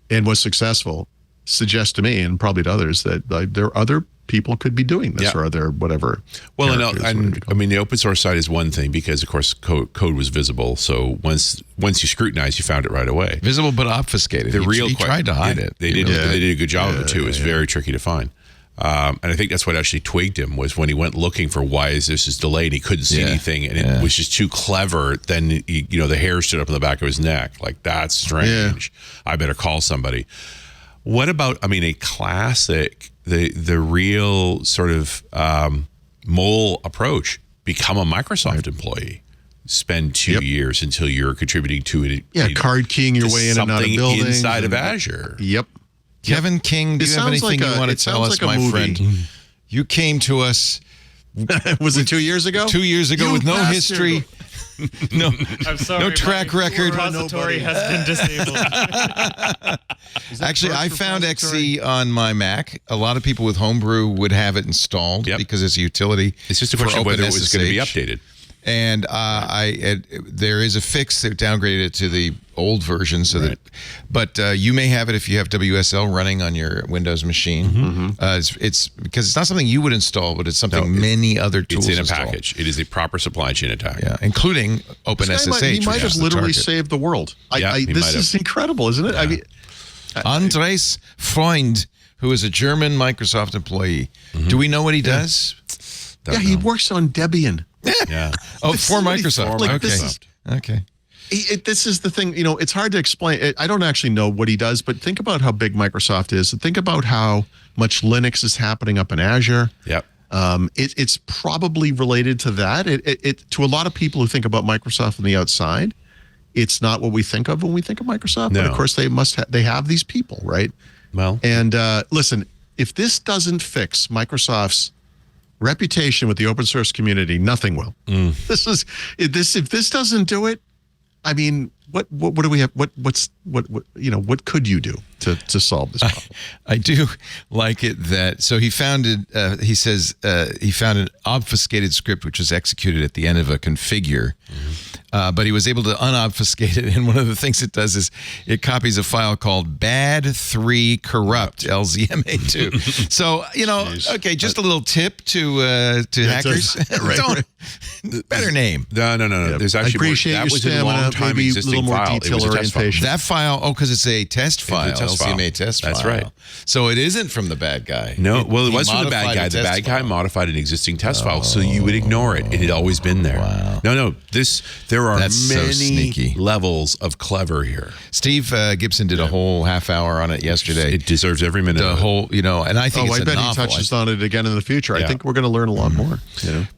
and was successful suggests to me, and probably to others, that there are other people could be doing this, or other whatever. Well, and I mean, the open source side is one thing because, of course, code was visible. So once you scrutinize, you found it right away. Visible but obfuscated. He tried to hide it. They did a good job of it too. It was very tricky to find. And I think that's what actually twigged him, was when he went looking for why is this delayed. He couldn't see anything, and it was just too clever. Then the hair stood up on the back of his neck. Like, that's strange. I better call somebody. What about? I mean, a classic, the real sort of mole approach: become a Microsoft employee. Spend 2 years until you're contributing to it. Card keying your way in and out of buildings inside of Azure. Yep. Kevin King, do you have anything you want to tell us, my friend? You came to us. Was it 2 years ago? 2 years ago, with no history, no track record. Repository has been disabled. Actually, I found XC on my Mac. A lot of people with Homebrew would have it installed because it's a utility. It's just a question of whether it was going to be updated. And there is a fix that downgraded it to the old version, but you may have it if you have WSL running on your Windows machine. It's because it's not something you would install, but it's something many other tools It's in a install. package. It is a proper supply chain attack. Yeah, including OpenSSH. He might which have is the literally target. saved the world. He This might is incredible, isn't it? Yeah. I mean, Andres Freund, who is a German Microsoft employee. Do we know what he does? he works on Debian. Yeah. Oh, for Microsoft. Like, Okay. Okay. This is the thing, it's hard to explain. I don't actually know what he does, but think about how big Microsoft is. Think about how much Linux is happening up in Azure. Yep. It's probably related to that. It to a lot of people who think about Microsoft from the outside, it's not what we think of when we think of Microsoft. No. But of course, they have these people, right? Well, and listen, if this doesn't fix Microsoft's reputation with the open source community, nothing will. If this doesn't do it, I mean, what do we have? What could you do to solve this problem? I do like it that, so he found he says he found an obfuscated script which was executed at the end of a configure, but he was able to unobfuscate it. And one of the things it does is it copies a file called bad3 corrupt LZMA2. So, okay, just a little tip to hackers. Better name. No. There's actually appreciate that your was a stamina, long time maybe a existing little more file. It detail was a test file. orientation. That file, because it's a test file, LCMA test file. That's right. So it isn't from the bad guy. No, well, it He was from the bad modified guy. a The test bad guy file. modified an existing test file, so you would ignore it. It had always been there. Wow. No. There are That's so many sneaky. levels of clever here. Steve Gibson did a whole half hour on it yesterday. It deserves every minute. The of it. whole, and I think it's I a bet novel. he touches on it again in the future. Yeah. I think we're going to learn a lot more.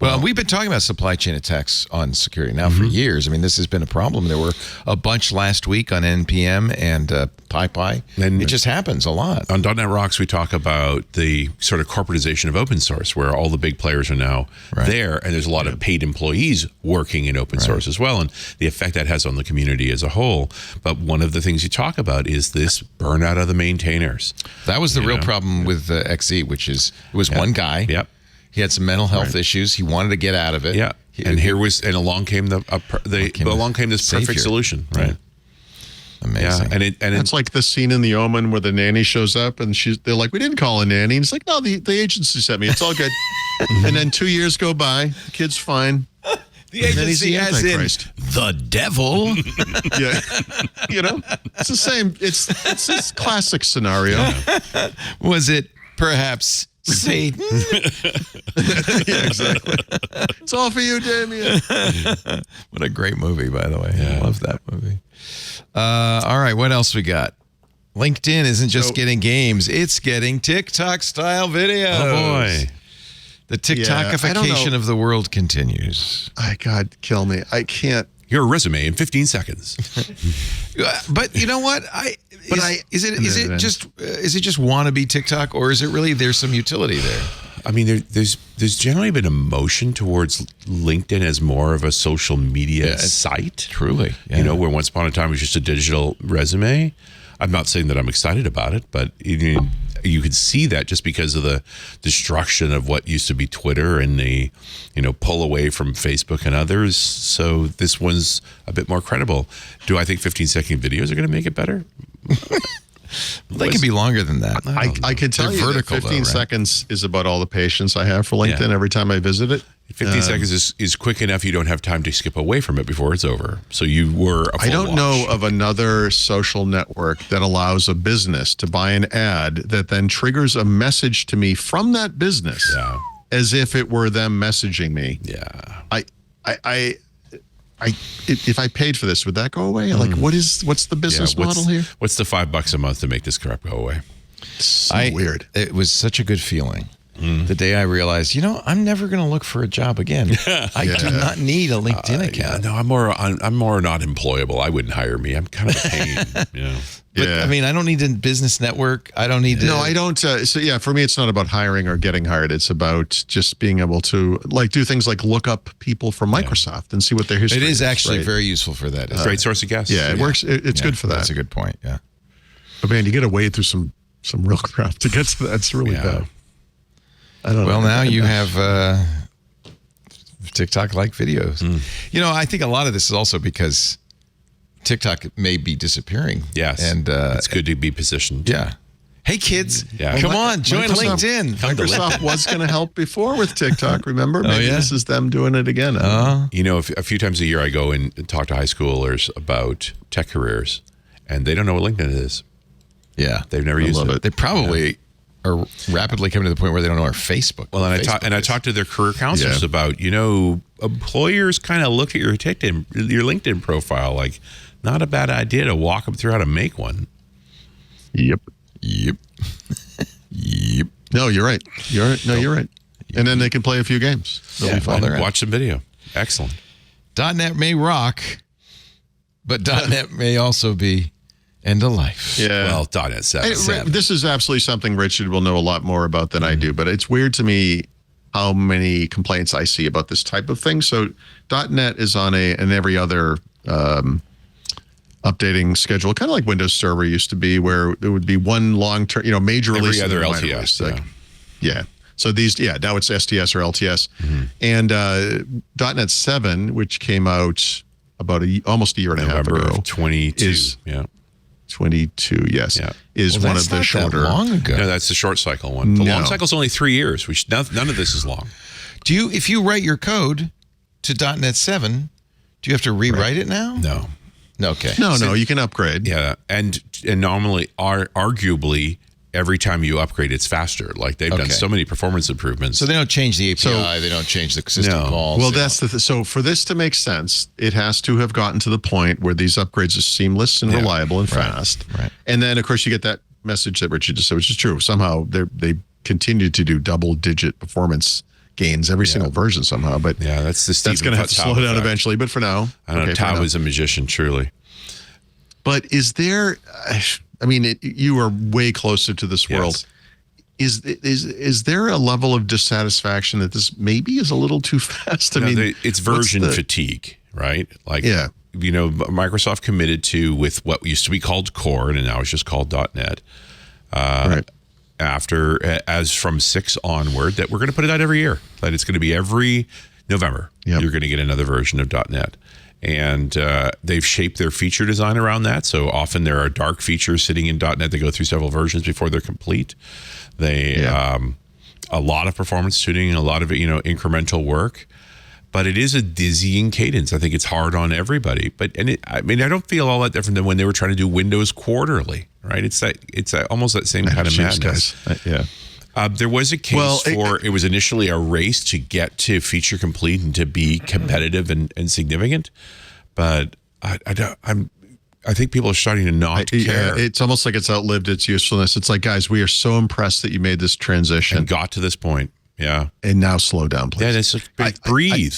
Well, we've been talking about supply chain attacks on security now for years. I mean, this has been a problem. There were a bunch last week on NPM and PyPy. And it just happens a lot. On .NET Rocks, we talk about the sort of corporatization of open source, where all the big players are now there, and there's a lot of paid employees working in open source as well, and the effect that has on the community as a whole. But one of the things you talk about is this burnout of the maintainers. That was the real problem with XE, which is it was one guy. Yep. He had some mental health issues. He wanted to get out of it. Yeah. And along came this perfect savior. solution, right? Amazing. Yeah, and it's like the scene in The Omen where the nanny shows up and they're like, we didn't call a nanny. And it's like, no, the agency sent me. It's all good. And then 2 years go by. The kid's fine. The agency as in the devil. Yeah. It's the same. It's this classic scenario. Was it perhaps Satan? Yeah, exactly. It's all for you, Damien. What a great movie, by the way. I love that movie. All right, what else we got? LinkedIn isn't just getting games, it's getting TikTok-style videos. Oh, boy. The TikTokification of the world continues. God, kill me. I can't. Your resume in 15 seconds. But you know what? Is it just wannabe TikTok, or is it really there's some utility there? I mean, there's generally been a motion towards LinkedIn as more of a social media site. Truly, where once upon a time it was just a digital resume. I'm not saying that I'm excited about it, but you could see that just because of the destruction of what used to be Twitter and the pull away from Facebook and others. So this one's a bit more credible. Do I think 15-second videos are going to make it better? They can be longer than that. I can tell you that 15 seconds is about all the patience I have for LinkedIn every time I visit it. 15 seconds is quick enough. You don't have time to skip away from it before it's over. So you were a full I don't watch. know of another social network that allows a business to buy an ad that then triggers a message to me from that business as if it were them messaging me. Yeah. If I paid for this, would that go away? Like, what's the business model here? What's the $5 a month to make this crap go away? So weird. It was such a good feeling. The day I realized, I'm never going to look for a job again. I do not need a LinkedIn account. No, I'm more not employable. I wouldn't hire me. I'm kind of a pain. But, I mean, I don't need a business network. I don't need to. No, I don't. For me, it's not about hiring or getting hired. It's about just being able to do things like look up people from Microsoft and see what their history is. It is actually very useful for that. It's a great source of guests. Yeah, it works. It's good for that. That's a good point. Yeah. But man, you got to wade through some real crap to get to that. It's really bad. I don't know. Well, now you have TikTok-like videos. I think a lot of this is also because TikTok may be disappearing. Yes. And it's good to be positioned. Yeah. Hey, kids, Yeah. come on, join LinkedIn. Microsoft was going to help before with TikTok, remember? Maybe this is them doing it again. A few times a year I go and talk to high schoolers about tech careers, and they don't know what LinkedIn is. Yeah. They've never used it. They probably are rapidly coming to the point where they don't know our Facebook. Well, I talked to their career counselors about, employers kind of look at your LinkedIn profile like not a bad idea to walk them through how to make one. Yep. No, you're right. You're right. And then they can play a few games. They'll be fine. Watch some video. Excellent. .NET may rock, but .NET may also be end of life. Yeah. Well, .NET 7. This is absolutely something Richard will know a lot more about than I do, but it's weird to me how many complaints I see about this type of thing. So .NET is on an every other updating schedule, kind of like Windows Server used to be, where there would be one long-term, major release. Every other LTS. Yeah. So these, now it's STS or LTS. And .NET 7, which came out about almost a year and a half ago. November of 22. 22, yes. Yeah. Is one of the shorter. That long ago. No, that's the short cycle one. The long cycle is only 3 years, which none of this is long. If you write your code to .NET 7, do you have to rewrite it now? No. Okay. No, you can upgrade. Yeah, and normally, arguably, every time you upgrade, it's faster. Like they've done so many performance improvements. So they don't change the API. They don't change the system calls. Well, that's so for this to make sense, it has to have gotten to the point where these upgrades are seamless and reliable and fast. Right. And then, of course, you get that message that Richard just said, which is true. Somehow they continue to do double-digit performance gains every single version somehow. But that's going to have to slow down eventually. But for now, I don't know. Tao is a magician, truly. But is there? I mean, you are way closer to this world. Is there a level of dissatisfaction that this maybe is a little too fast? I mean, it's version fatigue, right? Like, Microsoft committed to with what used to be called Core, and now it's just called .NET. After, as from 6 onward, that we're going to put it out every year. That it's going to be every November. You're going to get another version of .NET. And they've shaped their feature design around that. So often there are dark features sitting in .NET that go through several versions before they're complete. They a lot of performance tuning, a lot of incremental work. But it is a dizzying cadence. I think it's hard on everybody. I don't feel all that different than when they were trying to do Windows quarterly, right? It's almost that same kind of madness. There was a case it was initially a race to get to feature complete and to be competitive and significant, but I think people are starting to not care. It's almost like it's outlived its usefulness. It's like, guys, we are so impressed that you made this transition and got to this point. Yeah, and now slow down, please. Yeah, it's breathe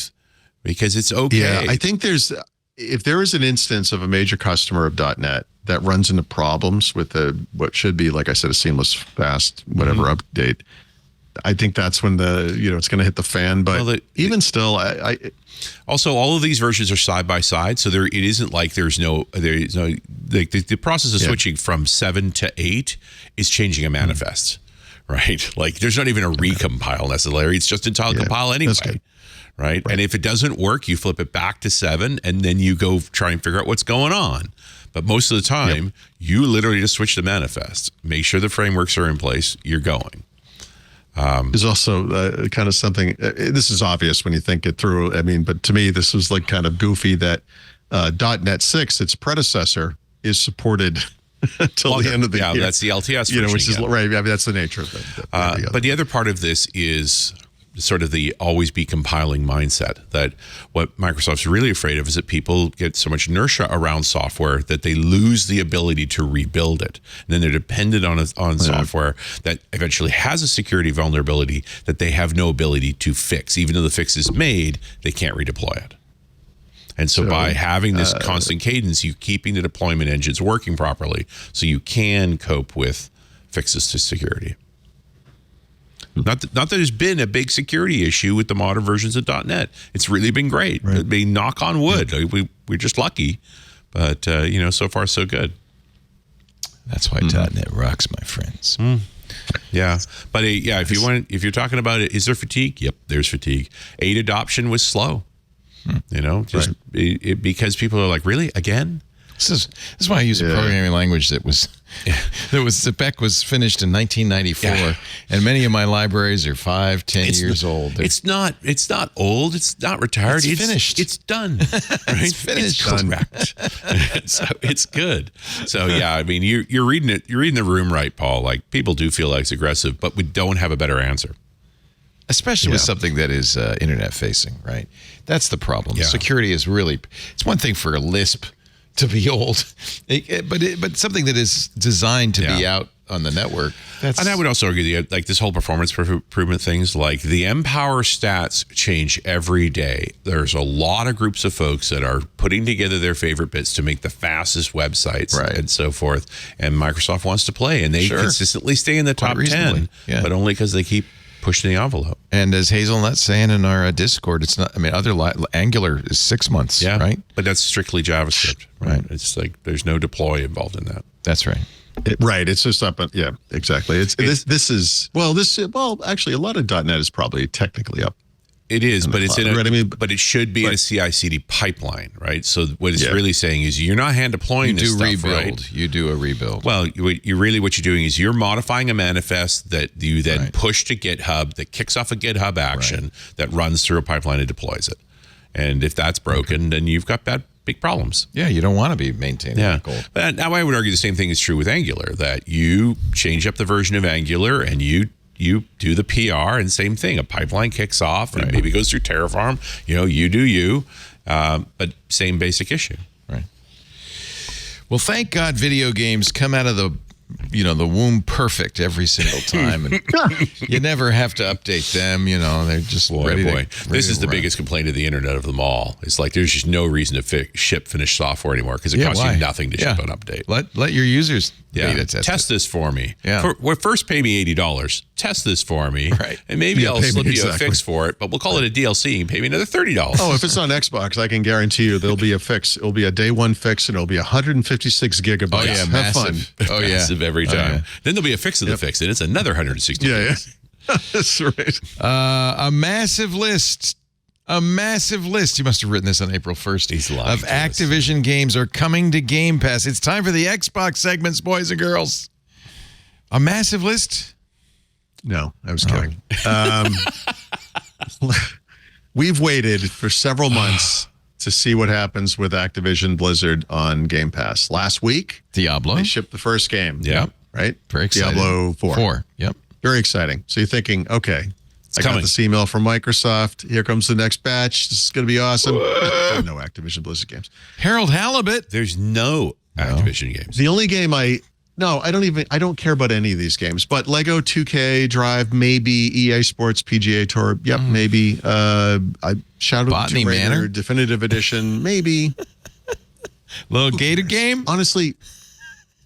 because it's okay. Yeah, I think if there is an instance of a major customer of .NET that runs into problems with what should be, like I said, a seamless, fast, whatever update, I think that's when it's going to hit the fan. But even still, also all of these versions are side by side, so it isn't like there's no the process of switching from 7 to 8 is changing a manifest, right? Like there's not even a recompile necessarily; it's just until compile anyway. Right? And if it doesn't work, you flip it back to 7, and then you go try and figure out what's going on. But most of the time, you literally just switch the manifest. Make sure the frameworks are in place. You're going. There's also kind of something, this is obvious when you think it through. I mean, but to me, this was like kind of goofy that .NET 6, its predecessor, is supported until the end of the year. Yeah, that's the LTS version. Which is right. I mean, that's the nature of it. But the other part of this is sort of the always be compiling mindset, that what Microsoft's really afraid of is that people get so much inertia around software that they lose the ability to rebuild it. And then they're dependent on software that eventually has a security vulnerability that they have no ability to fix. Even though the fix is made, they can't redeploy it. And so by having this constant cadence, you keeping the deployment engines working properly so you can cope with fixes to security. Not that there's been a big security issue with the modern versions of .NET. It's really been great. I mean, knock on wood. We're just lucky. But, so far so good. That's why .NET rocks, my friends. Yeah. But if you're talking about it, is there fatigue? Yep, there's fatigue. 8 adoption was slow. Because people are like, really? Again? This is why I use a programming language that was the spec was finished in 1994, and many of my libraries are 5-10 years old. It's not old. It's not retired. It's finished. It's done. Right? It's finished. It's correct. So it's good. So I mean, you're reading it. You're reading the room right, Paul. Like people do feel like it's aggressive, but we don't have a better answer. Especially with something that is internet facing, right? That's the problem. Yeah. Security is it's one thing for a Lisp to be old, but something that is designed to be out on the network. And I would also argue that like this whole performance improvement things, like the Empower stats change every day. There's a lot of groups of folks that are putting together their favorite bits to make the fastest websites and so forth. And Microsoft wants to play, and they consistently stay in the top 10, but only because they keep pushing the envelope. And as Hazelnut's saying in our Discord, it's not, I mean, Angular is 6 months, right? But that's strictly JavaScript, right? It's like there's no deploy involved in that. That's right. It's just up. Yeah, exactly. Actually, a lot of .NET is probably technically up. It is, but it's but it should be in a CI/CD pipeline, right? So what it's really saying is you're not hand deploying this stuff, rebuild. Right? You do a rebuild. Well, what you're doing is you're modifying a manifest that you then push to GitHub, that kicks off a GitHub action that runs through a pipeline and deploys it. And if that's broken, then you've got bad big problems. Yeah, you don't want to be maintaining that gold. But now I would argue the same thing is true with Angular, that you change up the version of Angular and you do the PR, and same thing. A pipeline kicks off and maybe goes through Terraform. You do you, but same basic issue. Right. Well, thank God video games come out of the womb perfect every single time. And you never have to update them. They're just ready to This is the run. biggest complaint of the internet of them all. It's like there's just no reason to ship finished software anymore because it costs why? you nothing to ship an update. Let your users beta test this for me. Yeah. First pay me $80. Test this for me. Right. And maybe I'll pay me slip you a exactly. fix for it, but we'll call it a DLC. You can pay me another $30. Oh, if it's on Xbox, I can guarantee you there'll be a fix. It'll be a day one fix, and it'll be 156 gigabytes. Oh, yeah, Have massive. fun. Oh, yeah. Massive every time. yeah. Then there'll be a fix of the fix, and it's another 160 Yeah, gigs. yeah. That's right. A massive list. A massive list. You must have written this on April 1st. He's lying of to us. Activision games are coming to Game Pass. It's time for the Xbox segments, boys and girls. A massive list? No, I was kidding. We've waited for several months to see what happens with Activision Blizzard on Game Pass. Last week, Diablo. they shipped the first game. Yep. Right? Very exciting. Diablo 4. Yep. Very exciting. So you're thinking, okay, I coming. got this email from Microsoft. Here comes the next batch. This is going to be awesome. No Activision Blizzard games. Harold Halibut. There's no Activision games. The only game I don't care about any of these games, but Lego 2K Drive, maybe EA Sports PGA Tour, yep, maybe. Shadow of the Botany Tomb Raider Manor? Definitive Edition, maybe. Little gator game. Honestly,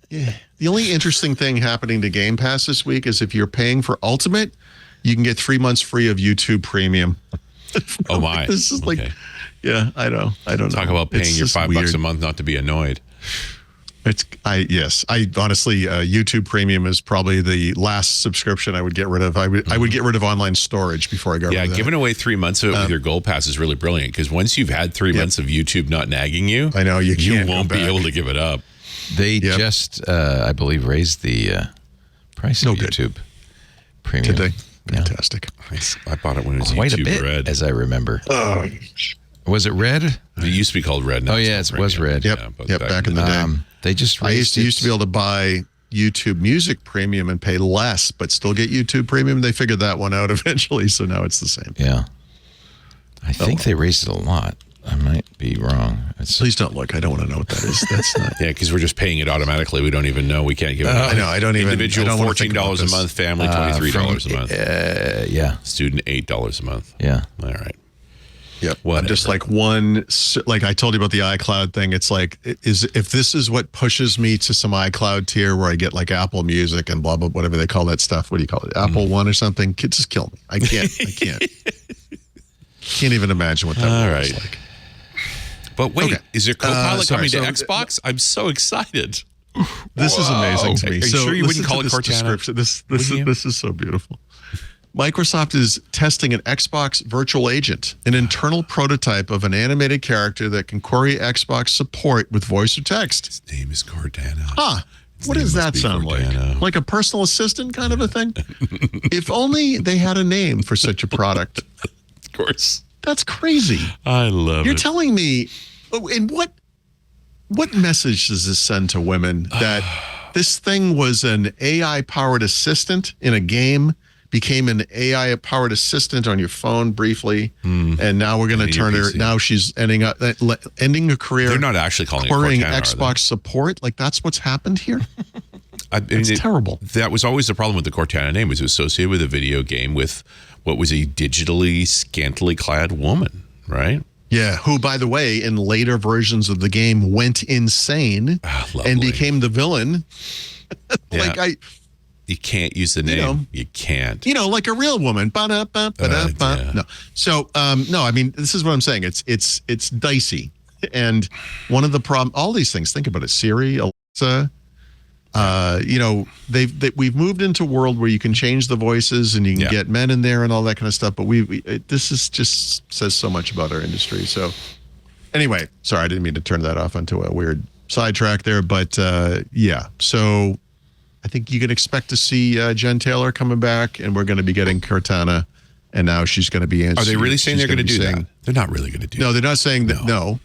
yeah. The only interesting thing happening to Game Pass this week is if you're paying for Ultimate, you can get 3 months free of YouTube Premium. Oh my! This is like, yeah, I don't know. Talk about paying It's your just $5 weird. a month not to be annoyed. I honestly, YouTube Premium is probably the last subscription I would get rid of. I would get rid of online storage before I got rid of that. Giving away 3 months of it with your Gold Pass is really brilliant because once you've had 3 months of YouTube not nagging you, I know you can't won't go be back. able to give it up. They just, I believe, raised the price of good. YouTube Premium. Did they? Yeah. Fantastic. I bought it when it was Quite YouTube a bit, Red. as I remember. Was it Red? It used to be called Red. Now Oh, yeah, it's it called was Red. Yep. Back in the day. They just I raised used to be able to buy YouTube Music Premium and pay less, but still get YouTube Premium. They figured that one out eventually, so now it's the same. Yeah. I think they raised it a lot. I might be wrong. Please don't look. I don't want to know what that is. That's not. Yeah, because we're just paying it automatically. We don't even know. We can't give it up. I know. I don't even. Individual I don't want to think about $14 a this. month, family $23 a month, Yeah. student $8 a month. Yeah. All right. Yep. Whatever. I'm just like like I told you about the iCloud thing. It's like, if this is what pushes me to some iCloud tier where I get like Apple Music and blah, blah, whatever they call that stuff. What do you call it? Apple One or something? Just kill me. I can't. Can't even imagine what that All looks right. like. But wait, Okay. is there Copilot Sorry, coming to so- Xbox? I'm so excited. This is amazing to me. Are you so sure you wouldn't listen call to it this Cortana? description. This Wouldn't you? is so beautiful. Microsoft is testing an Xbox virtual agent, an internal prototype of an animated character that can query Xbox support with voice or text. His name is Cortana. Huh. What name does must that be sound Cortana. like? Like a personal assistant kind of a thing? If only they had a name for such a product. Of course. That's crazy. I love You're it. telling me, and what message does this send to women that this thing was an AI-powered assistant in a game, became an AI-powered assistant on your phone briefly, and now we're going to And your turn her. PC. Now she's ending a career. They're not actually calling it querying Cortana, are Xbox support. Like that's what's happened here. I mean, It's terrible. That was always the problem with the Cortana name. Was associated with a video game with what was a digitally scantily clad woman, right? Yeah, who, by the way, in later versions of the game went insane lovely. and became the villain. Like Yeah. You can't use the name. know. You can't. Like a real woman. Ba-da-ba-ba-da-ba. yeah. No. So, no, I mean, this is what I'm saying. It's dicey. And one of the all these things, think about it. Siri, Alexa, we've moved into a world where you can change the voices and you can get men in there and all that kind of stuff. But this is just says so much about our industry. So anyway, sorry, I didn't mean to turn that off onto a weird sidetrack there. But yeah, so I think you can expect to see Jen Taylor coming back, and we're going to be getting Cortana, and now she's going to be answering. Are they really saying they're going to do saying, that? They're not really going to do No, that. they're not saying that. No,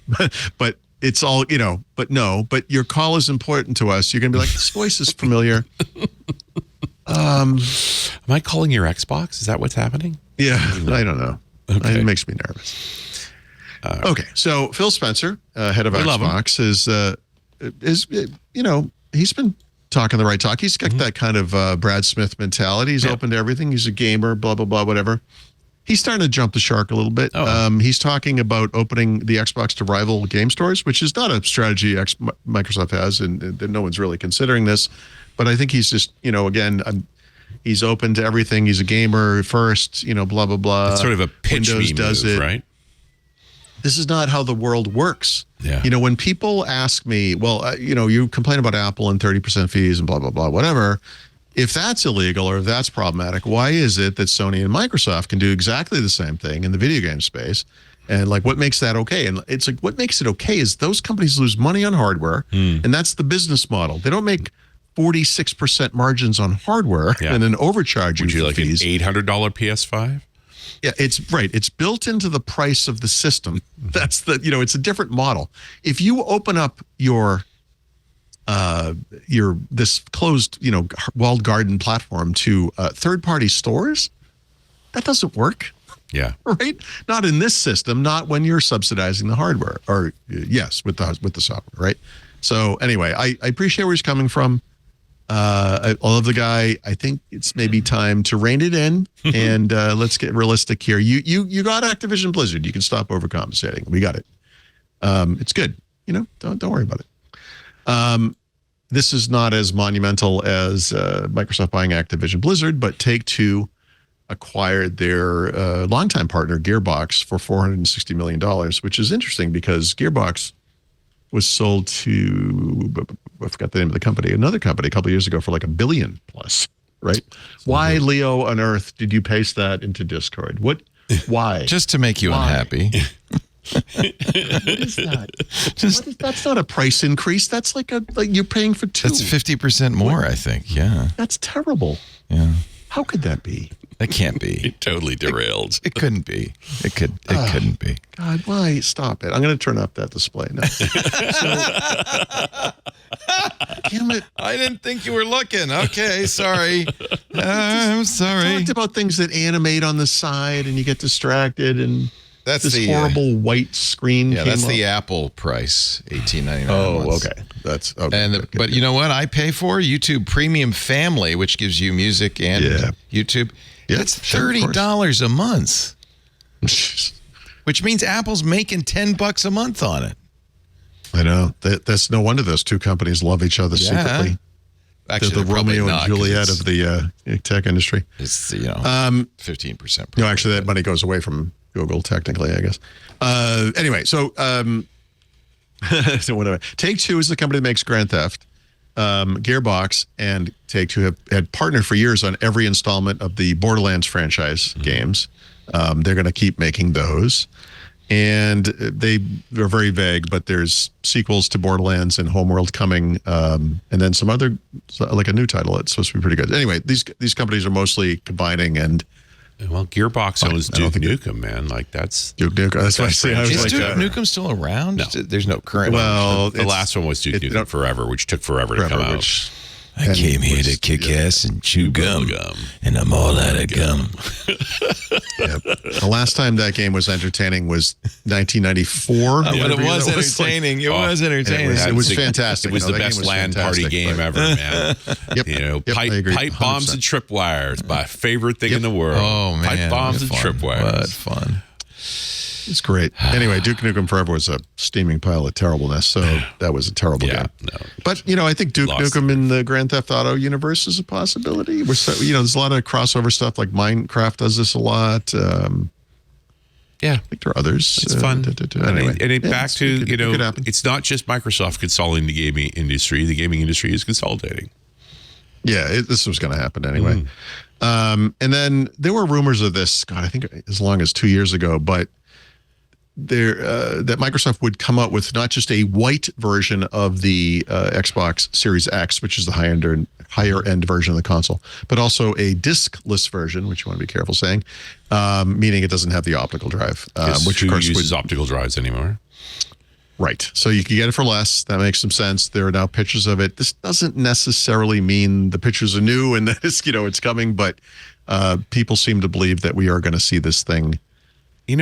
but it's all, but your call is important to us. You're going to be like, this voice is familiar. Am I calling your Xbox? Is that what's happening? Yeah, I don't know. Okay. It makes me nervous. Okay, so Phil Spencer, head of Xbox, is he's been talking the right talk. He's got that kind of Brad Smith mentality. He's open to everything. He's a gamer, blah, blah, blah, whatever. He's starting to jump the shark a little bit. He's talking about opening the Xbox to rival game stores, which is not a strategy Microsoft has, and no one's really considering this. But I think he's just, again, he's open to everything. He's a gamer first, blah, blah, blah. It's sort of a pitch Windows me does move, it. right? This is not how the world works. Yeah. When people ask me, well, you complain about Apple and 30% fees and blah, blah, blah, whatever. If that's illegal or if that's problematic, why is it that Sony and Microsoft can do exactly the same thing in the video game space? And like, what makes that okay? And it's like, what makes it okay is those companies lose money on hardware, and that's the business model. They don't make 46% margins on hardware and then overcharge you Would you for like fees. an $800 PS5? Yeah, it's right. It's built into the price of the system. That's it's a different model. If you open up your this closed, walled garden platform to third-party stores, that doesn't work. Yeah. Right? Not in this system, not when you're subsidizing the hardware, or yes, with the software, right? So anyway, I appreciate where he's coming from. I love the guy. I think it's maybe time to rein it in, and let's get realistic here. You got Activision Blizzard. You can stop overcompensating. We got it. It's good. Don't worry about it. This is not as monumental as Microsoft buying Activision Blizzard, but Take-Two acquired their longtime partner Gearbox for $460 million, which is interesting because Gearbox was sold to, I forgot the name of the company, another company a couple of years ago for like $1 billion plus, right? Why, Leo, on earth did you paste that into Discord? Why? Just to make you unhappy. What is that? That's not a price increase. That's like you're paying for two. That's 50% more, I think. Yeah. That's terrible. Yeah. How could that be? It can't be. It totally derailed. It couldn't be. It couldn't be. God, why? Stop it. I'm going to turn up that display now. Damn it. I didn't think you were looking. Okay, sorry. I'm sorry. Talked about things that animate on the side and you get distracted and That's this the horrible white screen. Yeah, came that's up. the Apple price, $18.99. Oh, okay. That's okay. And but you know what? I pay for YouTube Premium Family, which gives you music and YouTube. Yeah, That's sure, of course. $30 a month, which means Apple's making $10 a month on it. I know. That's no wonder those two companies love each other secretly. Actually, They're the Romeo and Juliet of the tech industry. It's 15%. No, actually, that money goes away from Google, technically, I guess. Anyway, so whatever. Take-Two is the company that makes Grand Theft. Gearbox and Take-Two had partnered for years on every installment of the Borderlands franchise games. They're going to keep making those. And they're very vague, but there's sequels to Borderlands and Homeworld coming, and then some other, like a new title. It's supposed to be pretty good. Anyway, these companies are mostly combining and. Well, Gearbox owns Duke Nukem, man. Like that's Duke Nukem. That's what I say. Is Duke Nukem still around? No. There's no current. Well, the last one was Duke Nukem Forever, which took forever to come out. I came here to kick ass and chew gum, and I'm all out of gum. The last time that game was entertaining was 1994. But it was entertaining. It was entertaining. It was fantastic. It was the best LAN party game ever, man. Pipe bombs 100%. And tripwires, my favorite thing in the world. Oh, man. Pipe bombs and tripwires. What fun. It's great. Anyway, Duke Nukem Forever was a steaming pile of terribleness, so that was a terrible game. No. But, I think Duke Nukem in the Grand Theft Auto universe is a possibility. There's a lot of crossover stuff, like Minecraft does this a lot. I think there are others. It's fun. Anyway, back to, it's not just Microsoft consolidating the gaming industry. The gaming industry is consolidating. Yeah, this was going to happen anyway. And then there were rumors of this, God, I think as long as 2 years ago, but that Microsoft would come up with not just a white version of the Xbox Series X, which is the higher end version of the console, but also a diskless version, which you want to be careful saying, meaning it doesn't have the optical drive, which who of course uses optical drives anymore. Right. So you can get it for less. That makes some sense. There are now pictures of it. This doesn't necessarily mean the pictures are new and that it's coming, but people seem to believe that we are going to see this thing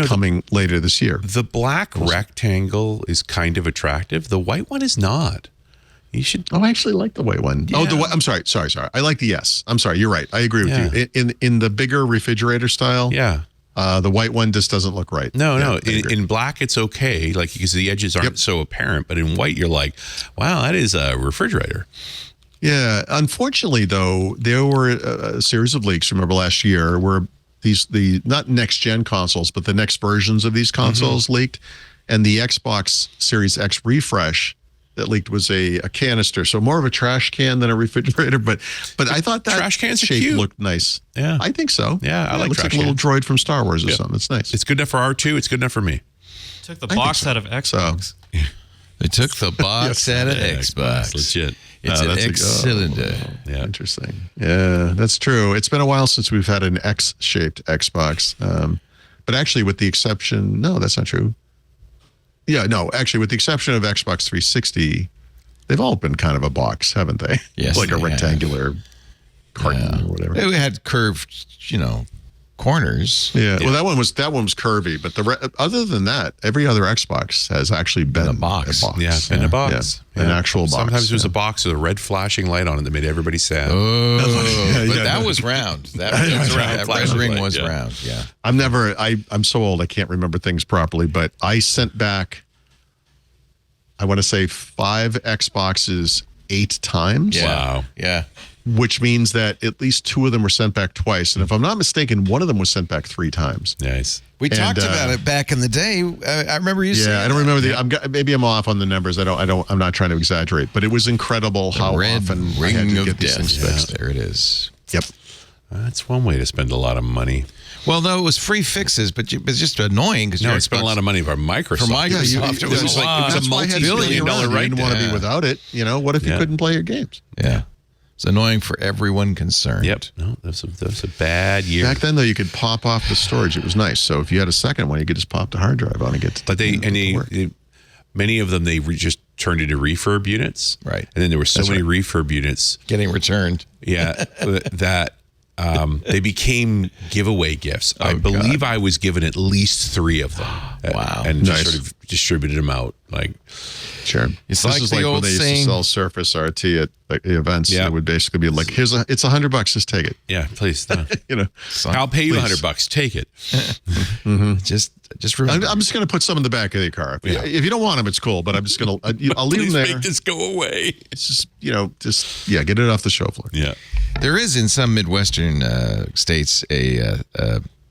coming later this year. The black rectangle is kind of attractive. The white one is not. You should. Oh, I actually like the white one. Yeah. Oh, I'm sorry. I like the S. I'm sorry. You're right. I agree with you. In the bigger refrigerator style. Yeah. The white one just doesn't look right. No. In black, it's okay, like because the edges aren't so apparent. But in white, you're like, wow, that is a refrigerator. Yeah. Unfortunately, though, there were a series of leaks. Remember last year where the not next gen consoles, but the next versions of these consoles leaked, and the Xbox Series X refresh that leaked was a canister, so more of a trash can than a refrigerator. But I thought that trash cans shape cute. Looked nice. Yeah, I think so. Yeah, I like it looks trash like a little cans. droid from Star Wars or something. It's nice. It's good enough for R2. It's good enough for me. Took the box out of Xbox. They took the box out of Xbox. Legit. It's an that's X cylinder. Yeah. Interesting. Yeah, that's true. It's been a while since we've had an X-shaped Xbox. But actually, with the exception, no, that's not true. Yeah, no, actually, with the exception of Xbox 360, they've all been kind of a box, haven't they? Yes, like a they have. rectangular carton or whatever. They had curved, corners. Yeah. Well, that one was curvy, but other than that, every other Xbox has actually been a box. Yeah, in a box. Yeah. An actual box. Sometimes there's a box with a red flashing light on it that made everybody sad. Oh, but that was round. That red flashing ring light, was round. Yeah. I'm so old I can't remember things properly, but I sent back, I want to say 5 Xboxes 8 times. Yeah. Wow. Yeah. Which means that at least 2 of them were sent back twice, and if I'm not mistaken, one of them was sent back 3 times. Nice. We talked about it back in the day. I remember you saying. Yeah, I don't remember maybe I'm off on the numbers. I'm not trying to exaggerate, but it was incredible how red often I ring had to of get these death. things fixed. There it is. Yep. That's one way to spend a lot of money. Well, no, it was free fixes, but it's just annoying because I spent a lot of money for Microsoft. For Microsoft, it was a multi-billion-dollar You didn't want to be without it. What if you couldn't play your games? Yeah. It's annoying for everyone concerned. Yep. No, that was a bad year. Back then, though, you could pop off the storage. It was nice. So if you had a second one, you could just pop the hard drive on and get to. But many of them just turned into refurb units. Right. And then there were so many refurb units getting returned. Yeah, that they became giveaway gifts. I believe I was given at least 3 of them. Wow. And just sort of distributed them out. Sure. It's this like is the like old when they used saying, to sell Surface RT at the events. Yeah. It would basically be like, it's $100. Just take it. Yeah, please. So, I'll pay you please. $100. Take it. Just remember. I'm just going to put some in the back of the car. If you don't want them, it's cool. But I'm just going to. I'll leave Please them there. make this go away. It's just get it off the show floor. Yeah. There is in some Midwestern states a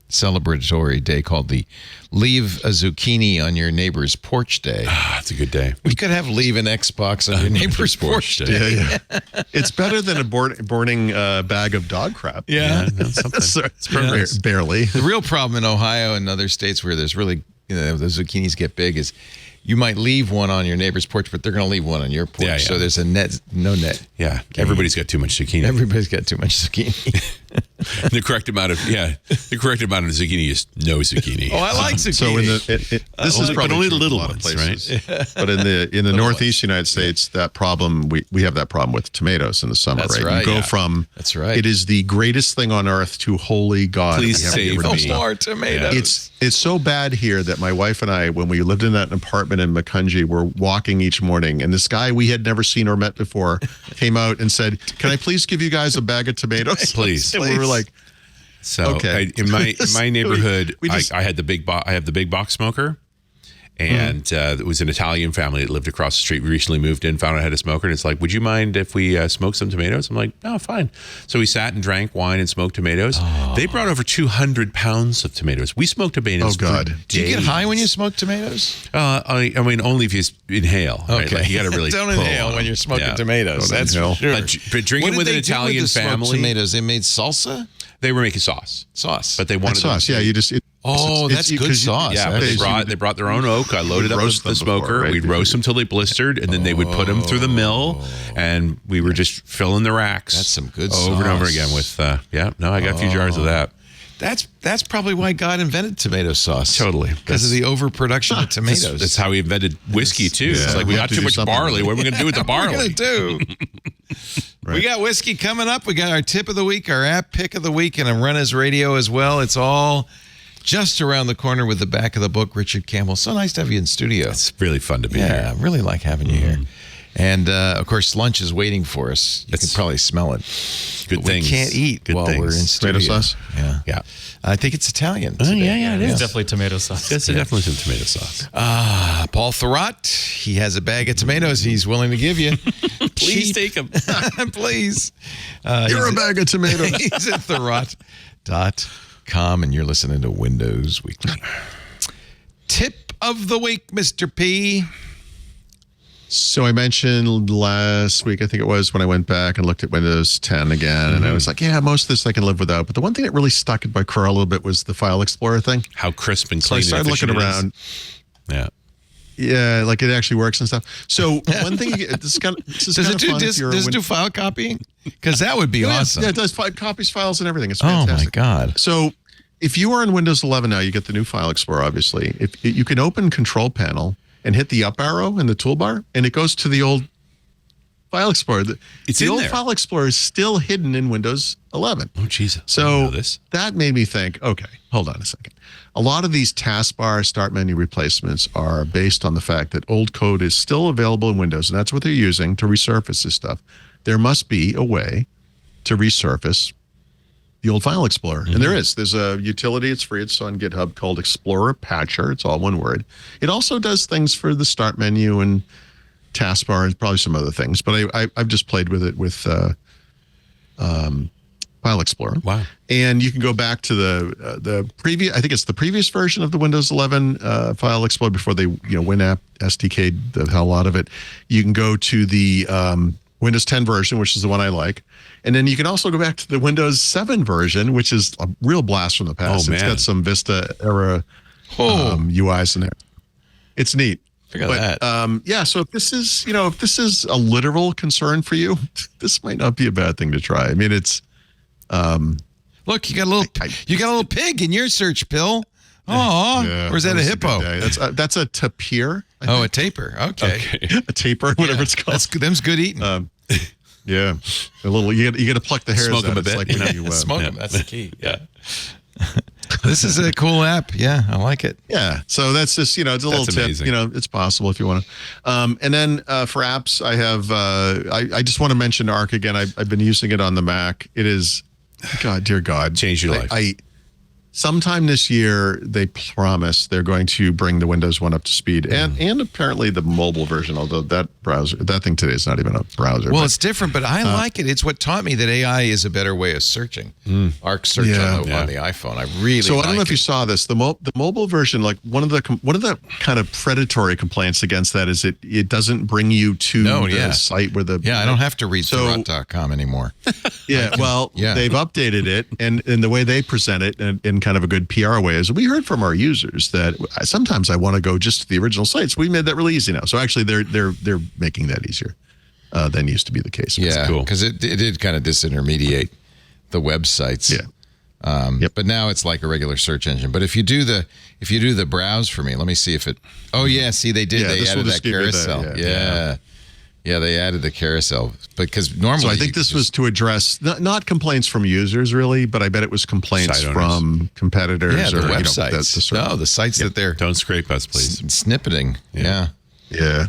celebratory day called the Leave a Zucchini on Your Neighbor's Porch Day. That's a good day. We could have Leave an Xbox on Your Neighbor's Porch Day. Yeah. It's better than a burning bag of dog crap. Yeah. That's something. It's barely. The real problem in Ohio and other states where there's really, the zucchinis get big is you might leave one on your neighbor's porch, but they're going to leave one on your porch. Yeah. So there's no net. Yeah. Everybody's got too much zucchini. Everybody's got too much zucchini. The correct amount of zucchini is no zucchini. Oh, I like zucchini. So this is probably only true the little in a lot of ones, places. right? But in the Northeast United States, that problem we have that problem with tomatoes in the summer. That's right. right, You go yeah. from That's right. It is the greatest thing on earth to holy God. Please we have to get save rid of me. this No stuff. more tomatoes. It's so bad here that my wife and I, when we lived in that apartment in Macungie, were walking each morning, and this guy we had never seen or met before came out and said, "Can I please give you guys a bag of tomatoes?" Please. And we were like, So Okay. in my neighborhood, We just- I had the big I have the big box smoker, and it was an Italian family that lived across the street. We recently moved in, found out I had a smoker, and it's like, would you mind if we smoke some tomatoes? I'm like, no, fine. So we sat and drank wine and smoked tomatoes. They brought over 200 pounds of tomatoes. We smoked tomatoes. Oh, God. For Do you get days. high when you smoke tomatoes? I mean, only if you inhale. Right? Okay. Like, you got to really Don't pull inhale on when them. you're smoking Yeah. tomatoes. Don't That's inhale. for sure. But drinking What with did an they do Italian with the smoked family, tomatoes? They made salsa? they were making sauce. Sauce. But they wanted sauce. Yeah, you just. That's good sauce. Yeah, they brought their own oak. I loaded up roast the them smoker. before, right? We'd roast them till they blistered, and then they would put them through the mill, and we were just filling the racks. That's some good over and over sauce. again with. I got a few jars of that. That's probably why God invented tomato sauce. Totally. Because of the overproduction of tomatoes. That's how he invented whiskey, too. It's like, we got too much barley. What are we going to do with the barley? What are we going to do? We got whiskey coming up. We got our tip of the week, our app pick of the week, and a Run as Radio as well. It's all just around the corner with the back of the book, Richard Campbell. So nice to have you in studio. It's really fun to be here. Yeah, I really like having you here. And, of course, lunch is waiting for us. You can probably smell it. Good things. We can't eat while we're in studio. Tomato sauce? Yeah. I think it's Italian. Yeah, it is. It's definitely tomato sauce. It's definitely some tomato sauce. Paul Thurrott, he has a bag of tomatoes he's willing to give you. Please take them. Please. You're a bag of tomatoes. He's at Thurrott.com, and you're listening to Windows Weekly. Tip of the week, Mr. P. So I mentioned last week, I think it was, when I went back and looked at Windows 10 again, and I was like, yeah, most of this I can live without. But the one thing that really stuck in my craw a little bit was the File Explorer thing. How crisp and So clean I started looking around. Yeah. Yeah, like it actually works and stuff. So one thing, this is kind of Does it do file copying? Because that would be awesome. Yeah, it does copies, files, and everything. It's Oh, fantastic. my God. So if you are in Windows 11 now, you get the new File Explorer, obviously. If you can open Control Panel and hit the up arrow in the toolbar, and it goes to the old File Explorer. It's the in old there. File Explorer is still hidden in Windows 11. Oh, Jesus. So that made me think, okay, hold on a second. A lot of these taskbar start menu replacements are based on the fact that old code is still available in Windows, and that's what they're using to resurface this stuff. There must be a way to resurface the old File Explorer. And there is. There's a utility. It's free. It's on GitHub called Explorer Patcher. It's all one word. It also does things for the start menu and taskbar and probably some other things. But I've just played with it with File Explorer. Wow. And you can go back to the previous, I think it's the previous version of the Windows 11 File Explorer before they, Win App SDK the hell out of it. You can go to the Windows 10 version, which is the one I like. And then you can also go back to the Windows 7 version, which is a real blast from the past. Oh, It's man. got some Vista era UIs in there. It's neat. Figure that. Yeah, so if this is, if this is a literal concern for you, this might not be a bad thing to try. I mean, it's Look, you got a little pig in your search, Bill. Oh, yeah, or is that a was hippo? good day. That's a tapir. Oh, a taper. Okay. A taper, whatever it's called. Them's good eating. Yeah, a little. You got to pluck the hairs Smoke 'em out. a It's bit, like you when know. you, Smoke them. That's the key. Yeah. This is a cool app. Yeah, I like it. Yeah, so that's just it's a little tip. amazing. It's possible if you want to. And then for apps, I have. I just want to mention Arc again. I've been using it on the Mac. It is, God, dear God, Changed your life. Sometime this year, they promise they're going to bring the Windows One up to speed, and apparently the mobile version. Although that thing today is not even a browser. Well, but, it's different, but I like it. It's what taught me that AI is a better way of searching. Arc search on the iPhone. I really. So like I don't know if it. you saw this. The mobile version, like one of the kind of predatory complaints against that is it doesn't bring you to the site where the I don't have to read Thurrott.com anymore. Yeah, they've updated it, and the way they present it in kind of a good PR way is we heard from our users that sometimes I want to go just to the original sites. We made that really easy now. So actually, they're making that easier than used to be the case. Yeah, cool. because it did kind of disintermediate the websites. Yeah. But now it's like a regular search engine. But if you do the browse for me, let me see if it. Oh yeah, see they did. Yeah, They this will added just that give you carousel. Yeah, they added the carousel because normally. So I think this was to address not complaints from users really, but I bet it was complaints Site owners. from competitors the or websites. The sites that they're Don't scrape us, please. snippeting. Yeah. Yeah.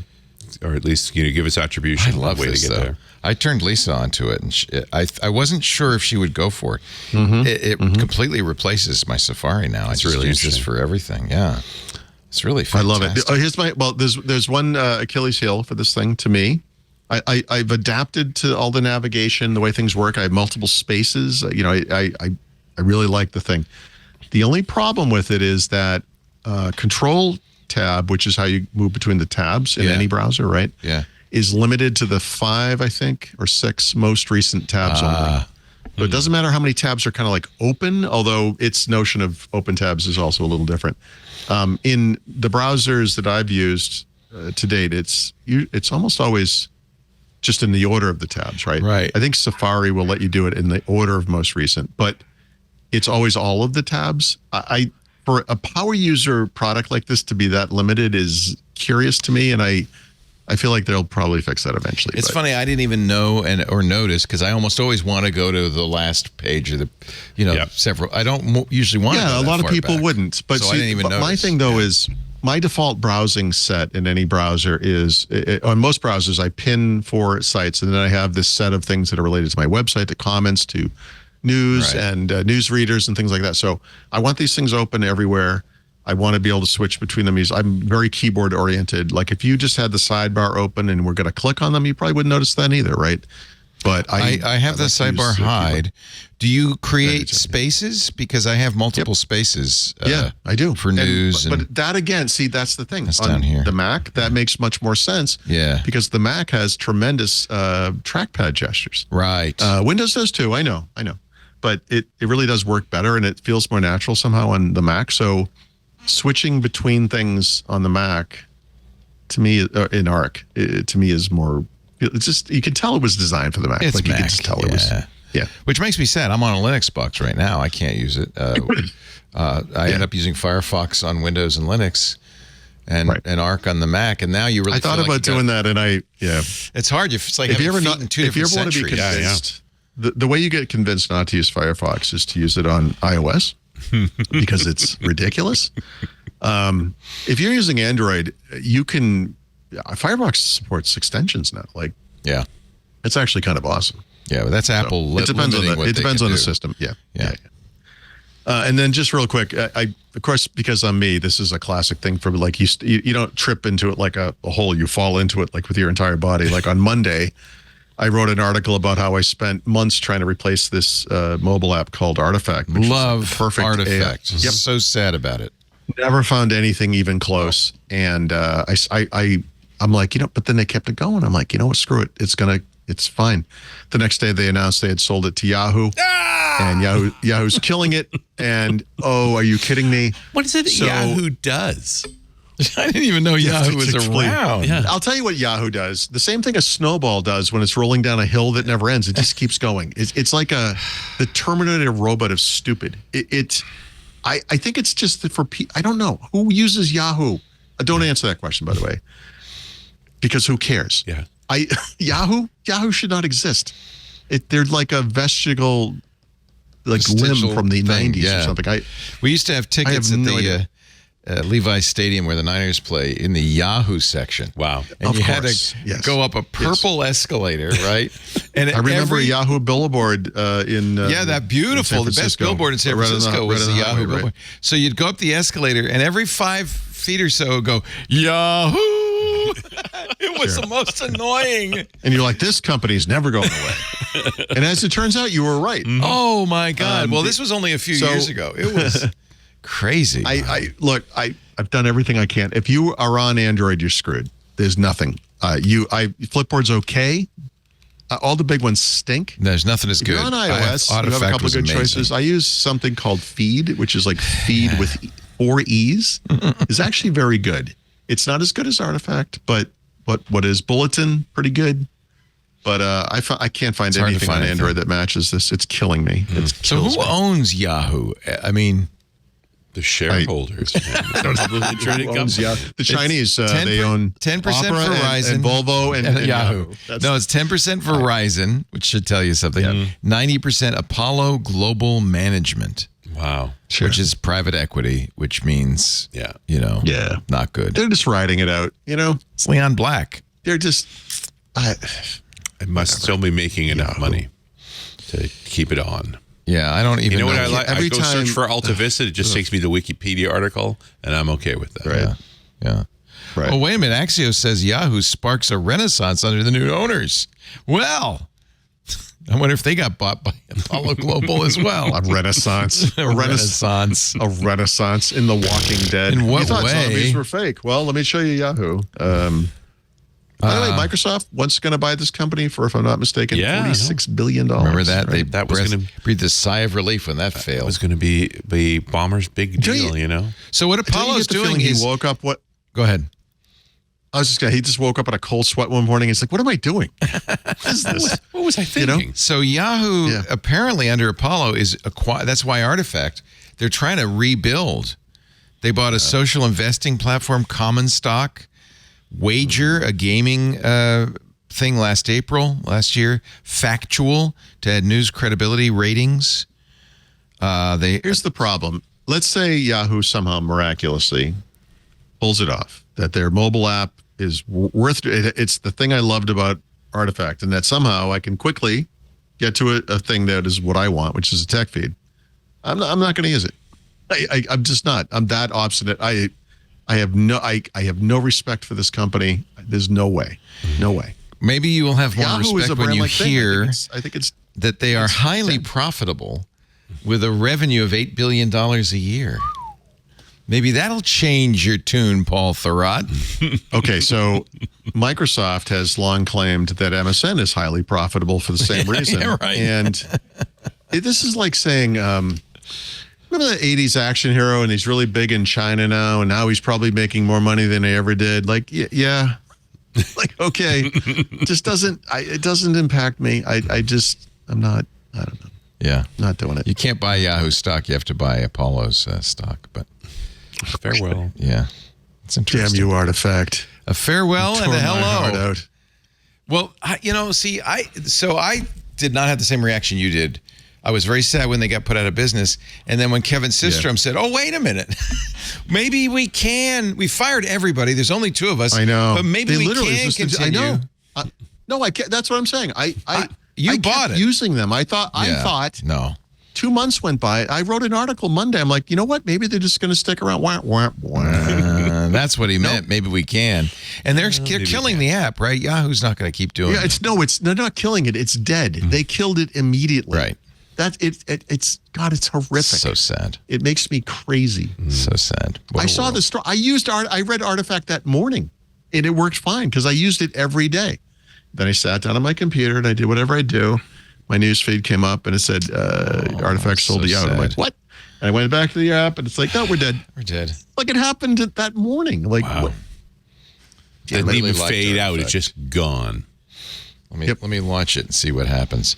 Or at least give us attribution. I love way this to get though. there. I turned Lisa onto it, and I wasn't sure if she would go for it. It completely replaces my Safari now. I just really use this interesting. for everything. Yeah, it's really I fantastic. love it. There's one Achilles heel for this thing to me. I've adapted to all the navigation, the way things work. I have multiple spaces. I really like the thing. The only problem with it is that Control tab, which is how you move between the tabs in any browser, right? Yeah. Is limited to the 5, I think, or 6 most recent tabs only. So it doesn't matter how many tabs are kind of like open, although its notion of open tabs is also a little different. In the browsers that I've used to date, it's almost always just in the order of the tabs, right? Right. I think Safari will let you do it in the order of most recent, but it's always all of the tabs. I for a power user product like this to be that limited is curious to me, and I feel like they'll probably fix that eventually. It's funny, I didn't even know or notice because I almost always want to go to the last page of the, several. I don't usually want to go a that lot of far people back. wouldn't. But, so I didn't even notice. My thing, though, is my default browsing set in any browser is, on most browsers, I pin for sites, and then I have this set of things that are related to my website, to comments, to news and news readers and things like that. So I want these things open everywhere. I want to be able to switch between them. I'm very keyboard oriented. Like if you just had the sidebar open and we're going to click on them, you probably wouldn't notice that either, right? But I have the sidebar hide. Do you create spaces? Because I have multiple spaces. Yeah, I do. For news. But that again, see, that's the thing. That's on down here. The Mac, that makes much more sense. Yeah. Because the Mac has tremendous trackpad gestures. Right. Windows does too. I know. But it really does work better, and it feels more natural somehow on the Mac. So switching between things on the Mac, to me, in Arc, to me is more. It's just, you can tell it was designed for the Mac. It's like Mac, you can just tell it was. Yeah. Which makes me sad. I'm on a Linux box right now. I can't use it. I end up using Firefox on Windows and Linux, and Arc on the Mac. And now you really. I thought about doing that, and it's hard. It's like if you ever in two different want to be convinced, the way you get convinced not to use Firefox is to use it on iOS because it's ridiculous. If you're using Android, you can. Firefox supports extensions now. It's actually kind of awesome. Yeah, but that's Apple. It depends on the system. Yeah. And then just real quick, I of course, because I'm me, this is a classic thing for like you don't trip into it like a hole. You fall into it like with your entire body. Like on Monday, I wrote an article about how I spent months trying to replace this mobile app called Artifact. Love perfect Artifact. Yep. So sad about it. Never found anything even close. And I'm like, but then they kept it going. I'm like, what? Screw it. It's fine. The next day they announced they had sold it to Yahoo. And Yahoo's killing it. And are you kidding me? What is it Yahoo does? I didn't even know Yahoo was around. Yeah. I'll tell you what Yahoo does. The same thing a snowball does when it's rolling down a hill that never ends. It just keeps going. It's like the Terminator robot of stupid. I think it's just for people. I don't know who uses Yahoo. Don't answer that question, by the way, because who cares? Yeah. Yahoo should not exist. They're like a vestigial, limb from the 90s or something. We used to have tickets at the Levi's Stadium where the Niners play in the Yahoo section. Wow. And you had to go up a purple escalator, right? And I remember a Yahoo billboard in that beautiful, the best billboard in San Francisco was the Yahoo billboard. Right? So you'd go up the escalator and every 5 feet or so go, Yahoo! It was the most annoying. And you're like, this company's never going away. And as it turns out, you were right. Oh my God. Well, this was only a few years ago. It was crazy. I've done everything I can. If you are on Android, you're screwed. There's nothing. Flipboard's okay. All the big ones stink. There's nothing as good. If you're on iOS, you have a couple of good choices. I use something called Feed, which is like Feed with 4 E's. Is actually very good. It's not as good as Artifact, but what is Bulletin? Pretty good. But I can't find anything on Android that matches this. It's killing me. So who owns Yahoo? I mean, the shareholders. The Chinese, they own 10% Verizon and Volvo and Yahoo. No, it's 10% Verizon, which should tell you something. 90% Apollo Global Management. Wow. Sure. Which is private equity, which means, not good. They're just riding it out, It's Leon Black. They're just... It must still be making enough money to keep it on. Yeah, I don't even know. What I like? Every I go time, search for Alta Vista. It just takes me to the Wikipedia article, and I'm okay with that. Right. Yeah. Right. Oh, wait a minute. Axios says Yahoo sparks a renaissance under the new owners. Well, I wonder if they got bought by Apollo Global as well. A renaissance. A renaissance. A renaissance in The Walking Dead. In what you thought way? Zombies were fake. Well, let me show you Yahoo. By the way, Microsoft once going to buy this company for, if I'm not mistaken, $46 billion. Remember that? Right? That was going to breathe a sigh of relief when that failed. It was going to be Bomber's big deal, So what Apollo's doing he is... woke up... Go ahead. He just woke up in a cold sweat one morning. He's like, what am I doing? What is this? What was I thinking? You know? So Yahoo apparently under Apollo that's why Artifact, they're trying to rebuild. They bought a social investing platform, Common Stock, Wager, a gaming thing last year, Factual, to add news credibility ratings. Here's the problem. Let's say Yahoo somehow miraculously pulls it off, that their mobile app is worth it. It's the thing I loved about Artifact, and that somehow I can quickly get to a thing that is what I want, which is a tech feed. I'm not going to use it. I'm just not. I'm that obstinate. I have no respect for this company. There's no way. No way. Maybe you will have more Yahoo respect when you hear I think it's that they are highly profitable with a revenue of $8 billion a year. Maybe that'll change your tune, Paul Thurrott. Okay, so Microsoft has long claimed that MSN is highly profitable for the same reason. Yeah, right. And this is like saying, remember the 80s action hero, and he's really big in China now, and now he's probably making more money than he ever did. Like, yeah. Like, okay. It doesn't impact me. I'm not, I don't know. Yeah. Not doing it. You can't buy Yahoo stock. You have to buy Apollo's stock. But farewell. Yeah. It's interesting. Damn you, Artifact. A farewell and a Tore my heart hello. out. Well, I did not have the same reaction you did. I was very sad when they got put out of business. And then when Kevin Systrom said, oh, wait a minute. Maybe we can. We fired everybody. There's only 2 of us. I know. But maybe we can continue. I know. No, I can't. That's what I'm saying. You bought kept it. using them. I thought No. 2 months went by. I wrote an article Monday. I'm like, you know what? Maybe they're just going to stick around. That's what he meant. Nope. Maybe we can. And they're killing the app, right? Yahoo's not going to keep doing it. They're not killing it. It's dead. They killed it immediately. Right. It's horrific. So sad. It makes me crazy. So sad. I saw the story. I read Artifact that morning, and it worked fine because I used it every day. Then I sat down on my computer and I did whatever I do. My news feed came up and it said Artifact sold to Yahoo. I'm like, what? And I went back to the app and it's like, no, we're dead. We're dead. Like it happened that morning. Like, wow. What? It didn't even fade out. It's just gone. Let me launch it and see what happens.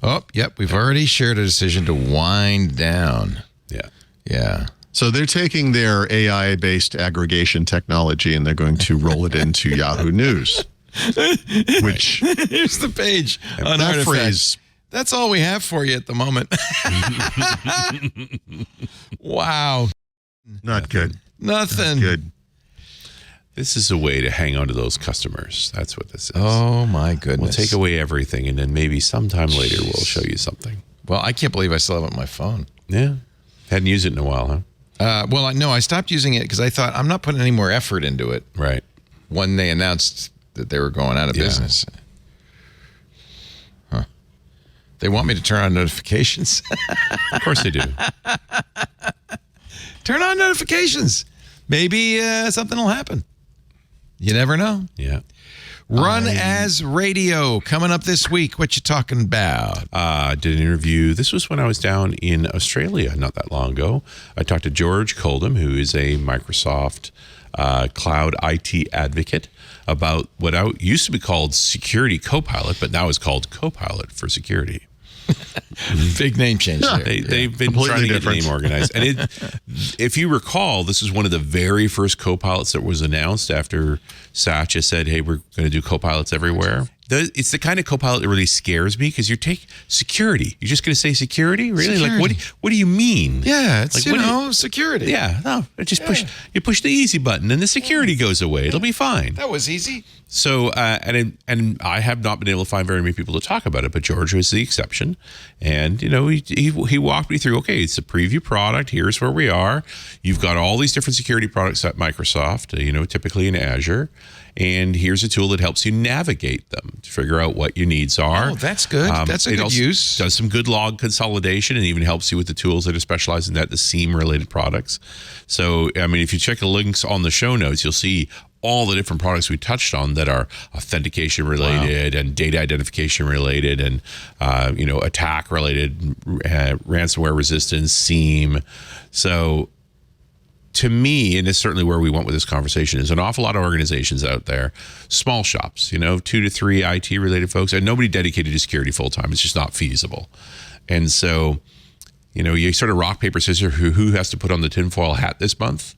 Oh, yep. We've already shared a decision to wind down. Yeah. Yeah. So they're taking their AI-based aggregation technology and they're going to roll it into Yahoo News. Which here's the page on that Artifact. Phrase. That's all we have for you at the moment. Wow. Not good. Nothing. Not good. This is a way to hang on to those customers. That's what this is. Oh, my goodness. We'll take away everything, and then maybe sometime later we'll show you something. Well, I can't believe I still have it on my phone. Yeah. Hadn't used it in a while, huh? No, I stopped using it because I thought I'm not putting any more effort into it. Right. When they announced that they were going out of business. Huh. They want me to turn on notifications. Of course they do. Turn on notifications. Maybe something will happen. You never know. Yeah. Run as radio coming up this week. What you talking about? Did an interview. This was when I was down in Australia not that long ago. I talked to George Coldham, who is a Microsoft cloud IT advocate, about what used to be called Security Copilot, but now is called Copilot for Security. Big name change there. They've been Completely trying to get the different. name organized. And if you recall, this is one of the very first Copilots that was announced after Satya said, hey, we're going to do Copilots everywhere. It's the kind of Copilot that really scares me because you take security. You're just going to say security? Really? Security. Like, what do you mean? Yeah, it's, like, security. Yeah, no, you push the easy button and the security goes away. It'll be fine. That was easy. So, and I have not been able to find very many people to talk about it, but George was the exception. And, he walked me through, okay, it's a preview product. Here's where we are. You've got all these different security products at Microsoft, typically in Azure. And here's a tool that helps you navigate them to figure out what your needs are. Oh, that's good. That's a good use. Does some good log consolidation and even helps you with the tools that are specialized in that, the SIEM-related products. So, if you check the links on the show notes, you'll see all the different products we touched on that are authentication related and data identification related and, attack related, ransomware resistance, SIEM. So to me, and it's certainly where we went with this conversation, is an awful lot of organizations out there, small shops, 2 to 3 IT related folks, and nobody dedicated to security full time. It's just not feasible. And so, you sort of rock, paper, scissors, who has to put on the tinfoil hat this month.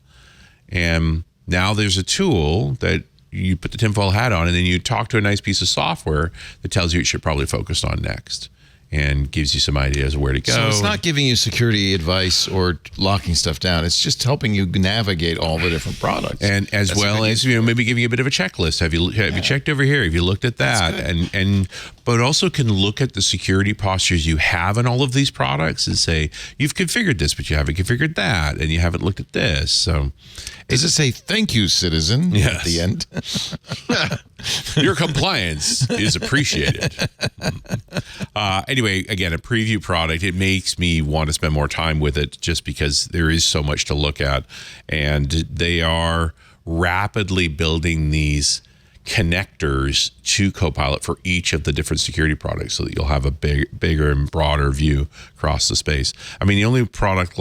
And now there's a tool that you put the tinfoil hat on, and then you talk to a nice piece of software that tells you what you should probably focus on next and gives you some ideas of where to go. So it's not giving you security advice or locking stuff down. It's just helping you navigate all the different products. And as well as, maybe giving you a bit of a checklist. Have you checked over here? Have you looked at that? But also can look at the security postures you have in all of these products and say, you've configured this, but you haven't configured that, and you haven't looked at this. So does it say thank you, citizen, at the end? Your compliance is appreciated. Anyway, again, a preview product. It makes me want to spend more time with it just because there is so much to look at. And they are rapidly building these connectors to Copilot for each of the different security products so that you'll have a bigger and broader view across the space. I mean, the only product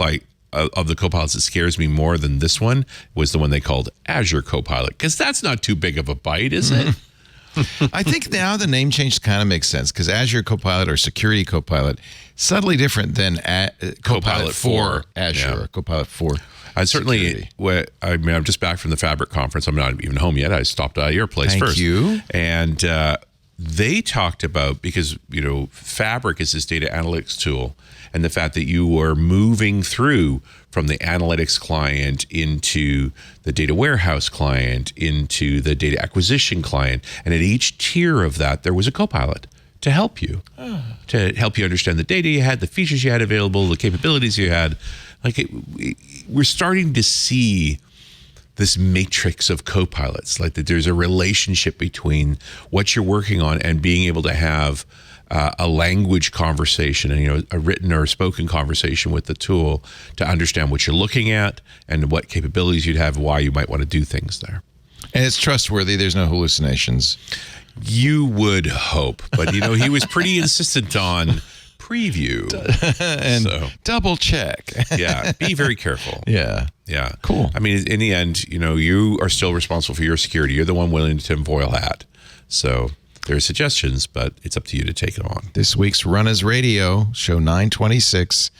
of the Copilots that scares me more than this one was the one they called Azure Copilot, because that's not too big of a bite, is it? I think now the name change kind of makes sense because Azure Copilot or Security Copilot, subtly different than Copilot for Azure, or Copilot for certainly, I'm just back from the Fabric conference. I'm not even home yet. I stopped at your place first. Thank you. And they talked about, because, Fabric is this data analytics tool, and the fact that you were moving through from the analytics client into the data warehouse client, into the data acquisition client. And at each tier of that, there was a Copilot to help you, understand the data you had, the features you had available, the capabilities you had. We're starting to see this matrix of Copilots, like that there's a relationship between what you're working on and being able to have a language conversation and a written or spoken conversation with the tool to understand what you're looking at and what capabilities you'd have, why you might want to do things there. And it's trustworthy. There's no hallucinations. You would hope, but he was pretty insistent on preview and double check. Yeah, be very careful. Yeah. Cool. I mean, in the end, you are still responsible for your security. You're the one wearing the tinfoil hat. So there are suggestions, but it's up to you to take them on. This week's Run as Radio, show 926,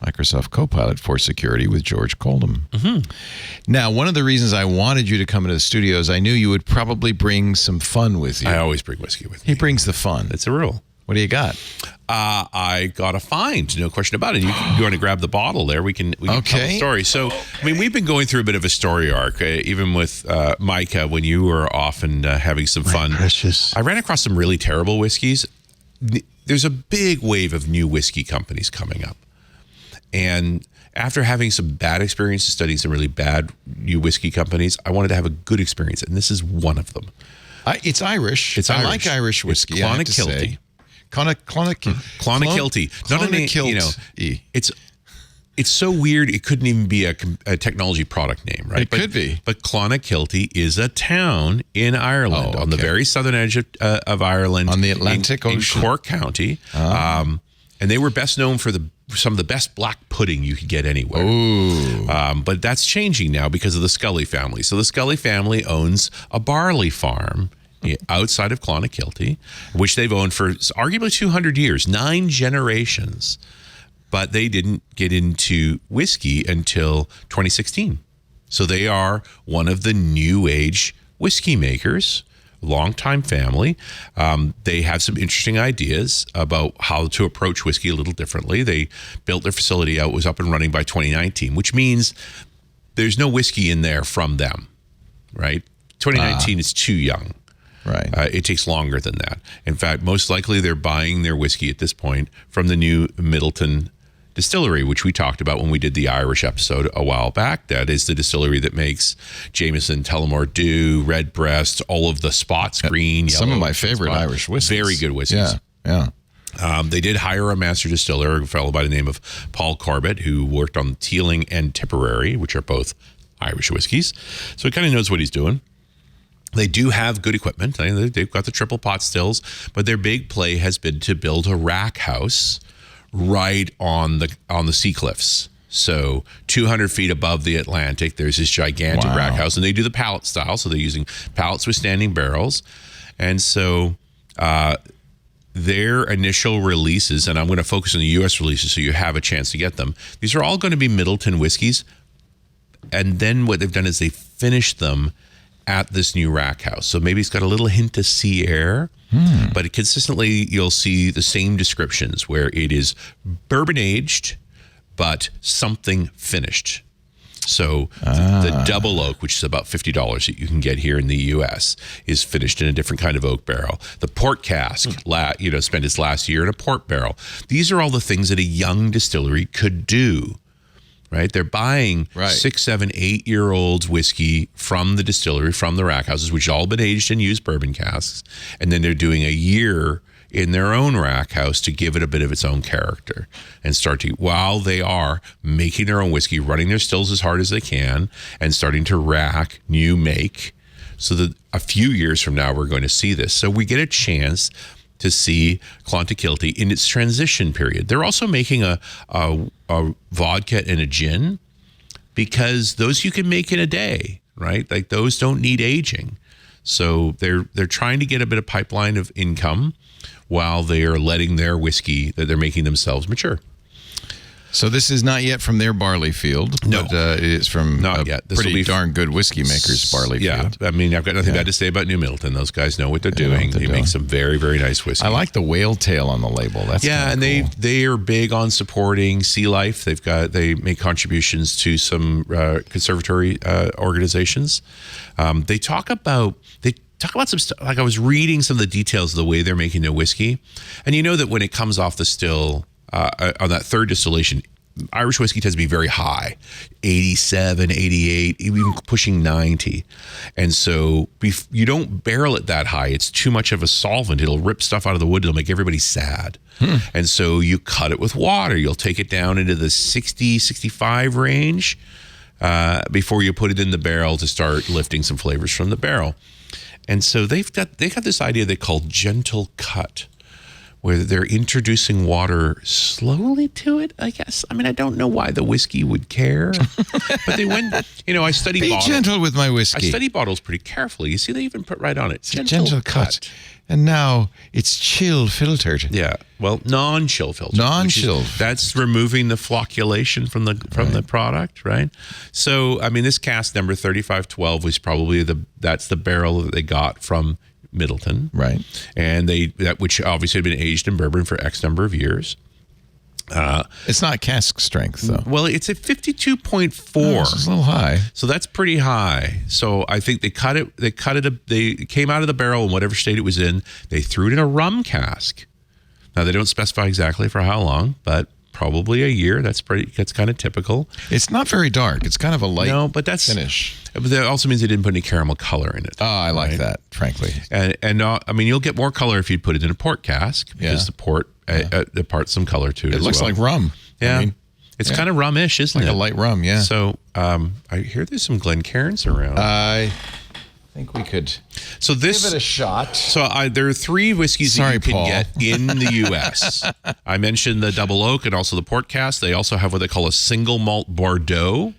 Microsoft Copilot for Security with George Coldham. Mm-hmm. Now, one of the reasons I wanted you to come into the studio is I knew you would probably bring some fun with you. I always bring whiskey with me. He brings the fun. It's a rule. What do you got? I got a find, no question about it. You want to grab the bottle there? We can tell the story. So, I mean, we've been going through a bit of a story arc, even with Micah when you were off and having some fun. Precious. I ran across some really terrible whiskeys. There's a big wave of new whiskey companies coming up, and after having some bad experiences studying some really bad new whiskey companies, I wanted to have a good experience, and this is one of them. It's Irish. I like Irish whiskey. Clonakilty. Clonakilty. Not a name, it's so weird. It couldn't even be a technology product name, right? It could be. But Clonakilty is a town in Ireland, on the very southern edge of Ireland, on the Atlantic Ocean, in Cork County. And they were best known for some of the best black pudding you could get anywhere. But that's changing now because of the Scully family. So the Scully family owns a barley farm outside of Clonakilty, which they've owned for arguably 200 years, 9 generations. But they didn't get into whiskey until 2016. So they are one of the new age whiskey makers, longtime family. They have some interesting ideas about how to approach whiskey a little differently. They built their facility out, was up and running by 2019, which means there's no whiskey in there from them, right? 2019 is too young. Right. It takes longer than that. In fact, most likely they're buying their whiskey at this point from the new Middleton Distillery, which we talked about when we did the Irish episode a while back. That is the distillery that makes Jameson, Tullamore Dew, Redbreast, all of the spots, green, yellow. Some of my favorite Irish whiskeys. Very good whiskeys. Yeah. They did hire a master distiller, a fellow by the name of Paul Corbett, who worked on Teeling and Tipperary, which are both Irish whiskeys. So he kind of knows what he's doing. They do have good equipment. They've got the triple pot stills, but their big play has been to build a rack house right on the sea cliffs So 200 feet above the Atlantic, there's this gigantic rack house, and they do the pallet style. So they're using pallets with standing barrels. And so their initial releases, and I'm going to focus on the U.S. releases so you have a chance to get them. These are all going to be Middleton whiskeys. And then what they've done is they finished them at this new rack house. So maybe it's got a little hint of sea air, but consistently you'll see the same descriptions where it is bourbon aged, but something finished. So the double oak, which is about $50 that you can get here in the U.S., is finished in a different kind of oak barrel. The port cask, spent its last year in a port barrel. These are all the things that a young distillery could do. Right, they're buying 6, 7, 8-year-olds whiskey from the distillery, from the rack houses, which have all been aged in used bourbon casks, and then they're doing a year in their own rack house to give it a bit of its own character and start to, while they are making their own whiskey, running their stills as hard as they can, and starting to rack new make, so that a few years from now we're going to see this. So we get a chance to see Clontakilty in its transition period. They're also making a vodka and a gin, because those you can make in a day, right? Like those don't need aging. So they're trying to get a bit of pipeline of income while they are letting their whiskey that they're making themselves mature. So this is not yet from their barley field. No. But it is from not yet. This pretty darn good whiskey maker's barley field. I mean, I've got nothing bad to say about New Middleton. Those guys know what they're doing. They make some very, very nice whiskey. I like the whale tail on the label. That's and cool. they are big on supporting sea life. They make contributions to some conservatory organizations. They talk about some stuff. Like I was reading some of the details of the way they're making their whiskey, and you know that when it comes off the still. On that third distillation, Irish whiskey tends to be very high, 87, 88, even pushing 90. And so you don't barrel it that high. It's too much of a solvent. It'll rip stuff out of the wood. It'll make everybody sad. And so you cut it with water. You'll take it down into the 60, 65 range before you put it in the barrel to start lifting some flavors from the barrel. And so they got this idea they call gentle cut, where they're introducing water slowly to it, I guess. I mean, I don't know why the whiskey would care, but they went, I study Be bottles. gentle with my whiskey. I study bottles pretty carefully. You see, they even put right on it. Gentle cut. And now it's chill filtered. Yeah. Well, non-chill filtered. Non-chill. That's removing the flocculation from the product, right? So, I mean, this cask number 3512 was probably that's the barrel that they got from Middleton, right? And which obviously had been aged in bourbon for X number of years. It's not cask strength, though. Well, it's at 52.4. It's a little high. So that's pretty high. So I think they cut it. They came out of the barrel in whatever state it was in. They threw it in a rum cask. Now they don't specify exactly for how long, but probably a year. That's kind of typical. It's not very dark. It's kind of a light finish. But that also means they didn't put any caramel color in it. Oh, I like that, frankly. And I mean, you'll get more color if you put it in a port cask, because the port imparts some color to it. It looks like rum. Yeah. I mean, it's kind of rum-ish, isn't it? Like a light rum, yeah. So I hear there's some Glencairns around. I think we could give it a shot. So there are 3 whiskeys that you can get in the U.S. I mentioned the double oak and also the port cask. They also have what they call a single malt Bordeaux.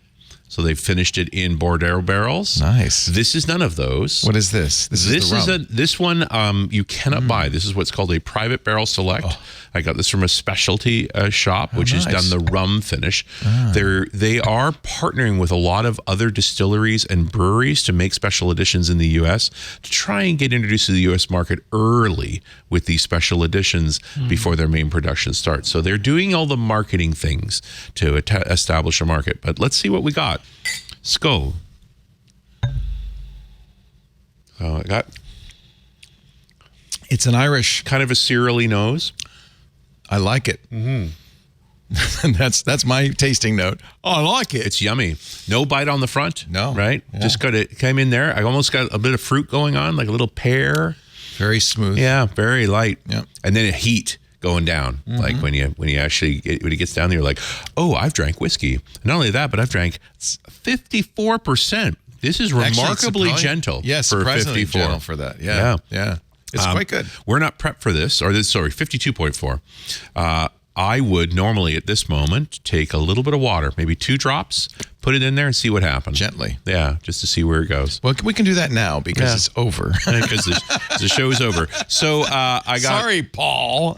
So they finished it in Bordeaux barrels. Nice. This is none of those. What is this? This one you cannot buy. This is what's called a private barrel select. Oh. I got this from a specialty shop, which has done the rum finish. They are partnering with a lot of other distilleries and breweries to make special editions in the U.S. to try and get introduced to the U.S. market early with these special editions before their main production starts. So they're doing all the marketing things to establish a market. But let's see what we got. Skull. I got. It's an Irish, kind of a cereally nose. I like it. Mm-hmm. that's my tasting note. Oh, I like it. It's yummy. No bite on the front. No. Right? Yeah. Just came in there. I almost got a bit of fruit going on, like a little pear. Very smooth. Yeah, very light. Yeah. And then a heat going down. Mm-hmm. Like when it gets down there, you're like, oh, I've drank whiskey. Not only that, but I've drank 54%. This is remarkably gentle. Yes, for surprisingly 54. gentle for that. Yeah. It's quite good. We're not prepped for this, 52.4. I would normally at this moment take a little bit of water, maybe 2 drops, put it in there and see what happens. Gently. Yeah, just to see where it goes. Well, we can do that now because it's over. Because the show is over. So I got... Sorry, Paul.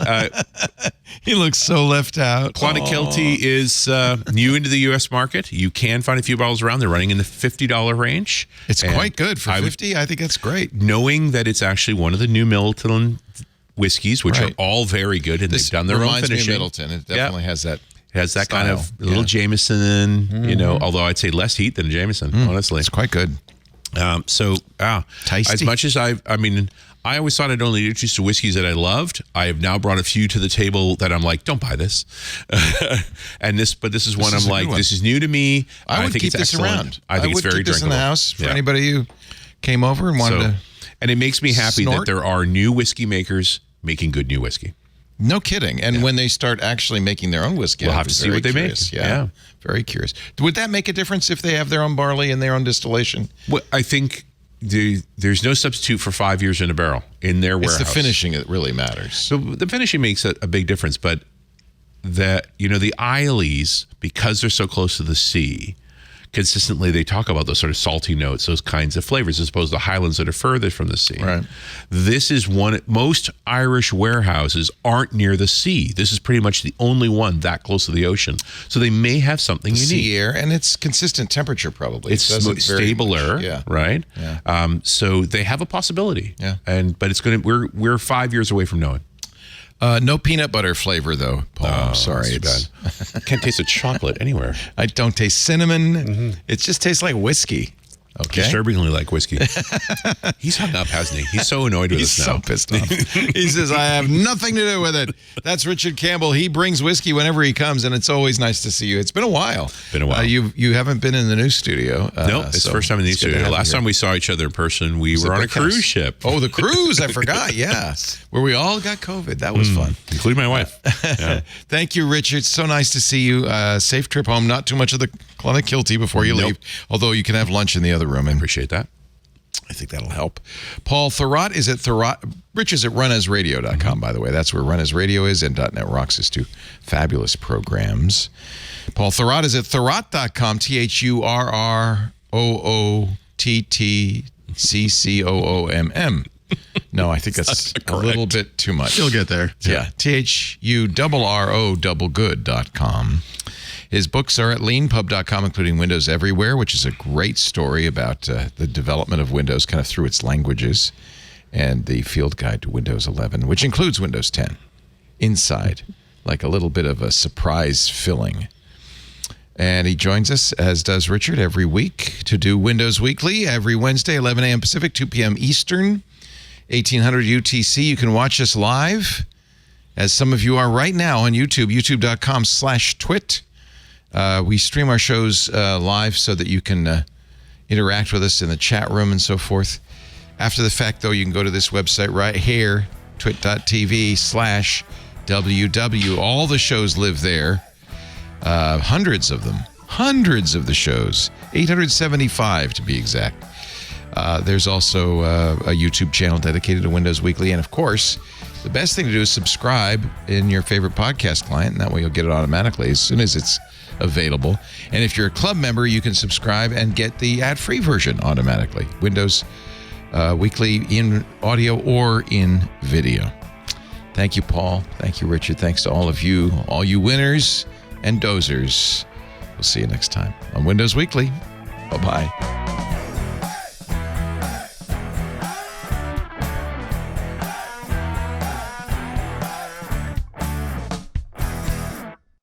He looks so left out. Clonakilty is new into the U.S. market. You can find a few bottles around. They're running in the $50 range. It's quite good for 50. I think that's great. Knowing that it's actually one of the new Middleton whiskeys, which are all very good, and they've done their own finishing. Me of Middleton. It definitely has that. It has that style. kind of little Jameson, you know, although I'd say less heat than a Jameson, honestly. It's quite good. Tasty. As much as I always thought I'd only introduce to whiskeys that I loved. I have now brought a few to the table that I'm like, don't buy this. But this is one I'm like, this is new to me. I would think keep it's this around. I think it's very keep this drinkable. in the house for anybody who came over and wanted to. And it makes me happy snort. that there are new whiskey makers making good new whiskey. No kidding. And when they start actually making their own whiskey, we'll have to see what they make. Yeah. Very curious. Would that make a difference if they have their own barley and their own distillation? Well, I think there's no substitute for 5 years in a barrel in their warehouse. It's the finishing that really matters. So the finishing makes a big difference, but the Isleys, because they're so close to the sea, consistently they talk about those sort of salty notes, those kinds of flavors, as opposed to Highlands that are further from the sea. Right. This is most Irish warehouses aren't near the sea. This is pretty much the only one that close to the ocean. So they may have something unique. Sea air, and it's consistent temperature probably. It's stabler, right? Yeah. So they have a possibility. Yeah. But it's going to, we're 5 years away from knowing. No peanut butter flavor, though, Paul. I'm sorry. It's bad. Can't taste a chocolate anywhere. I don't taste cinnamon. It just tastes like whiskey. Okay. Disturbingly like whiskey. He's hung up, hasn't he? He's so annoyed with us now. He's so pissed off. He says, I have nothing to do with it. That's Richard Campbell. He brings whiskey whenever he comes, and it's always nice to see you. It's been a while. You haven't been in the new studio. No, it's the first time in the new studio. Last time we saw each other in person, we were on a cruise ship. Oh, the cruise. I forgot. Yeah. Where we all got COVID. That was fun. Including my wife. Yeah. Thank you, Richard. So nice to see you. Safe trip home. Not too much of the Clonakilty before you leave, although you can have lunch in the other room. I appreciate that. I think that'll help. Paul Thurrott is at Rich is at runnasradio.com, by the way. That's where Run As Radio is, and .NET Rocks is two fabulous programs. Paul Thurrott is at thurrott.com, THURROOTTCCOOMM. No, I think that's a little bit too much. You'll get there. Yeah, THURROOGood.com. His books are at leanpub.com, including Windows Everywhere, which is a great story about the development of Windows kind of through its languages, and the field guide to Windows 11, which includes Windows 10 inside, like a little bit of a surprise filling. And he joins us, as does Richard, every week to do Windows Weekly, every Wednesday, 11 a.m. Pacific, 2 p.m. Eastern, 1800 UTC. You can watch us live, as some of you are right now on YouTube, youtube.com/twit. We stream our shows live so that you can interact with us in the chat room and so forth. After the fact, though, you can go to this website right here, twit.tv/WW. All the shows live there. Hundreds of them. Hundreds of the shows. 875 to be exact. There's also a YouTube channel dedicated to Windows Weekly. And, of course, the best thing to do is subscribe in your favorite podcast client, and that way you'll get it automatically as soon as it's available. And if you're a club member, you can subscribe and get the ad-free version automatically. Windows Weekly in audio or in video. Thank you, Paul. Thank you, Richard. Thanks to all of you, all you winners and dozers. We'll see you next time on Windows Weekly. Bye-bye.